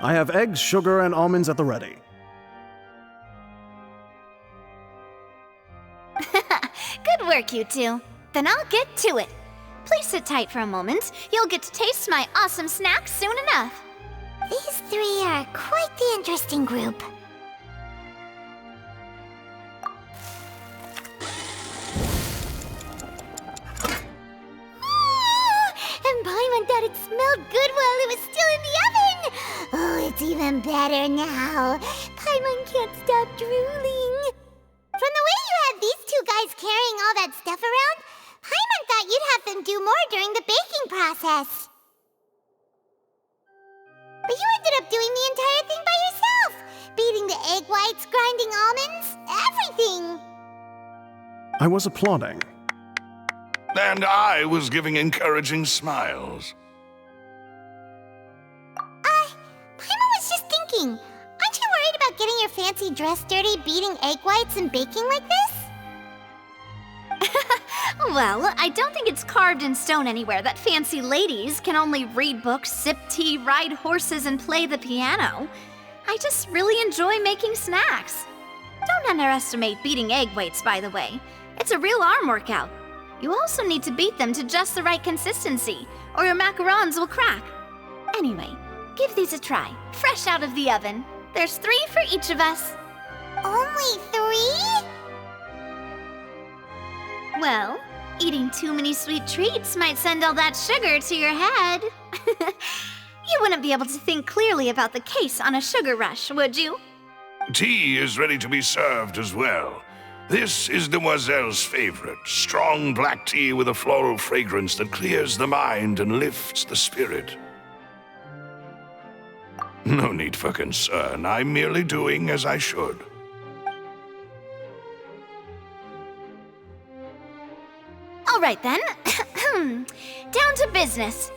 I have eggs, sugar, and almonds at the ready. Good work, you two. Then I'll get to it. Please sit tight for a moment. You'll get to taste my awesome snacks soon enough. These three are quite the interesting group. And Paimon thought it smelled good while it was still in the oven! Oh, it's even better now. Paimon can't stop drooling. From the way you had these two guys carrying all that stuff around, Paimon thought you'd have them do more during the baking process. But you ended up doing the entire thing by yourself! Beating the egg whites, grinding almonds, everything! I was applauding. And I was giving encouraging smiles. Paimon was just thinking, aren't you worried about getting your fancy dress dirty beating egg whites and baking like this? Well, I don't think it's carved in stone anywhere that fancy ladies can only read books, sip tea, ride horses, and play the piano. I just really enjoy making snacks. Don't underestimate beating egg whites, by the way. It's a real arm workout. You also need to beat them to just the right consistency, or your macarons will crack. Anyway, give these a try, fresh out of the oven. There's 3 for each of us. Only 3? Well, eating too many sweet treats might send all that sugar to your head. You wouldn't be able to think clearly about the case on a sugar rush, would you? Tea is ready to be served as well. This is Demoiselle's favorite, strong black tea with a floral fragrance that clears the mind and lifts the spirit. No need for concern. I'm merely doing as I should. All right then. Down to business.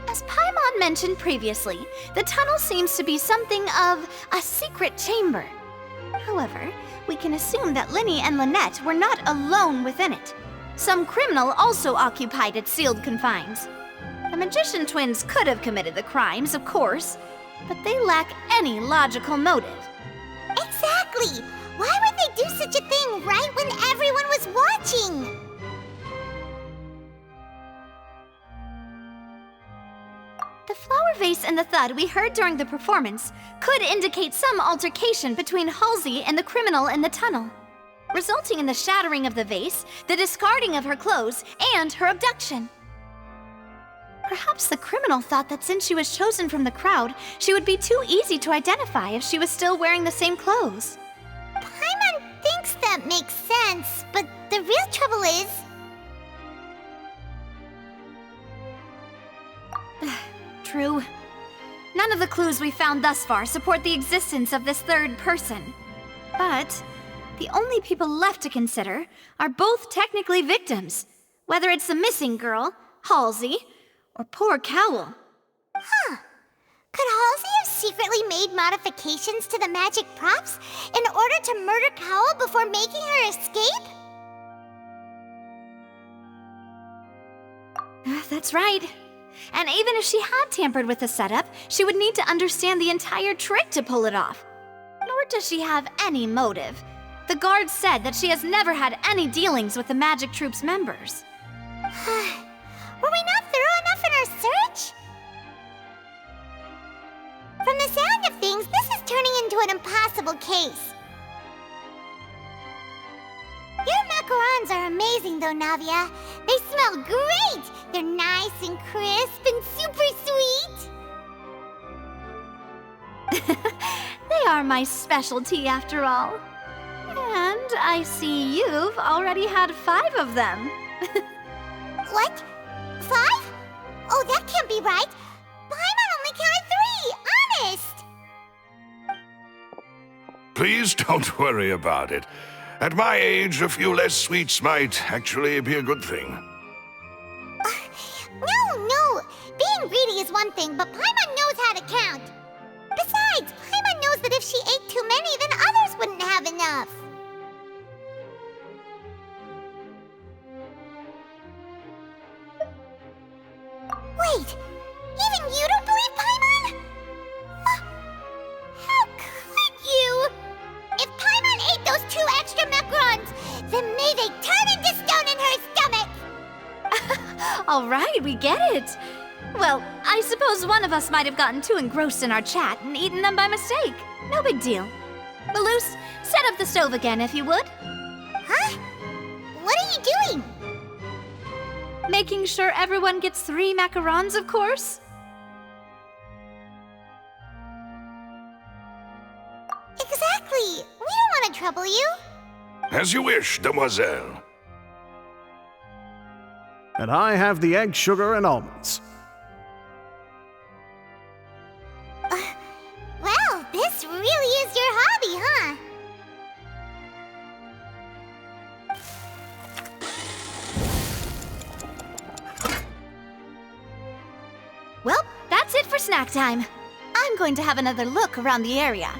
As Paimon mentioned previously, the tunnel seems to be something of a secret chamber. However, we can assume that Linny and Lynette were not alone within it. Some criminal also occupied its sealed confines. The magician twins could have committed the crimes, of course, but they lack any logical motive. Exactly! Why would they do such a thing right when everyone was watching? The flower vase and the thud we heard during the performance could indicate some altercation between Halsey and the criminal in the tunnel, resulting in the shattering of the vase, the discarding of her clothes, and her abduction. Perhaps the criminal thought that since she was chosen from the crowd, she would be too easy to identify if she was still wearing the same clothes. Paimon thinks that makes sense, but the real trouble is... True. None of the clues we found thus far support the existence of this third person. But the only people left to consider are both technically victims, whether it's the missing girl, Halsey, or poor Cowl. Huh. Could Halsey have secretly made modifications to the magic props in order to murder Cowl before making her escape? that's right. And even if she had tampered with the setup, she would need to understand the entire trick to pull it off. Nor does she have any motive. The guard said that she has never had any dealings with the magic troop's members. Were we not thorough enough in our search? From the sound of things, this is turning into an impossible case. Your macarons are amazing though, Navia. They smell great! They're nice and crisp and super sweet! They are my specialty after all. And I see you've already had 5 of them. What? 5? Oh, that can't be right. Paimon only counted 3, honest! Please don't worry about it. At my age, a few less sweets might actually be a good thing. No. Being greedy is one thing, but Paimon knows how to count. Besides, Paimon knows that if she ate too many, then others wouldn't have enough. Wait, even you don't believe Paimon? How could you? If Paimon ate those 2 extra macarons, then may they turn into stone in her stomach! All right, we get it. Well, I suppose one of us might have gotten too engrossed in our chat and eaten them by mistake. No big deal. Malus, set up the stove again if you would. Huh? What are you doing? Making sure everyone gets 3 macarons, of course. Exactly. We don't want to trouble you. As you wish, demoiselle. And I have the egg, sugar, and almonds. Well, this really is your hobby, huh? Well, that's it for snack time. I'm going to have another look around the area.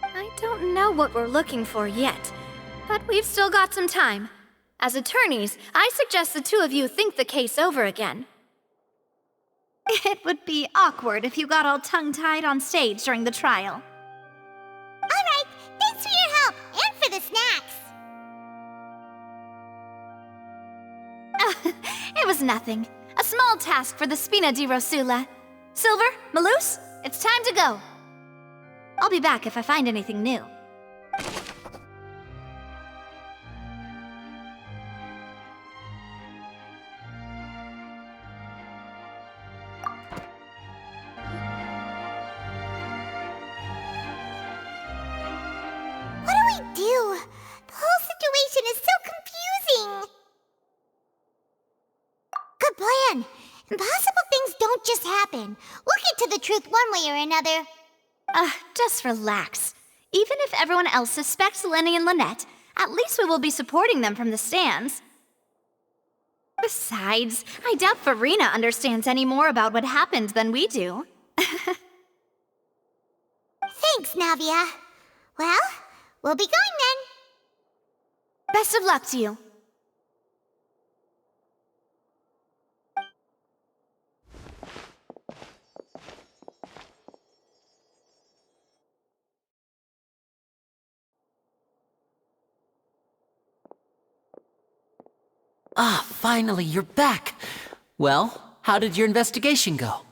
I don't know what we're looking for yet, but we've still got some time. As attorneys, I suggest the 2 of you think the case over again. It would be awkward if you got all tongue-tied on stage during the trial. All right, thanks for your help, and for the snacks. It was nothing. A small task for the Spina di Rosula. Silver, Malus, it's time to go. I'll be back if I find anything new. What do we do? The whole situation is so confusing. Good plan. Impossible things don't just happen. We'll get to the truth one way or another. Just relax. Even if everyone else suspects Lenny and Lynette, at least we will be supporting them from the stands. Besides, I doubt Farina understands any more about what happened than we do. Thanks, Navia. Well, we'll be going then. Best of luck to you. Ah, finally, you're back. Well, how did your investigation go?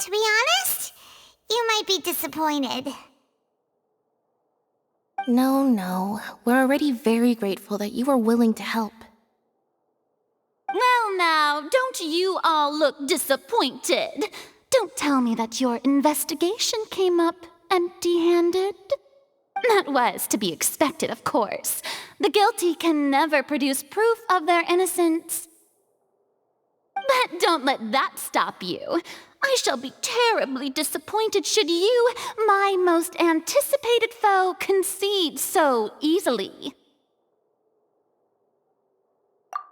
To be honest, you might be disappointed. No. We're already very grateful that you were willing to help. Well now, don't you all look disappointed? Don't tell me that your investigation came up empty-handed. That was to be expected, of course. The guilty can never produce proof of their innocence. But don't let that stop you. I shall be terribly disappointed should you, my most anticipated foe, concede so easily.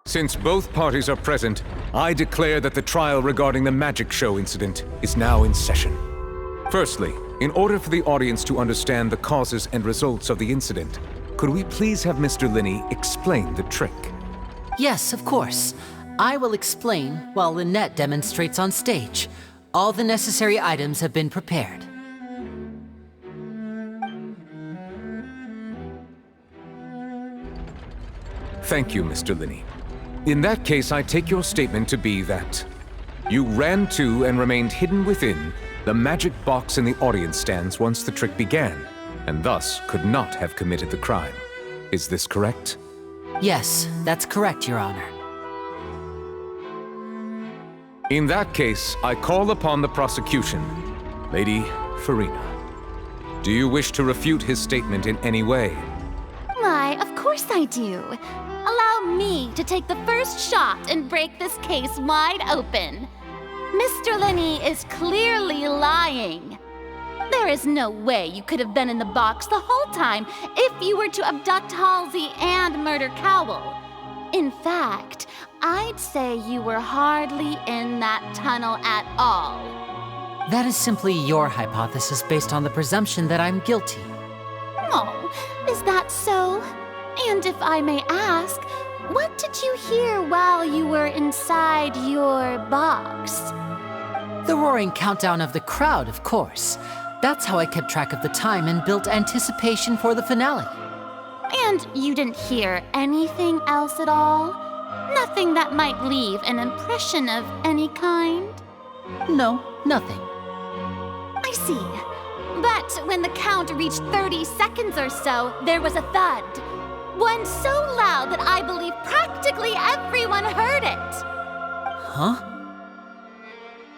Since both parties are present, I declare that the trial regarding the magic show incident is now in session. Firstly, in order for the audience to understand the causes and results of the incident, could we please have Mr. Linney explain the trick? Yes, of course. I will explain while Lynette demonstrates on stage. All the necessary items have been prepared. Thank you, Mr. Linney. In that case, I take your statement to be that you ran to and remained hidden within the magic box in the audience stands once the trick began, and thus could not have committed the crime. Is this correct? Yes, that's correct, Your Honor. In that case, I call upon the prosecution. Lady Farina, do you wish to refute his statement in any way? Why, of course I do. Allow me to take the first shot and break this case wide open. Mr. Linney is clearly lying. There is no way you could have been in the box the whole time if you were to abduct Halsey and murder Cowell. In fact, I'd say you were hardly in that tunnel at all. That is simply your hypothesis based on the presumption that I'm guilty. Oh, is that so? And if I may ask, what did you hear while you were inside your box? The roaring countdown of the crowd, of course. That's how I kept track of the time and built anticipation for the finale. And you didn't hear anything else at all? Nothing that might leave an impression of any kind? No, nothing. I see. But when the count reached 30 seconds or so, there was a thud. One so loud that I believe practically everyone heard it. Huh?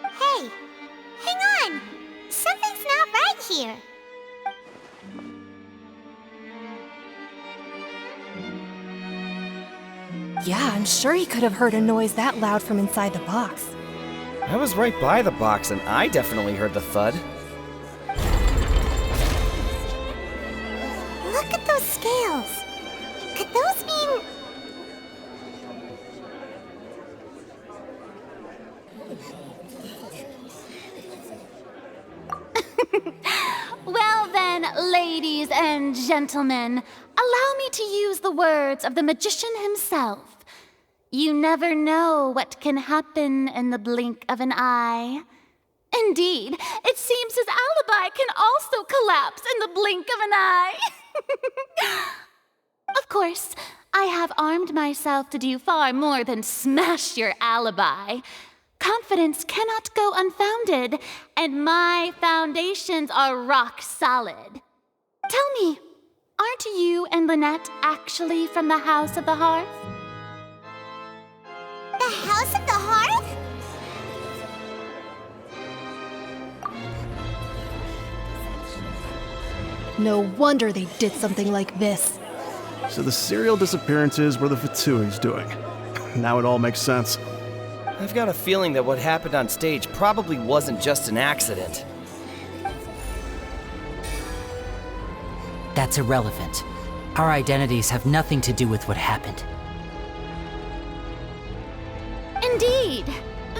Hey, hang on. Something's not right here. Yeah, I'm sure he could have heard a noise that loud from inside the box. I was right by the box and I definitely heard the thud. Look at those scales. Could those mean... Well then, ladies and gentlemen, allow me to use the words of the magician himself. You never know what can happen in the blink of an eye. Indeed, it seems his alibi can also collapse in the blink of an eye. Of course, I have armed myself to do far more than smash your alibi. Confidence cannot go unfounded, and my foundations are rock solid. Tell me, aren't you and Lynette actually from the House of the Hearth? The House of the Hearth? No wonder they did something like this. So the serial disappearances were the Fatsui's doing. Now it all makes sense. I've got a feeling that what happened on stage probably wasn't just an accident. That's irrelevant. Our identities have nothing to do with what happened. Indeed.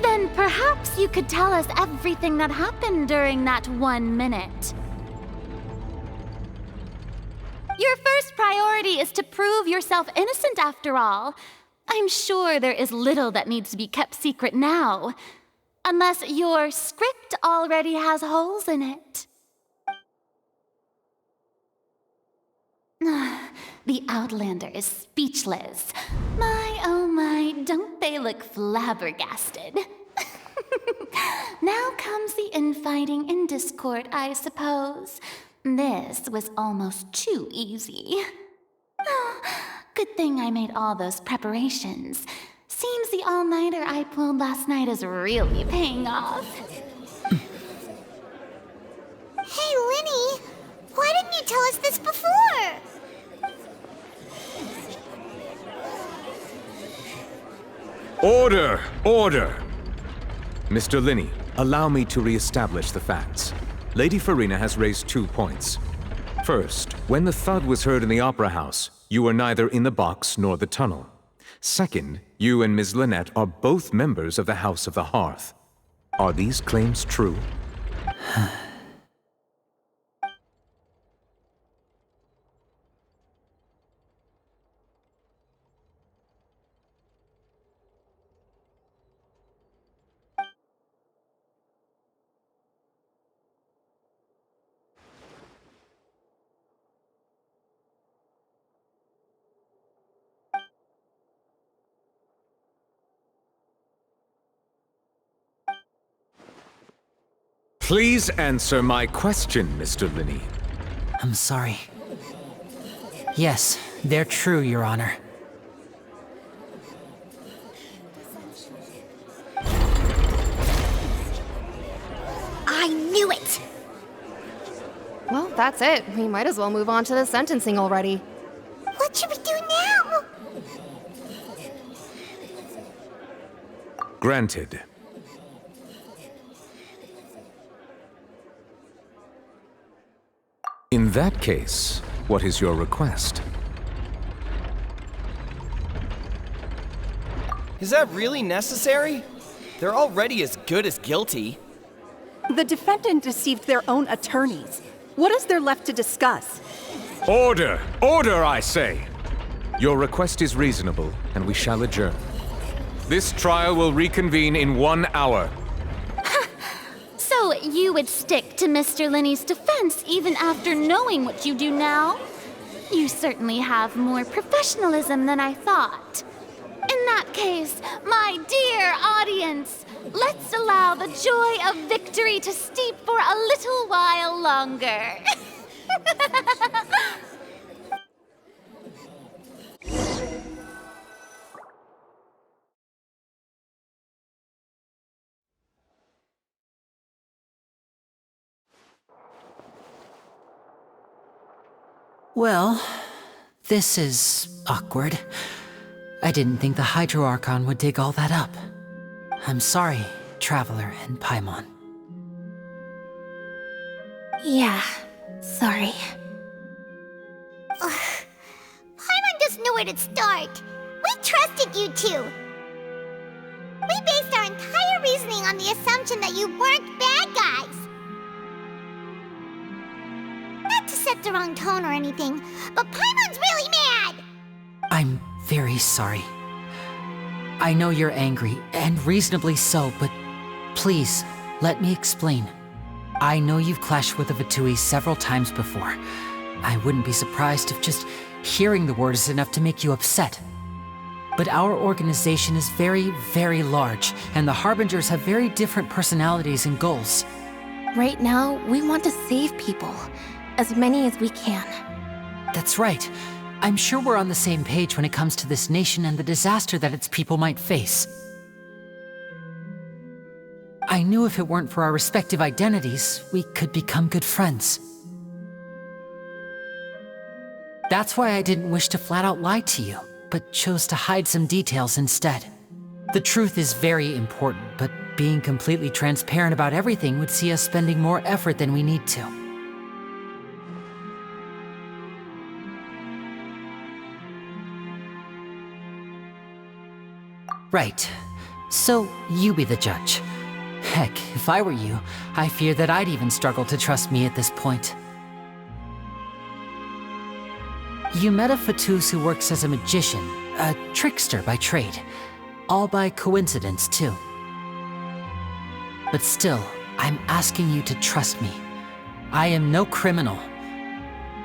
Then perhaps you could tell us everything that happened during that 1 minute. Your first priority is to prove yourself innocent after all. I'm sure there is little that needs to be kept secret now. Unless your script already has holes in it. The Outlander is speechless. My, oh my, don't they look flabbergasted? Now comes the infighting and discord, I suppose. This was almost too easy. Good thing I made all those preparations. Seems the all-nighter I pulled last night is really paying off. Hey, Linny! Why didn't you tell us this before? Order! Order! Mr. Linney, allow me to re-establish the facts. Lady Farina has raised 2 points. First, when the thud was heard in the Opera House, you were neither in the box nor the tunnel. Second, you and Ms. Lynette are both members of the House of the Hearth. Are these claims true? Please answer my question, Mr. Linney. I'm sorry. Yes, they're true, Your Honor. I knew it! Well, that's it. We might as well move on to the sentencing already. What should we do now? Granted. In that case, what is your request? Is that really necessary? They're already as good as guilty. The defendant deceived their own attorneys. What is there left to discuss? Order! Order, I say! Your request is reasonable, and we shall adjourn. This trial will reconvene in 1 hour. So you would stick to Mr. Linney's defense even after knowing what you do now? You certainly have more professionalism than I thought. In that case, my dear audience, let's allow the joy of victory to steep for a little while longer. Well, this is awkward. I didn't think the Hydro Archon would dig all that up. I'm sorry, Traveler and Paimon. Yeah, sorry. Paimon doesn't know where to start. We trusted you two. We based our entire reasoning on the assumption that you weren't bad guys. Not to set the wrong tone or anything, but Paimon's really mad! I'm very sorry. I know you're angry, and reasonably so, but please, let me explain. I know you've clashed with the Vitui several times before. I wouldn't be surprised if just hearing the word is enough to make you upset. But our organization is very, very large, and the Harbingers have very different personalities and goals. Right now, we want to save people. As many as we can. That's right. I'm sure we're on the same page when it comes to this nation and the disaster that its people might face. I knew if it weren't for our respective identities, we could become good friends. That's why I didn't wish to flat out lie to you, but chose to hide some details instead. The truth is very important, but being completely transparent about everything would see us spending more effort than we need to. Right. So, you be the judge. Heck, if I were you, I fear that I'd even struggle to trust me at this point. You met a Fatus who works as a magician, a trickster by trade. All by coincidence, too. But still, I'm asking you to trust me. I am no criminal.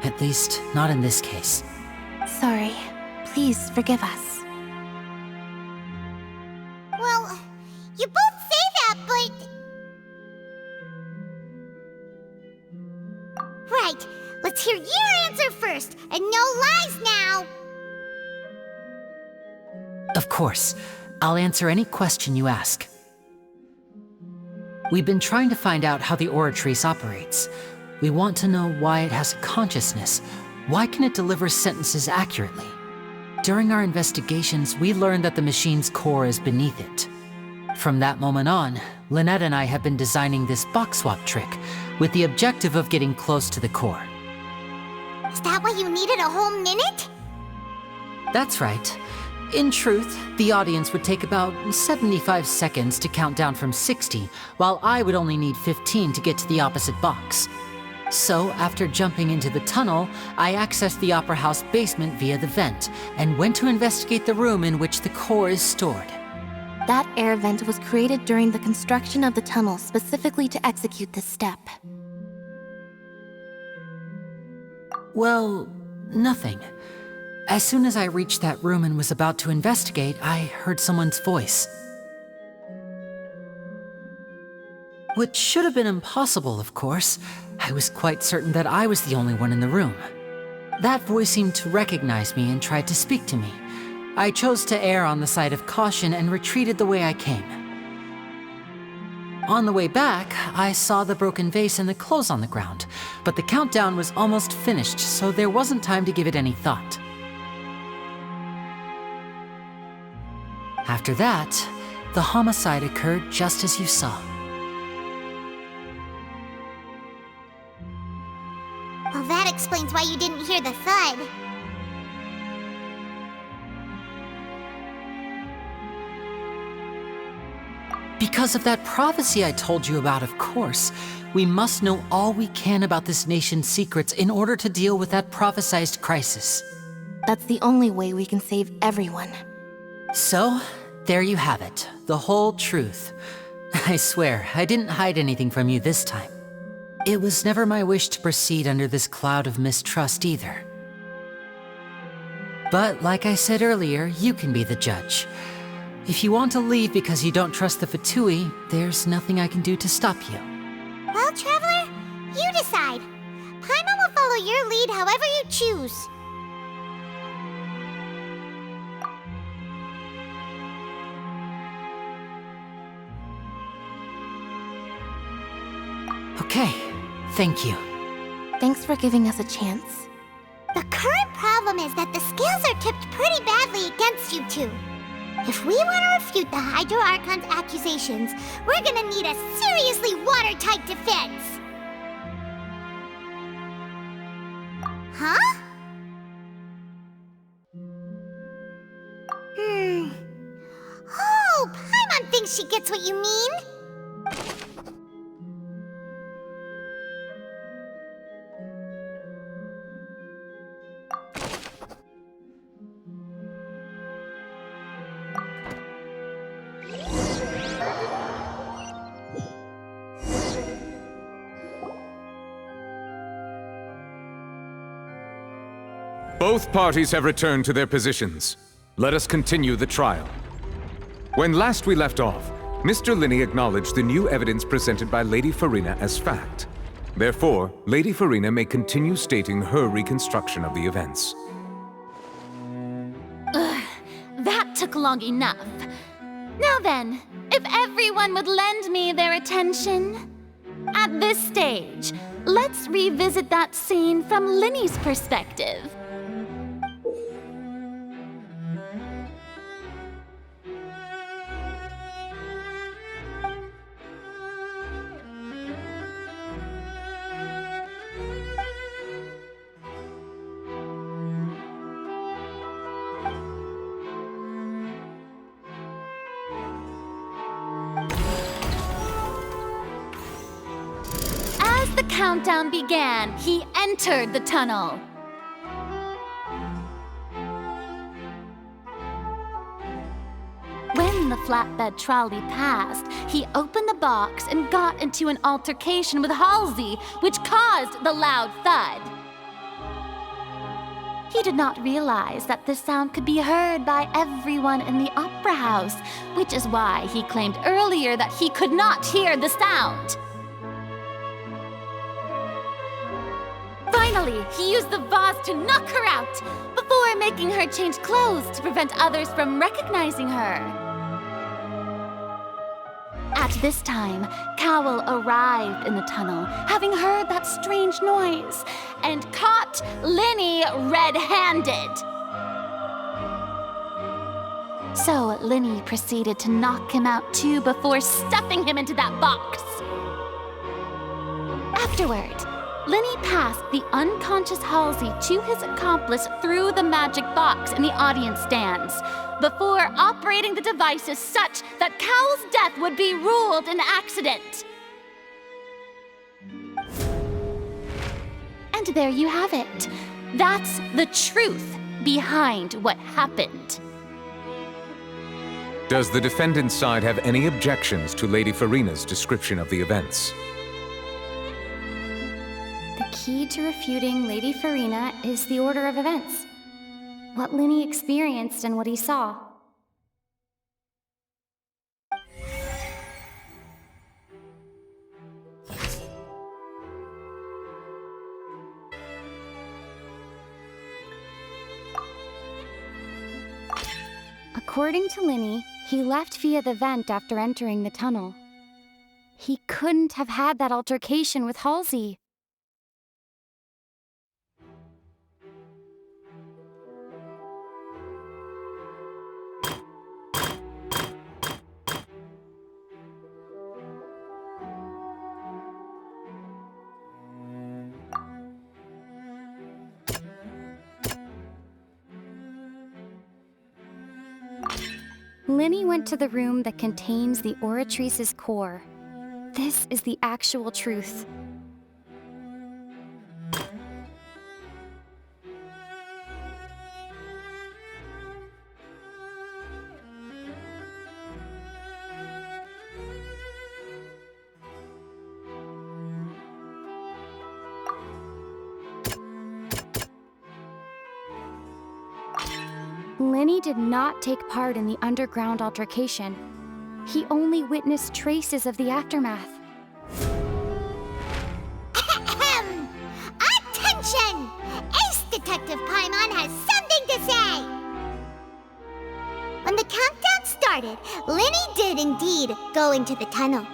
At least, not in this case. Sorry. Please forgive us. Well, you both say that, but... Right, let's hear your answer first, and no lies now! Of course. I'll answer any question you ask. We've been trying to find out how the Oratrice operates. We want to know why it has a consciousness. Why can it deliver sentences accurately? During our investigations, we learned that the machine's core is beneath it. From that moment on, Lynette and I have been designing this box swap trick, with the objective of getting close to the core. Is that why you needed a whole minute? That's right. In truth, the audience would take about 75 seconds to count down from 60, while I would only need 15 to get to the opposite box. So, after jumping into the tunnel, I accessed the Opera House basement via the vent, and went to investigate the room in which the core is stored. That air vent was created during the construction of the tunnel specifically to execute this step. Well, nothing. As soon as I reached that room and was about to investigate, I heard someone's voice. which should have been impossible, of course. I was quite certain that I was the only one in the room. That voice seemed to recognize me and tried to speak to me. I chose to err on the side of caution and retreated the way I came. On the way back, I saw the broken vase and the clothes on the ground, but the countdown was almost finished, so there wasn't time to give it any thought. After that, the homicide occurred just as you saw. Well, that explains why you didn't hear the thud. Because of that prophecy I told you about, of course. We must know all we can about this nation's secrets in order to deal with that prophesized crisis. That's the only way we can save everyone. So, there you have it. The whole truth. I swear, I didn't hide anything from you this time. It was never my wish to proceed under this cloud of mistrust either. But like I said earlier, you can be the judge. If you want to leave because you don't trust the Fatui, there's nothing I can do to stop you. Well, Traveler, you decide. Paimon will follow your lead however you choose. Okay, thank you. Thanks for giving us a chance. The current problem is that the scales are tipped pretty badly against you two. If we want to refute the Gidro Archon's accusations, we're gonna need a seriously watertight defense. Huh? Oh, Paimon thinks she gets what you mean. Both parties have returned to their positions. Let us continue the trial. When last we left off, Mr. Linney acknowledged the new evidence presented by Lady Farina as fact. Therefore, Lady Farina may continue stating her reconstruction of the events. Ugh, that took long enough. Now then, if everyone would lend me their attention. At this stage, let's revisit that scene from Linney's perspective. As the countdown began, he entered the tunnel. When the flatbed trolley passed, he opened the box and got into an altercation with Halsey, which caused the loud thud. He did not realize that this sound could be heard by everyone in the opera house, which is why he claimed earlier that he could not hear the sound. Finally, he used the vase to knock her out, before making her change clothes to prevent others from recognizing her. At this time, Cowell arrived in the tunnel, having heard that strange noise, and caught Linney red-handed. So Linney proceeded to knock him out too before stuffing him into that box. Afterward, Linney passed the unconscious Halsey to his accomplice through the magic box in the audience stands, before operating the devices such that Cowell's death would be ruled an accident. And there you have it. That's the truth behind what happened. Does the defendant's side have any objections to Lady Farina's description of the events? The key to refuting Lady Farina is the order of events. What Linney experienced and what he saw. According to Linny, he left via the vent after entering the tunnel. He couldn't have had that altercation with Halsey. Linny went to the room that contains the Oratrice's core. This is the actual truth. Linny did not take part in the underground altercation. He only witnessed traces of the aftermath. Attention! Ace Detective Paimon has something to say! When the countdown started, Linny did indeed go into the tunnel.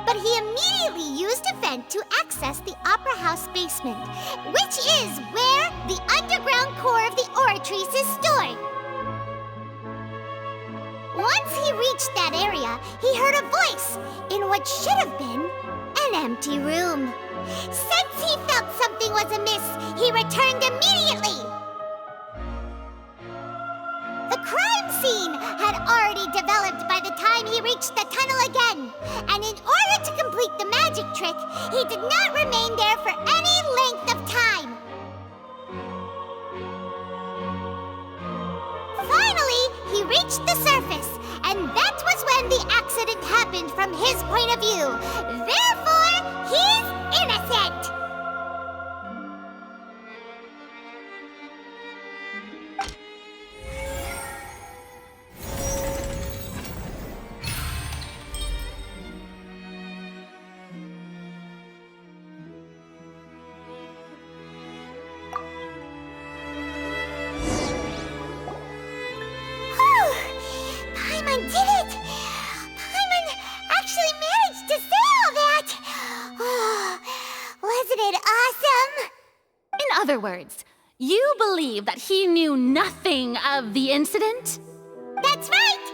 But he immediately used a vent to access the Opera House basement, which is where the underground core of the Oratrice is stored. Once he reached that area, he heard a voice in what should have been an empty room. Since he felt something was amiss, he returned immediately. The crime scene had already developed by the time he reached the tunnel again, and in order to complete the magic trick, he did not remain there for any length of time. Finally, he reached the surface, and that was when the accident happened from his point of view. Therefore, he's innocent! Paimon did it! Paimon actually managed to say all that! Oh, wasn't it awesome? In other words, you believe that he knew nothing of the incident? That's right!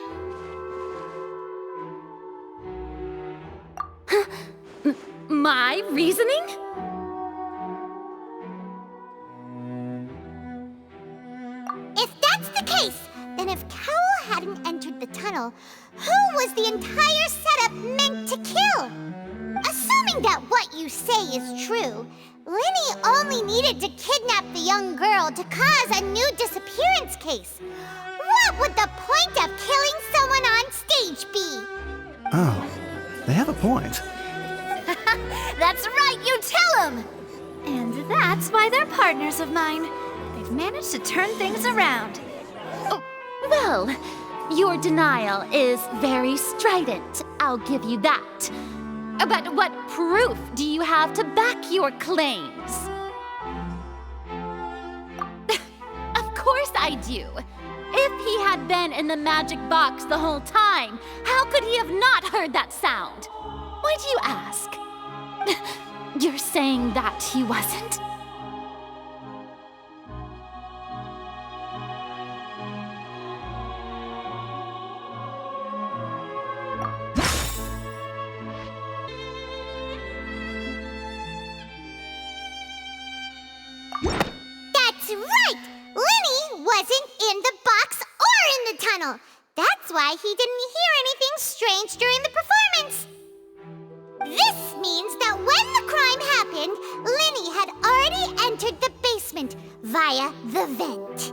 My reasoning? If that's the case, then if Carol hadn't entered the tunnel, who was the entire setup meant to kill? Assuming that what you say is true, Linny only needed to kidnap the young girl to cause a new disappearance case. What would the point of killing someone on stage be? Oh, they have a point. That's right, you tell them! And that's why they're partners of mine. They've managed to turn things around. Oh, well, your denial is very strident, I'll give you that. But what proof do you have to back your claims? Of course I do. If he had been in the magic box the whole time, how could he have not heard that sound? Why do you ask? You're saying that he wasn't? That's right! Linny wasn't in the box or in the tunnel. That's why he didn't hear anything strange during the performance. This means that when the crime happened, Linny had already entered the basement via the vent.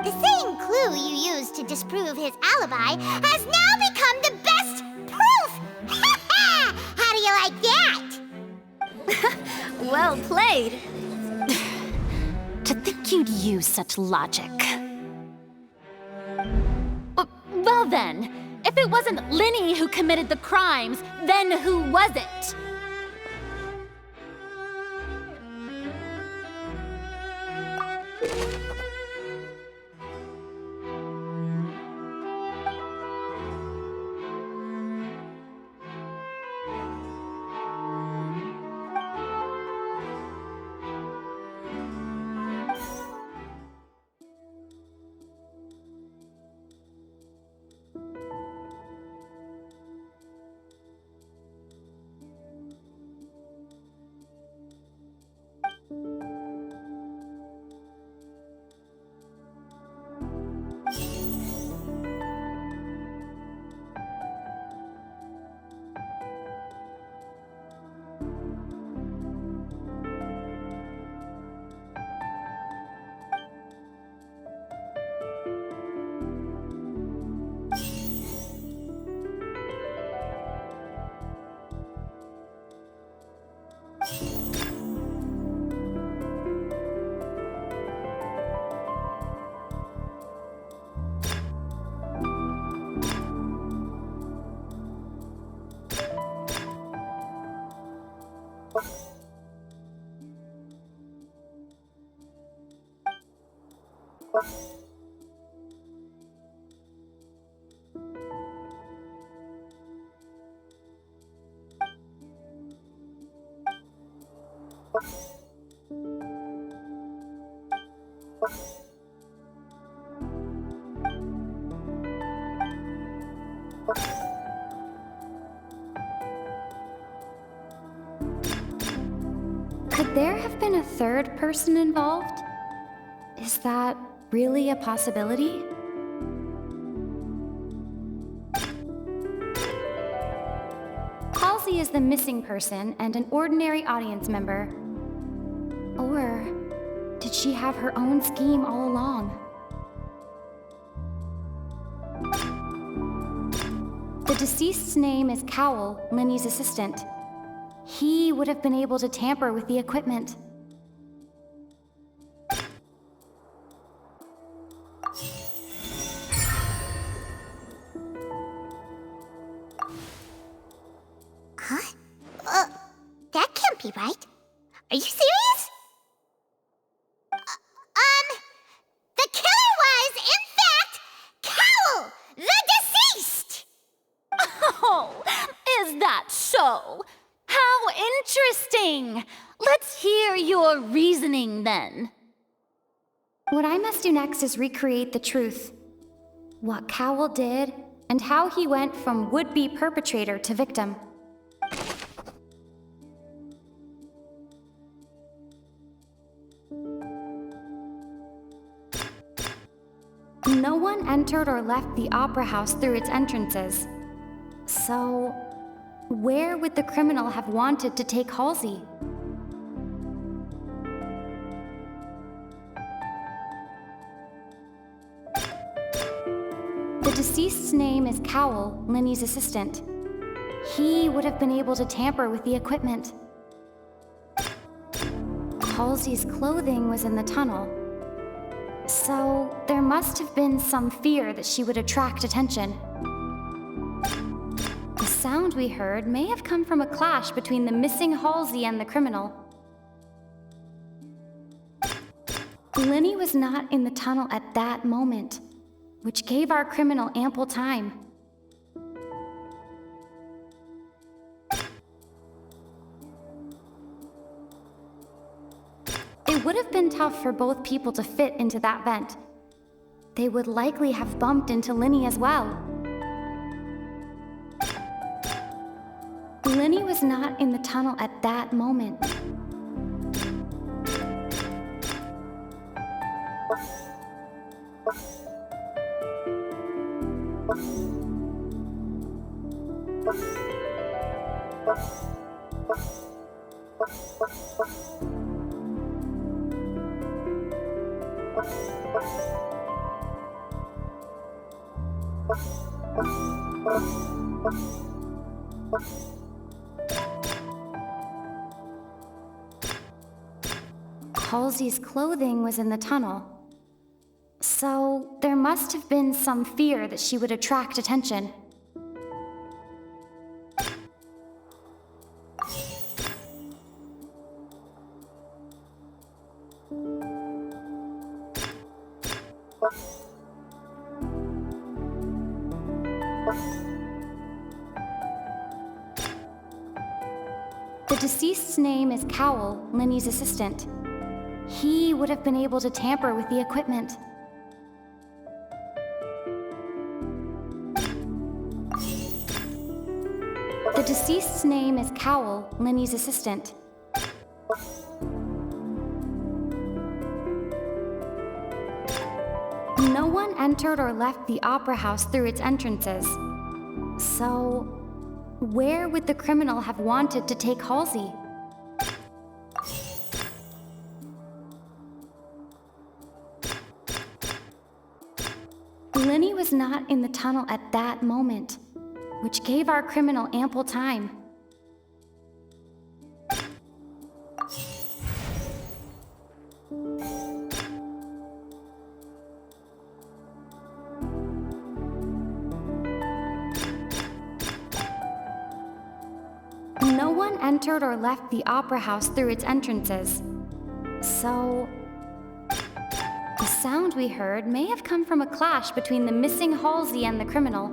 The same clue you used to disprove his alibi has now become the best proof! Ha ha! How do you like that? Well played. To think you'd use such logic. Well then, if it wasn't Linny who committed the crimes, then who was it? Could there have been a third person involved? Is that really a possibility? Halsey is the missing person and an ordinary audience member. Or did she have her own scheme all along? The deceased's name is Cowell, Linny's assistant. He would have been able to tamper with the equipment. Huh? That can't be right. Are you serious? The killer was, in fact, Cowell, the deceased! Oh, is that so? How interesting! Let's hear your reasoning then. What I must do next is recreate the truth. What Cowell did, and how he went from would-be perpetrator to victim. No one entered or left the opera house through its entrances. So, where would the criminal have wanted to take Halsey? The deceased's name is Cowell, Linny's assistant. He would have been able to tamper with the equipment. Halsey's clothing was in the tunnel. So, there must have been some fear that she would attract attention. The sound we heard may have come from a clash between the missing Halsey and the criminal. Linny was not in the tunnel at that moment, which gave our criminal ample time. It would have been tough for both people to fit into that vent. They would likely have bumped into Linny as well. Linny was not in the tunnel at that moment. Halsey's clothing was in the tunnel. So, there must have been some fear that she would attract attention. The deceased's name is Cowell, Linny's assistant. He would have been able to tamper with the equipment. The deceased's name is Cowell, Linny's assistant. No one entered or left the opera house through its entrances. So, where would the criminal have wanted to take Halsey? Linny was not in the tunnel at that moment, which gave our criminal ample time. No one entered or left the opera house through its entrances. So, the sound we heard may have come from a clash between the missing Halsey and the criminal.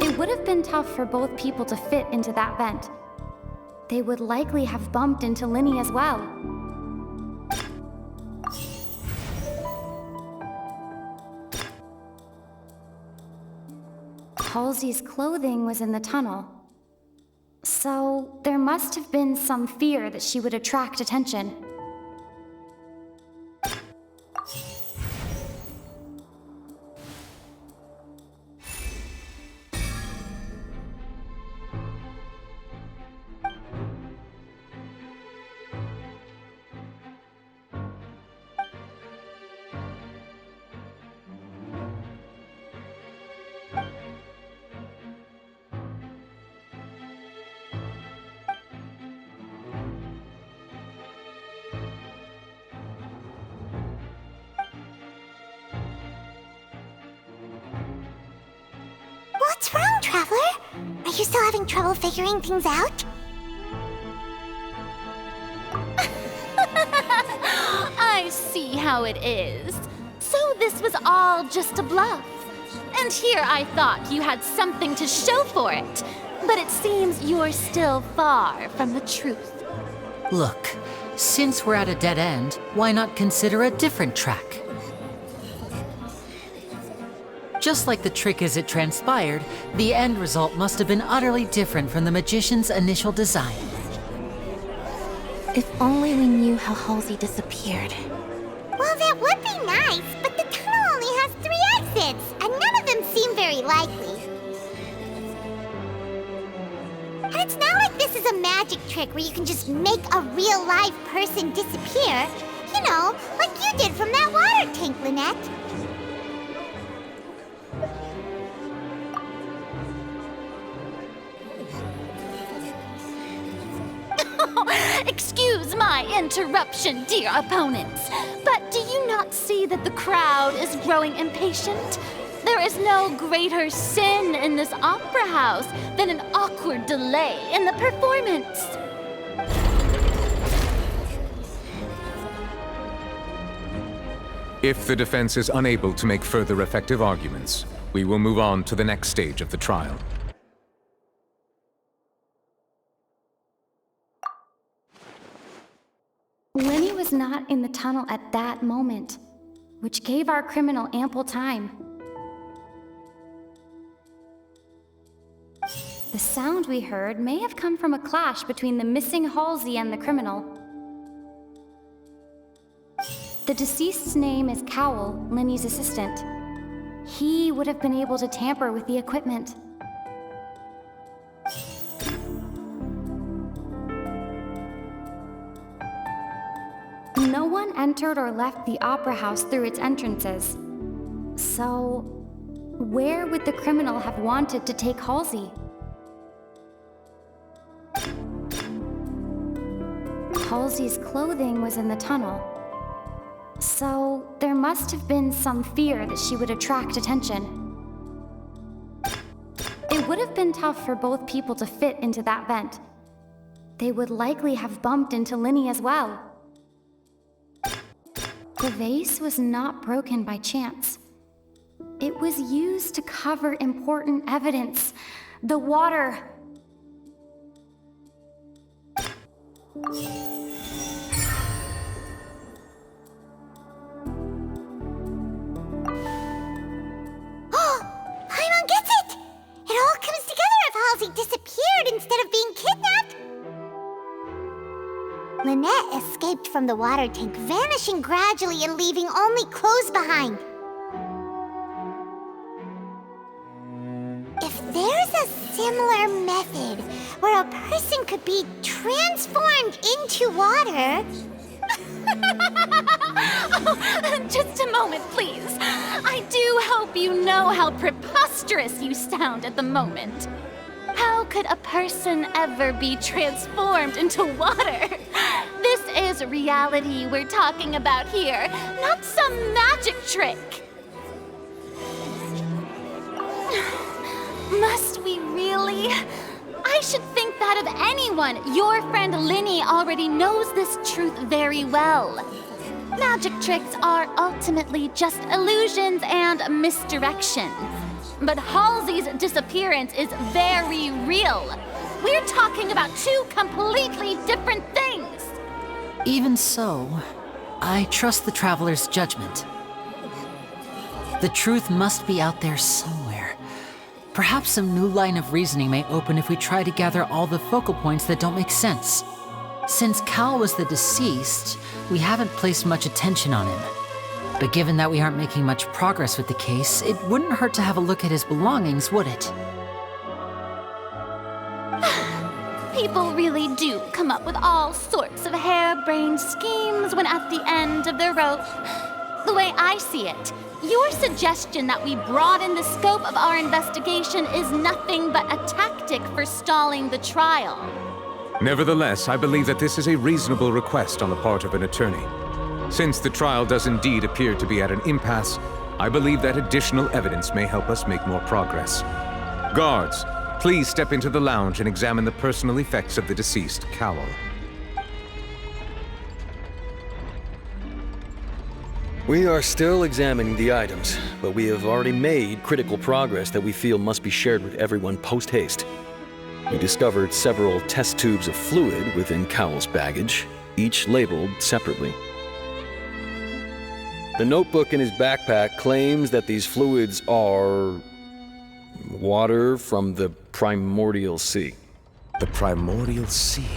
It would have been tough for both people to fit into that vent. They would likely have bumped into Linny as well. Halsey's clothing was in the tunnel. So there must have been some fear that she would attract attention. What's wrong, Traveler? Are you still having trouble figuring things out? I see how it is. So this was all just a bluff. And here I thought you had something to show for it. But it seems you're still far from the truth. Look, since we're at a dead end, why not consider a different track? Just like the trick as it transpired, the end result must have been utterly different from the magician's initial design. If only we knew how Halsey disappeared. Well, that would be nice, but the tunnel only has 3 exits, and none of them seem very likely. And it's not like this is a magic trick where you can just make a real live person disappear. You know, like you did from that water tank, Lynette. Excuse my interruption, dear opponents, but do you not see that the crowd is growing impatient? There is no greater sin in this opera house than an awkward delay in the performance. If the defense is unable to make further effective arguments, we will move on to the next stage of the trial. Linny was not in the tunnel at that moment, which gave our criminal ample time. The sound we heard may have come from a clash between the missing Halsey and the criminal. The deceased's name is Cowell, Linny's assistant. He would have been able to tamper with the equipment. No one entered or left the opera house through its entrances. So, where would the criminal have wanted to take Halsey? Halsey's clothing was in the tunnel. So, there must have been some fear that she would attract attention. It would have been tough for both people to fit into that vent. They would likely have bumped into Linny as well. The vase was not broken by chance. It was used to cover important evidence. The water. Paimon gets it! It all comes together if Halsey disappeared instead of being kidnapped. Lynette escaped from the water tank, vanishing gradually and leaving only clothes behind. If there's a similar method where a person could be transformed into water... Oh, just a moment, please. I do hope you know how preposterous you sound at the moment. How could a person ever be transformed into water? This is reality we're talking about here, not some magic trick. Must we really? I should think that of anyone. Your friend Linny already knows this truth very well. Magic tricks are ultimately just illusions and misdirection. But Halsey's disappearance is very real. We're talking about two completely different things. Even so, I trust the Traveler's judgment. The truth must be out there somewhere. Perhaps some new line of reasoning may open if we try to gather all the focal points that don't make sense. Since Cal was the deceased, we haven't placed much attention on him. But given that we aren't making much progress with the case, it wouldn't hurt to have a look at his belongings, would it? People really do come up with all sorts of harebrained schemes when at the end of their rope. The way I see it, your suggestion that we broaden the scope of our investigation is nothing but a tactic for stalling the trial. Nevertheless, I believe that this is a reasonable request on the part of an attorney. Since the trial does indeed appear to be at an impasse, I believe that additional evidence may help us make more progress. Guards, please step into the lounge and examine the personal effects of the deceased Cowell. We are still examining the items, but we have already made critical progress that we feel must be shared with everyone post-haste. We discovered several test tubes of fluid within Cowell's baggage, each labeled separately. The notebook in his backpack claims that these fluids are water from the primordial sea. The primordial sea?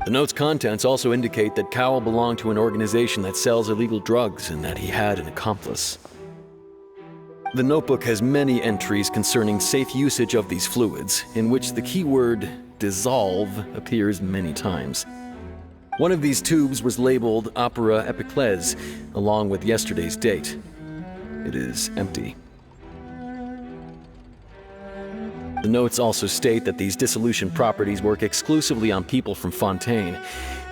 The note's contents also indicate that Cowell belonged to an organization that sells illegal drugs and that he had an accomplice. The notebook has many entries concerning safe usage of these fluids, in which the keyword dissolve appears many times. One of these tubes was labeled Opera Epiclese, along with yesterday's date. It is empty. The notes also state that these dissolution properties work exclusively on people from Fontейне.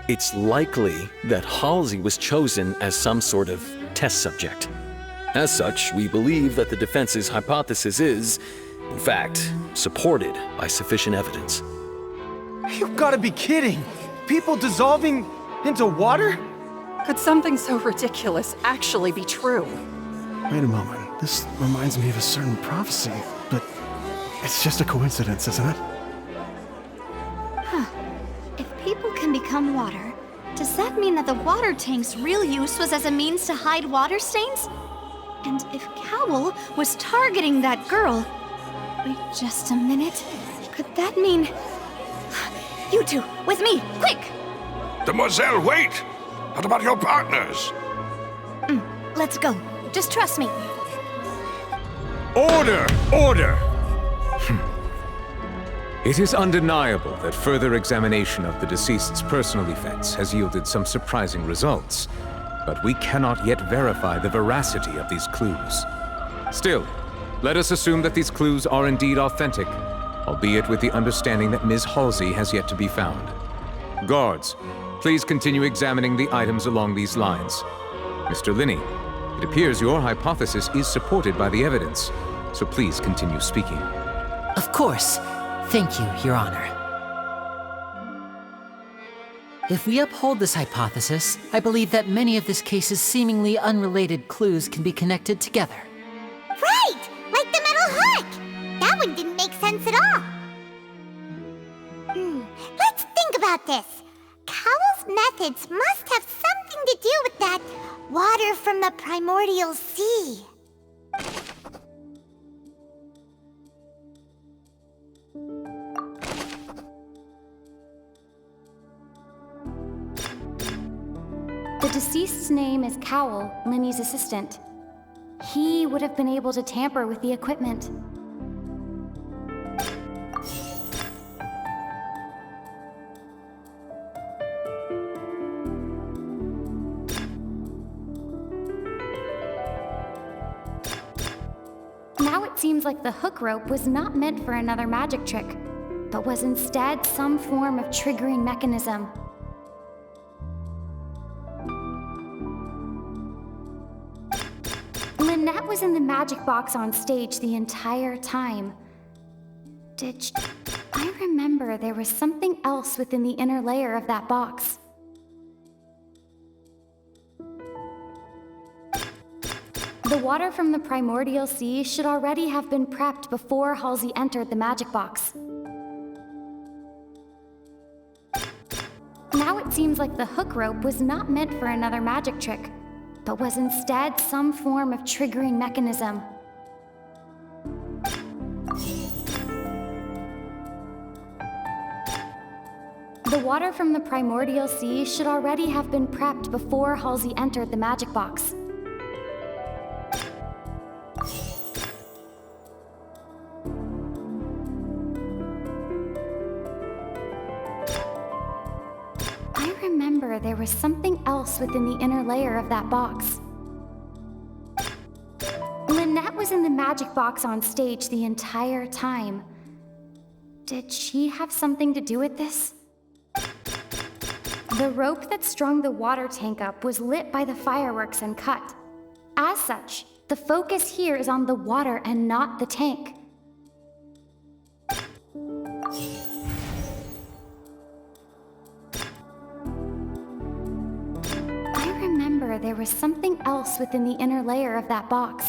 It's likely that Halsey was chosen as some sort of test subject. As such, we believe that the defense's hypothesis is, in fact, supported by sufficient evidence. You've got to be kidding! People dissolving into water? Could something so ridiculous actually be true? Wait a moment. This reminds me of a certain prophecy, but it's just a coincidence, isn't it? Huh. If people can become water, does that mean that the water tank's real use was as a means to hide water stains? And if Cowell was targeting that girl... Wait just a minute. Could that mean... You two, with me, quick! Demoiselle, wait! What about your partners? Let's go. Just trust me. Order! Order! It is undeniable that further examination of the deceased's personal effects has yielded some surprising results, but we cannot yet verify the veracity of these clues. Still, let us assume that these clues are indeed authentic, albeit with the understanding that Ms. Halsey has yet to be found. Guards, please continue examining the items along these lines. Mr. Linney, it appears your hypothesis is supported by the evidence, so please continue speaking. Of course. Thank you, Your Honor. If we uphold this hypothesis, I believe that many of this case's seemingly unrelated clues can be connected together. Right! Like the metal hook! That one didn't make sense at all. Let's think about this. Cowell's methods must have something to do with that water from the primordial sea. The deceased's name is Cowell, Linny's assistant. He would have been able to tamper with the equipment. Now it seems like the hook rope was not meant for another magic trick, but was instead some form of triggering mechanism. Lynette was in the magic box on stage the entire time. I remember there was something else within the inner layer of that box. The water from the primordial sea should already have been prepped before Halsey entered the magic box. Now it seems like the hook rope was not meant for another magic trick, but was instead some form of triggering mechanism. The water from the primordial sea should already have been prepped before Halsey entered the magic box. I remember there was something else within the inner layer of that box. Lynette was in the magic box on stage the entire time. Did she have something to do with this? The rope that strung the water tank up was lit by the fireworks and cut. As such, the focus here is on the water and not the tank. I remember there was something else within the inner layer of that box.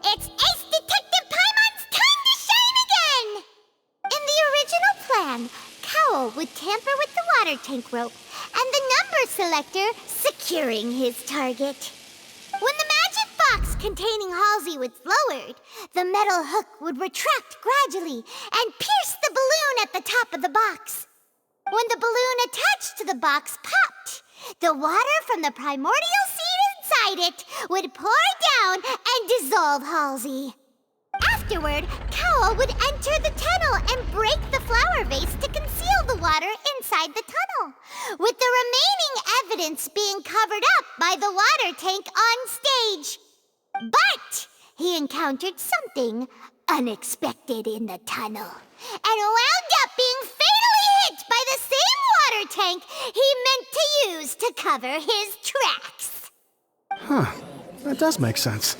It's Ace Detective Paimon's time to shine again! In the original plan, Cowl would tamper with the water tank rope and the number selector securing his target. When the magic box containing Halsey was lowered, the metal hook would retract gradually and pierce the balloon at the top of the box. When the balloon attached to the box popped, the water from the primordial seed inside it would pour down and dissolve Halsey. Afterward, Cowl would enter the tunnel and break the flower vase to conceal the water inside the tunnel, with the remaining evidence being covered up by the water tank on stage. But he encountered something unexpected in the tunnel and wound up being fatally hit by the same water tank he meant to use to cover his tracks. Huh. That does make sense.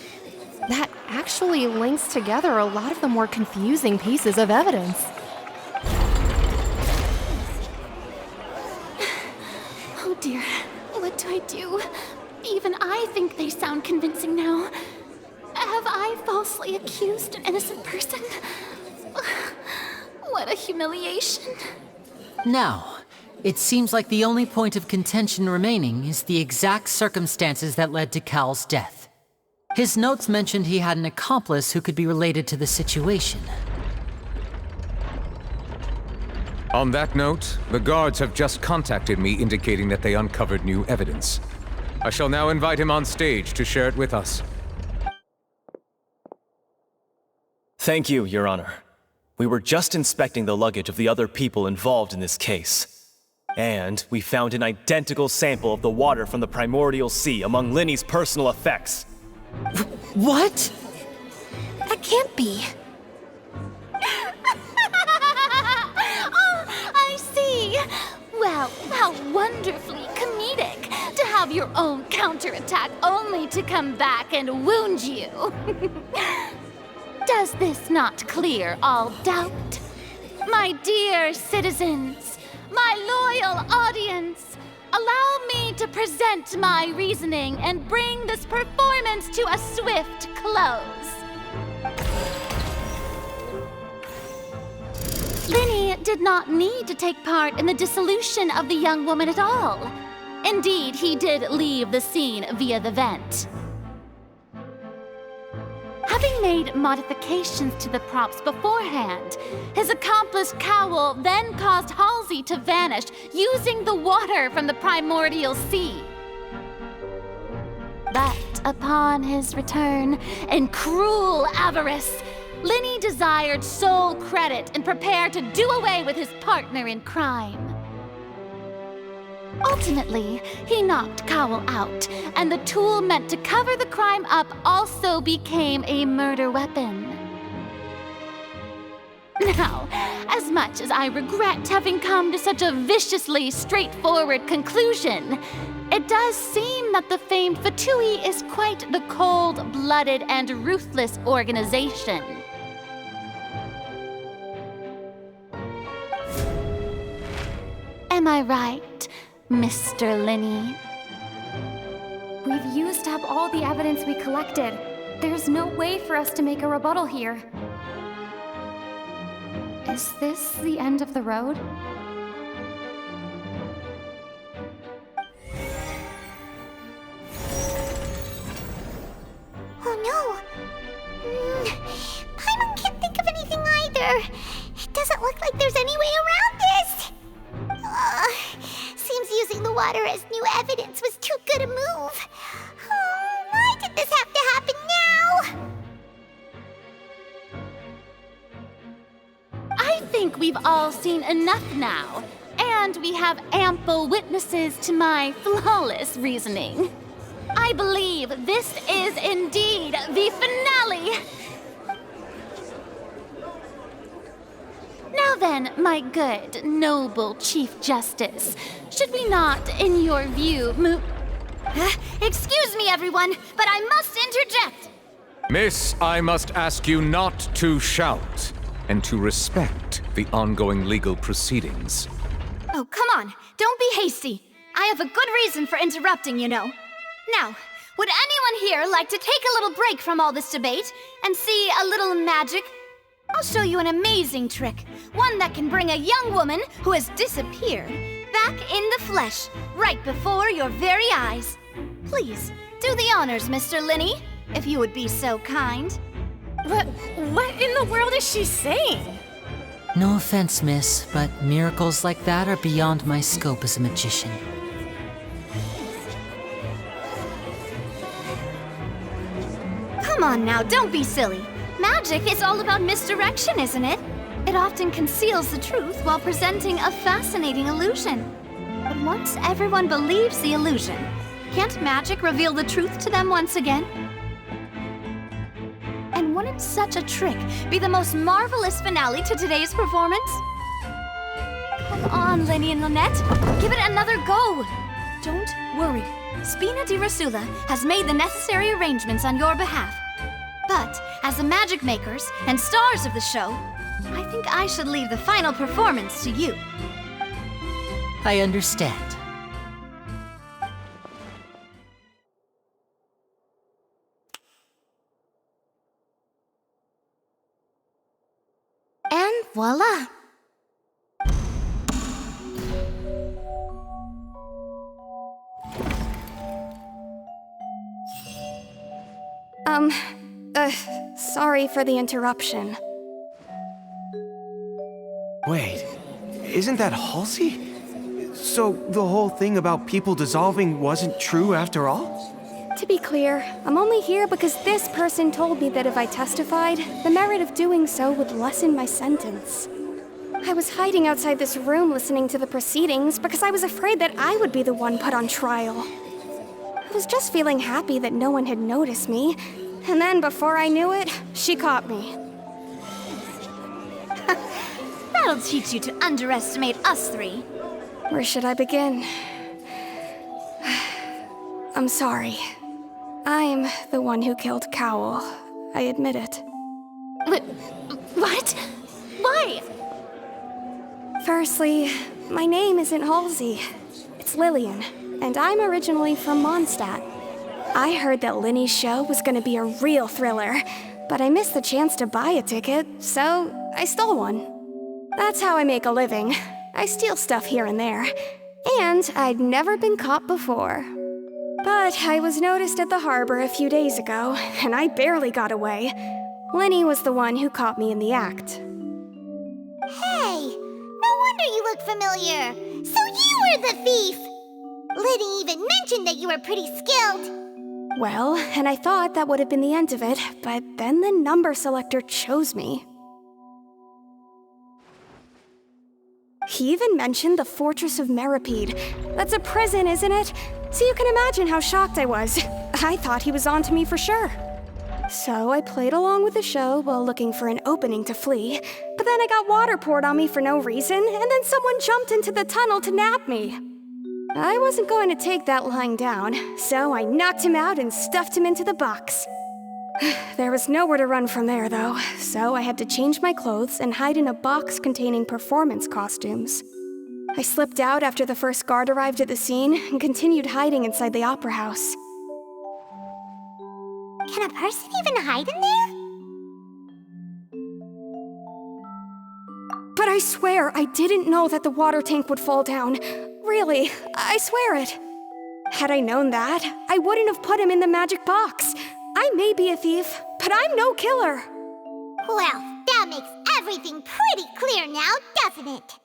That actually links together a lot of the more confusing pieces of evidence. Oh dear, what do I do? Even I think they sound convincing now. Have I falsely accused an innocent person? What a humiliation. Now, it seems like the only point of contention remaining is the exact circumstances that led to Cowl's death. His notes mentioned he had an accomplice who could be related to the situation. On that note, the guards have just contacted me indicating that they uncovered new evidence. I shall now invite him on stage to share it with us. Thank you, Your Honor. We were just inspecting the luggage of the other people involved in this case. And we found an identical sample of the water from the primordial sea among Linny's personal effects. What? That can't be. Oh, I see. Well, how wonderfully comedic to have your own counterattack only to come back and wound you. Does this not clear all doubt? My dear citizens, my loyal audience, allow me to present my reasoning and bring this performance to a swift close. Linny did not need to take part in the dissolution of the young woman at all. Indeed, he did leave the scene via the vent. Having made modifications to the props beforehand, his accomplice Cowl then caused Halsey to vanish using the water from the primordial sea. But upon his return, in cruel avarice, Linny desired sole credit and prepared to do away with his partner in crime. Ultimately, he knocked Cowl out, and the tool meant to cover the crime up also became a murder weapon. Now, as much as I regret having come to such a viciously straightforward conclusion, it does seem that the famed Fatui is quite the cold-blooded and ruthless organization. Am I right, Mr. Linny? We've used up all the evidence we collected. There's no way for us to make a rebuttal here. Is this the end of the road? Oh no! Paimon can't think of anything either. It doesn't look like there's any way around this. Seems using the water as new evidence was too good a move. Why did this have to happen now? I think we've all seen enough now, and we have ample witnesses to my flawless reasoning. I believe this is indeed the finale. Now then, my good, noble Chief Justice, should we not, in your view, move... Excuse me, everyone, but I must interject. Miss, I must ask you not to shout and to respect the ongoing legal proceedings. Oh, come on. Don't be hasty. I have a good reason for interrupting, you know. Now, would anyone here like to take a little break from all this debate and see a little magic? I'll show you an amazing trick. One that can bring a young woman who has disappeared back in the flesh, right before your very eyes. Please, do the honors, Mr. Linny, if you would be so kind. What in the world is she saying? No offense, miss, but miracles like that are beyond my scope as a magician. Come on now, don't be silly. Magic is all about misdirection, isn't it? It often conceals the truth while presenting a fascinating illusion. But once everyone believes the illusion, can't magic reveal the truth to them once again? And wouldn't such a trick be the most marvelous finale to today's performance? Come on, Linny and Lynette, give it another go. Don't worry, Spina di Rosula has made the necessary arrangements on your behalf. But as the magic makers and stars of the show, I think I should leave the final performance to you. I understand. And voila! Sorry for the interruption. Wait, isn't that Halsey? So the whole thing about people dissolving wasn't true after all? To be clear, I'm only here because this person told me that if I testified, the merit of doing so would lessen my sentence. I was hiding outside this room listening to the proceedings because I was afraid that I would be the one put on trial. I was just feeling happy that no one had noticed me, and then before I knew it, she caught me. That'll teach you to underestimate us three. Where should I begin? I'm sorry. I'm the one who killed Cowell. I admit it. What? Why? Firstly, my name isn't Halsey. It's Lillian, and I'm originally from Mondstadt. I heard that Linny's show was gonna be a real thriller, but I missed the chance to buy a ticket, so I stole one. That's how I make a living. I steal stuff here and there, and I'd never been caught before. But I was noticed at the harbor a few days ago, and I barely got away. Linny was the one who caught me in the act. Hey, no wonder you look familiar. So you were the thief! Liddy even mentioned that you were pretty skilled. Well, and I thought that would have been the end of it, but then the number selector chose me. He even mentioned the Fortress of Meripede. That's a prison, isn't it? So you can imagine how shocked I was. I thought he was on to me for sure. So I played along with the show while looking for an opening to flee, but then I got water poured on me for no reason, and then someone jumped into the tunnel to nab me. I wasn't going to take that lying down, so I knocked him out and stuffed him into the box. There was nowhere to run from there, though, so I had to change my clothes and hide in a box containing performance costumes. I slipped out after the first guard arrived at the scene and continued hiding inside the opera house. Can a person even hide in there? But I swear I didn't know that the water tank would fall down. Really, I swear it. Had I known that, I wouldn't have put him in the magic box. I may be a thief, but I'm no killer. Well, that makes everything pretty clear now, doesn't it?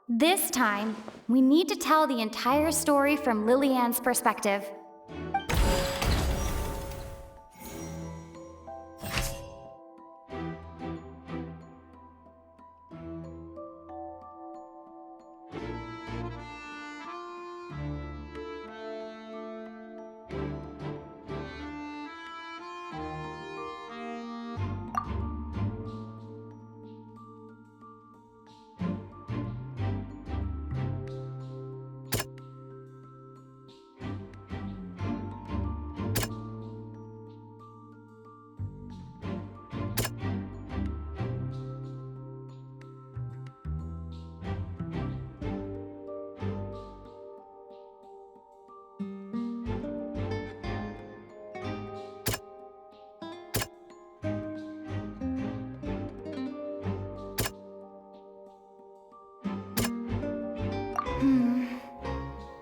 This time, we need to tell the entire story from Lillian's perspective.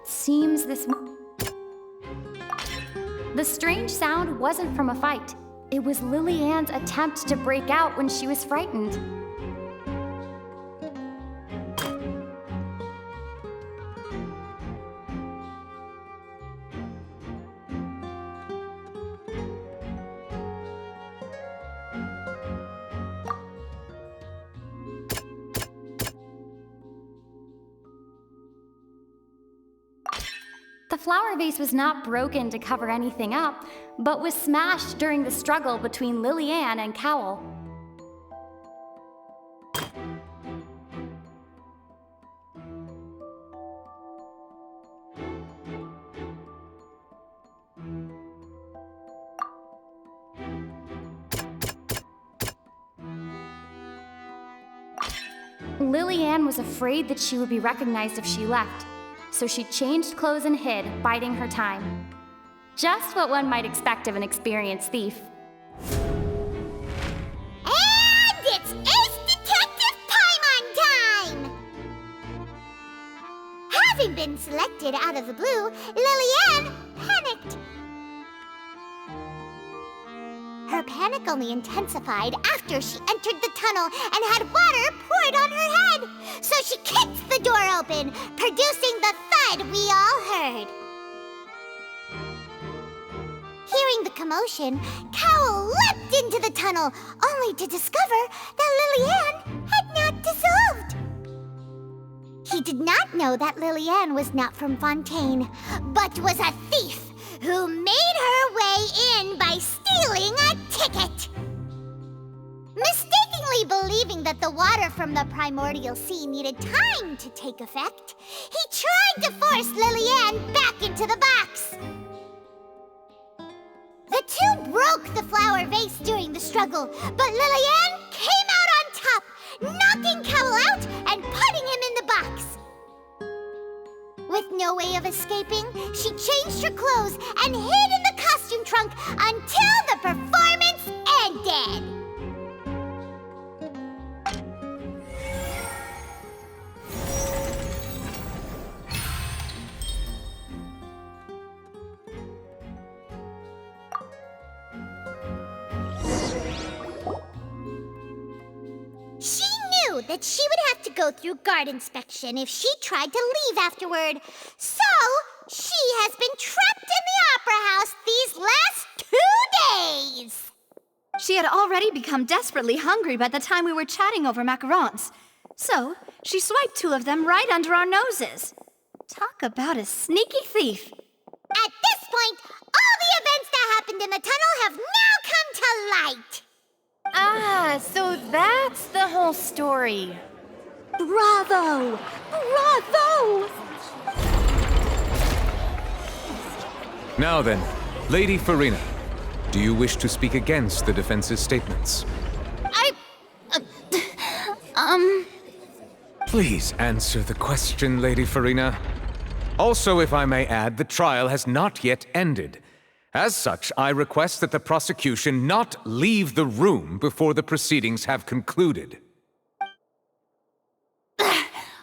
Seems this... The strange sound wasn't from a fight. It was Lillian's attempt to break out when she was frightened. The flower vase was not broken to cover anything up, but was smashed during the struggle between Lillian and Cowell. Lillian was afraid that she would be recognized if she left, so she changed clothes and hid, biding her time. Just what one might expect of an experienced thief. And it's Ace Detective Paimon time! Having been selected out of the blue, Lillian panicked. Her panic only intensified after she entered the tunnel and had water poured on her head. So she kicked the door open, producing the thud we all heard. Hearing the commotion, Cowell leapt into the tunnel, only to discover that Lillian had not dissolved. He did not know that Lillian was not from Fontейне, but was a thief who made her way in by stealing a ticket. Mistakenly believing that the water from the primordial sea needed time to take effect, he tried to force Lillian back into the box. The two broke the flower vase during the struggle, but Lillian came out on top, knocking Cowell out and putting him in the box. With no way of escaping, she changed her clothes and hid in the costume trunk until the performance ended. She knew that she would have to go through guard inspection if she tried to leave afterward. So, she has been trapped in the opera house these last 2 days. She had already become desperately hungry by the time we were chatting over macarons. So, she swiped 2 of them right under our noses. Talk about a sneaky thief. At this point, all the events that happened in the tunnel have now come to light. Ah, so that's the whole story. Bravo! Bravo! Now then, Lady Farina, do you wish to speak against the defense's statements? Please answer the question, Lady Farina. Also, if I may add, the trial has not yet ended. As such, I request that the prosecution not leave the room before the proceedings have concluded.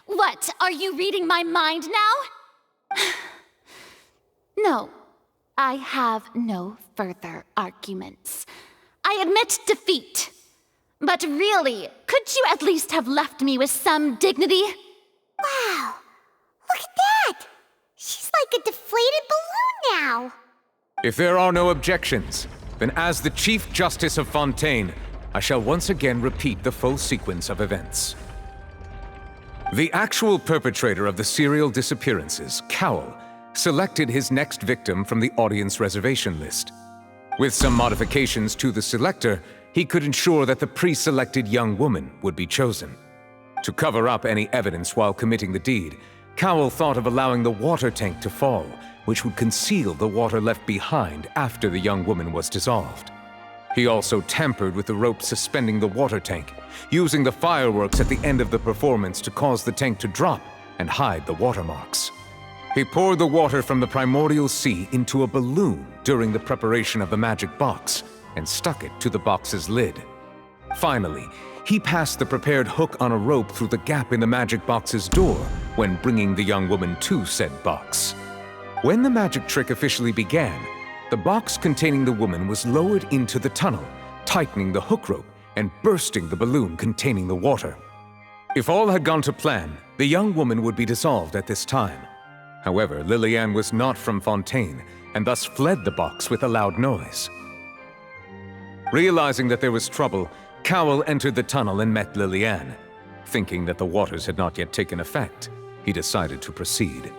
What? Are you reading my mind now? No, I have no further arguments. I admit defeat. But really, could you at least have left me with some dignity? Wow, look at that! She's like a deflated balloon now. If there are no objections, then as the Chief Justice of Fontейне, I shall once again repeat the full sequence of events. The actual perpetrator of the serial disappearances, Cowell, selected his next victim from the audience reservation list. With some modifications to the selector, he could ensure that the pre-selected young woman would be chosen. To cover up any evidence while committing the deed, Cowell thought of allowing the water tank to fall, which would conceal the water left behind after the young woman was dissolved. He also tampered with the rope suspending the water tank, using the fireworks at the end of the performance to cause the tank to drop and hide the watermarks. He poured the water from the primordial sea into a balloon during the preparation of the magic box and stuck it to the box's lid. Finally, he passed the prepared hook on a rope through the gap in the magic box's door when bringing the young woman to said box. When the magic trick officially began, the box containing the woman was lowered into the tunnel, tightening the hook rope and bursting the balloon containing the water. If all had gone to plan, the young woman would be dissolved at this time. However, Liliane was not from Fontейне and thus fled the box with a loud noise. Realizing that there was trouble, Cowell entered the tunnel and met Liliane. Thinking that the waters had not yet taken effect, he decided to proceed.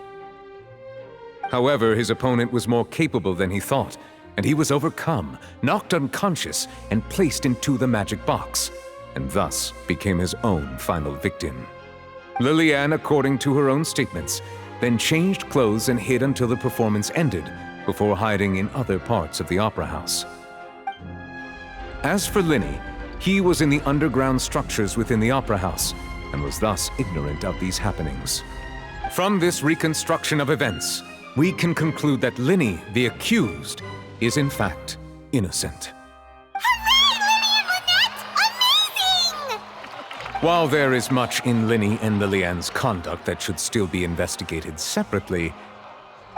However, his opponent was more capable than he thought, and he was overcome, knocked unconscious, and placed into the magic box, and thus became his own final victim. Liliane, according to her own statements, then changed clothes and hid until the performance ended, before hiding in other parts of the opera house. As for Linny, he was in the underground structures within the opera house, and was thus ignorant of these happenings. From this reconstruction of events, we can conclude that Linny, the accused, is in fact innocent. While there is much in Linny and Liliane's conduct that should still be investigated separately,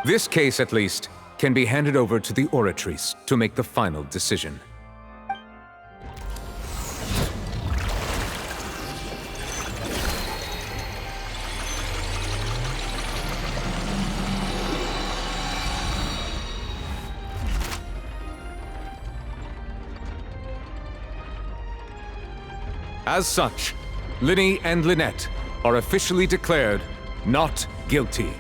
this case, at least, can be handed over to the Oratrice to make the final decision. As such, Linny and Lynette are officially declared not guilty.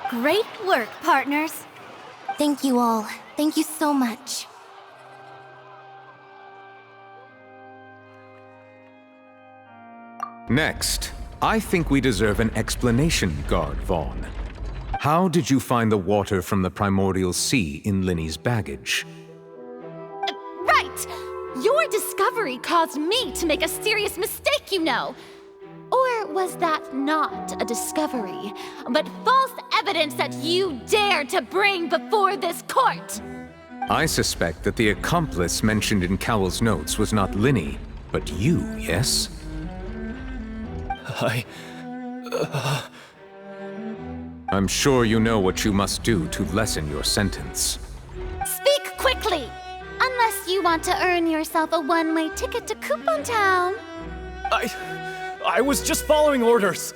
Great work, partners. Thank you all. Thank you so much. Next, I think we deserve an explanation, Guard Vaughn. How did you find the water from the primordial sea in Linny's baggage? Right! Your discovery caused me to make a serious mistake, you know. Or was that not a discovery, but false evidence that you dared to bring before this court? I suspect that the accomplice mentioned in Cowell's notes was not Linny, but you, yes? I'm sure you know what you must do to lessen your sentence. Speak quickly! Unless you want to earn yourself a one-way ticket to Coupon Town. I was just following orders.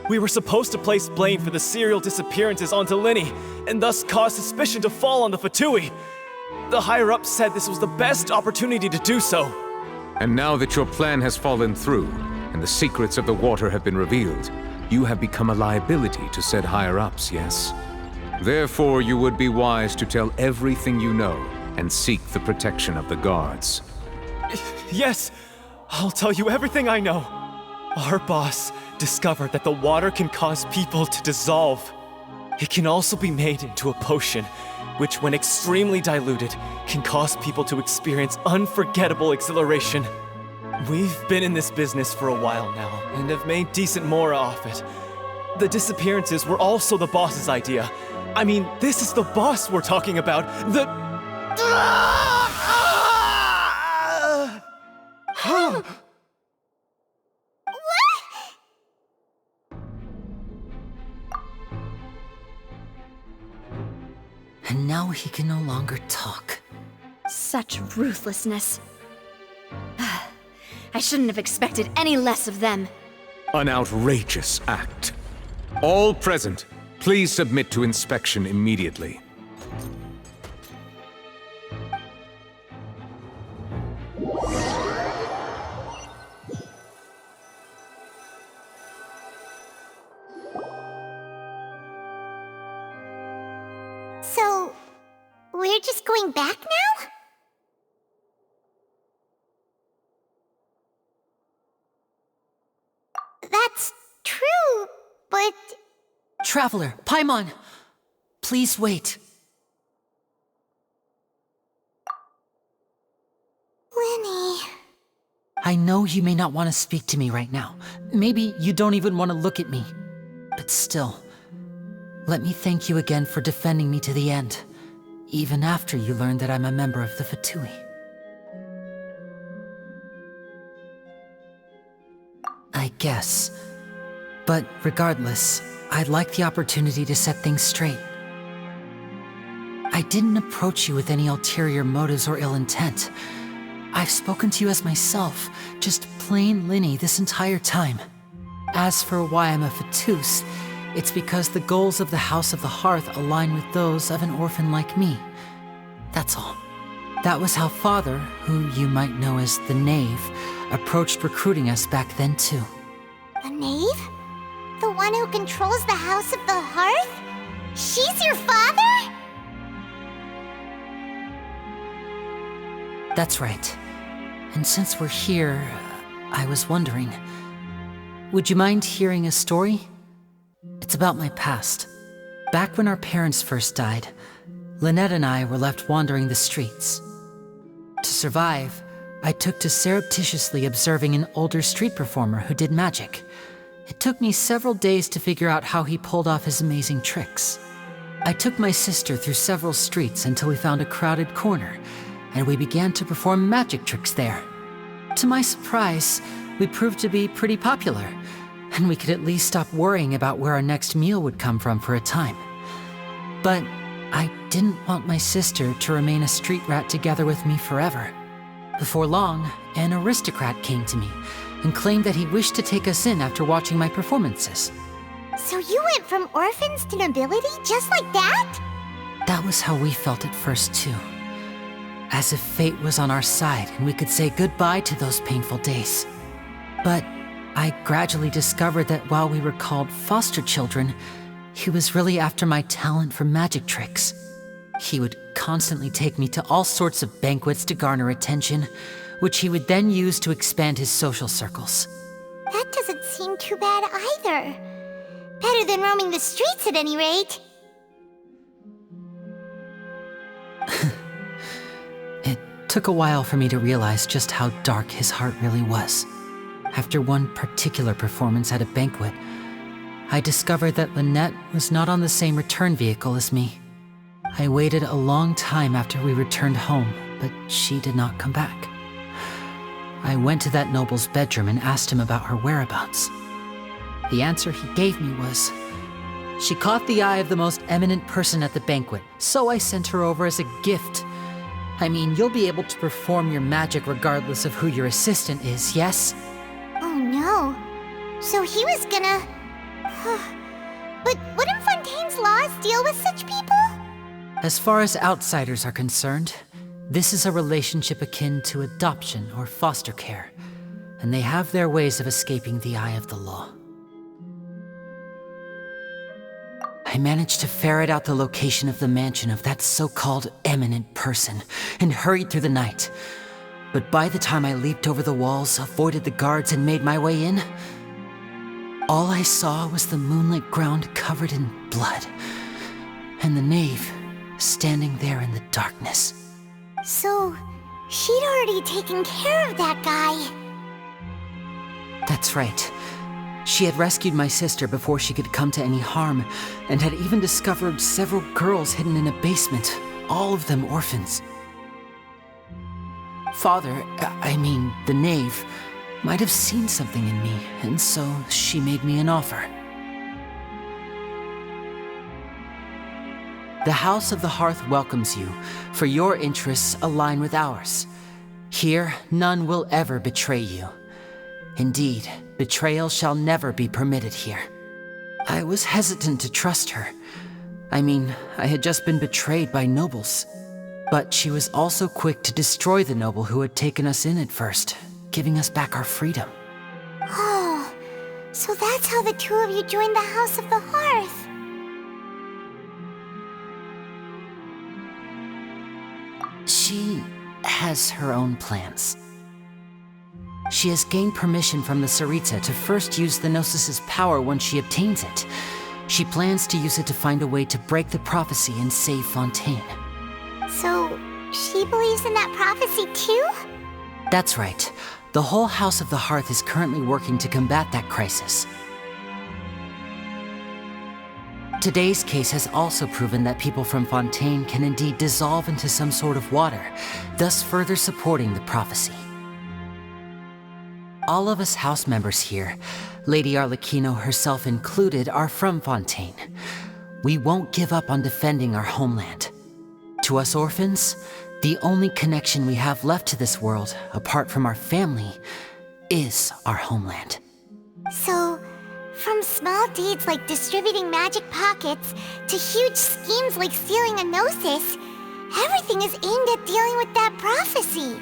We were supposed to place blame for the serial disappearances onto Linny, and thus cause suspicion to fall on the Fatui. The higher-ups said this was the best opportunity to do so. And now that your plan has fallen through, and the secrets of the water have been revealed, you have become a liability to said higher-ups, yes? Therefore, you would be wise to tell everything you know and seek the protection of the guards. Yes, I'll tell you everything I know. Our boss discovered that the water can cause people to dissolve. It can also be made into a potion, which when extremely diluted, can cause people to experience unforgettable exhilaration. We've been in this business for a while now, and have made decent mora off it. The disappearances were also the boss's idea. I mean, this is the boss we're talking about. And now he can no longer talk. Such ruthlessness. I shouldn't have expected any less of them. An outrageous act. All present, please submit to inspection immediately. So, we're just going back now? That's true, but... Traveler, Paimon! Please wait. Lenny... I know you may not want to speak to me right now. Maybe you don't even want to look at me. But still, let me thank you again for defending me to the end, even after you learned that I'm a member of the Fatui. I guess. But regardless, I'd like the opportunity to set things straight. I didn't approach you with any ulterior motives or ill intent. I've spoken to you as myself, just plain Linny this entire time. As for why I'm a Fatus, it's because the goals of the House of the Hearth align with those of an orphan like me. That's all. That was how Father, who you might know as the Knave, approached recruiting us back then too. The Knave? The one who controls the House of the Hearth? She's your father? That's right. And since we're here, I was wondering, would you mind hearing a story? It's about my past. Back when our parents first died, Lynette and I were left wandering the streets. To survive, I took to surreptitiously observing an older street performer who did magic. It took me several days to figure out how he pulled off his amazing tricks. I took my sister through several streets until we found a crowded corner, and we began to perform magic tricks there. To my surprise, we proved to be pretty popular, and we could at least stop worrying about where our next meal would come from for a time. But I didn't want my sister to remain a street rat together with me forever. Before long, an aristocrat came to me and claimed that he wished to take us in after watching my performances. So you went from orphans to nobility just like that? That was how we felt at first too. As if fate was on our side and we could say goodbye to those painful days. But I gradually discovered that while we were called foster children, he was really after my talent for magic tricks. He would constantly take me to all sorts of banquets to garner attention, which he would then use to expand his social circles. That doesn't seem too bad either. Better than roaming the streets at any rate. It took a while for me to realize just how dark his heart really was. After one particular performance at a banquet, I discovered that Lynette was not on the same return vehicle as me. I waited a long time after we returned home, but she did not come back. I went to that noble's bedroom and asked him about her whereabouts. The answer he gave me was, she caught the eye of the most eminent person at the banquet, so I sent her over as a gift. I mean, you'll be able to perform your magic regardless of who your assistant is, yes? Oh no. So he was gonna... But wouldn't Fontaine's laws deal with such people? As far as outsiders are concerned, this is a relationship akin to adoption or foster care. and they have their ways of escaping the eye of the law. I managed to ferret out the location of the mansion of that so-called eminent person and hurried through the night. But by the time I leaped over the walls, avoided the guards, and made my way in, all I saw was the moonlit ground covered in blood, and the knave standing there in the darkness. So, she'd already taken care of that guy. That's right. She had rescued my sister before she could come to any harm, and had even discovered several girls hidden in a basement, all of them orphans. Father, the knave, might have seen something in me, and so she made me an offer. The House of the Hearth welcomes you, for your interests align with ours. Here, none will ever betray you. Indeed, betrayal shall never be permitted here. I was hesitant to trust her. I had just been betrayed by nobles. But she was also quick to destroy the noble who had taken us in at first, giving us back our freedom. Oh, so that's how the two of you joined the House of the Hearth. She has her own plans. She has gained permission from the Tsaritsa to first use the Gnosis' power once she obtains it. She plans to use it to find a way to break the prophecy and save Fontaine. So, she believes in that prophecy too? That's right. The whole House of the Hearth is currently working to combat that crisis. Today's case has also proven that people from Fontaine can indeed dissolve into some sort of water, thus further supporting the prophecy. All of us house members here, Lady Arlecchino herself included, are from Fontaine. We won't give up on defending our homeland. To us orphans, the only connection we have left to this world, apart from our family, is our homeland. So, from small deeds like distributing magic pockets to huge schemes like stealing a Gnosis, everything is aimed at dealing with that prophecy.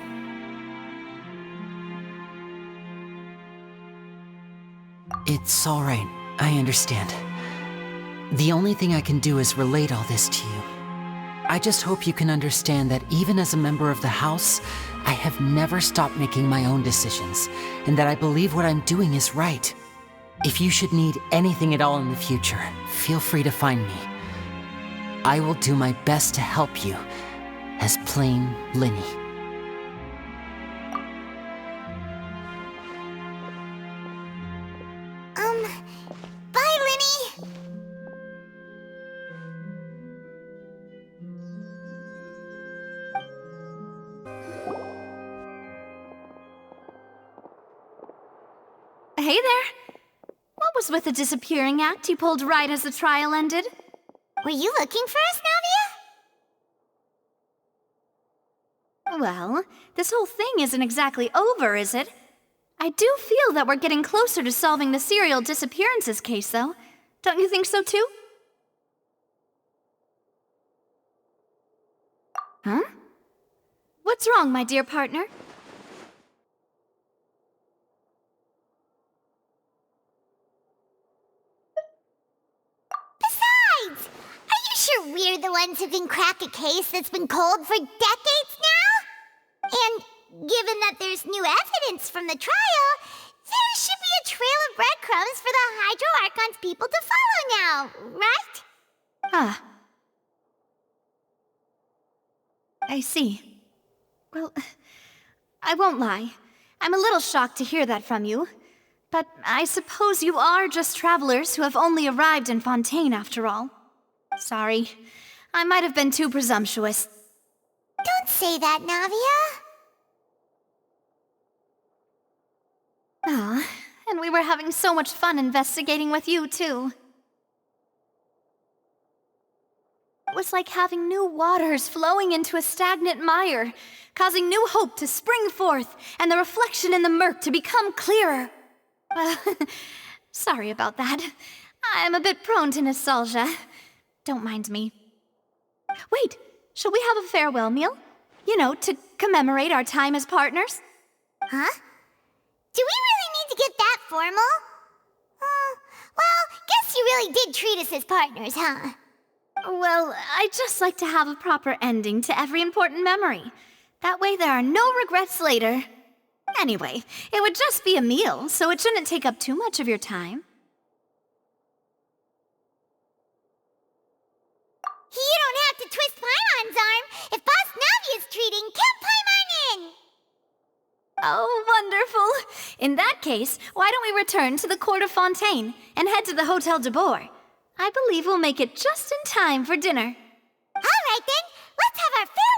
It's all right. I understand. The only thing I can do is relate all this to you. I just hope you can understand that even as a member of the House, I have never stopped making my own decisions, and that I believe what I'm doing is right. If you should need anything at all in the future, feel free to find me. I will do my best to help you, as plain Linny. Bye, Linny! Hey there! What was with the disappearing act you pulled right as the trial ended? Were you looking for us, Navia? Well, this whole thing isn't exactly over, is it? I do feel that we're getting closer to solving the serial disappearances case, though. Don't you think so, too? Huh? What's wrong, my dear partner? Besides, are you sure we're the ones who can crack a case that's been cold for decades now? And given that there's new evidence from the trial, there should be a trail of breadcrumbs for the Hydro Archon's people to follow now, right? Ah. I see. Well, I won't lie. I'm a little shocked to hear that from you. But I suppose you are just travelers who have only arrived in Fontaine after all. Sorry. I might have been too presumptuous. Don't say that, Navia. Ah, and we were having so much fun investigating with you, too. It was like having new waters flowing into a stagnant mire, causing new hope to spring forth, and the reflection in the murk to become clearer. Well, sorry about that. I'm a bit prone to nostalgia. Don't mind me. Wait, shall we have a farewell meal? You know, to commemorate our time as partners? Huh? Do we really need to get that formal? Well, guess you really did treat us as partners, huh? Well, I'd just like to have a proper ending to every important memory. That way there are no regrets later. Anyway, it would just be a meal, so it shouldn't take up too much of your time. You don't have to twist Paimon's arm. If Boss Navi is treating, count Paimon in! Oh, wonderful. In that case, why don't we return to the Cour-de-Fontein and head to the Hotel de Boer? I believe we'll make it just in time for dinner. All right then, let's have our farewell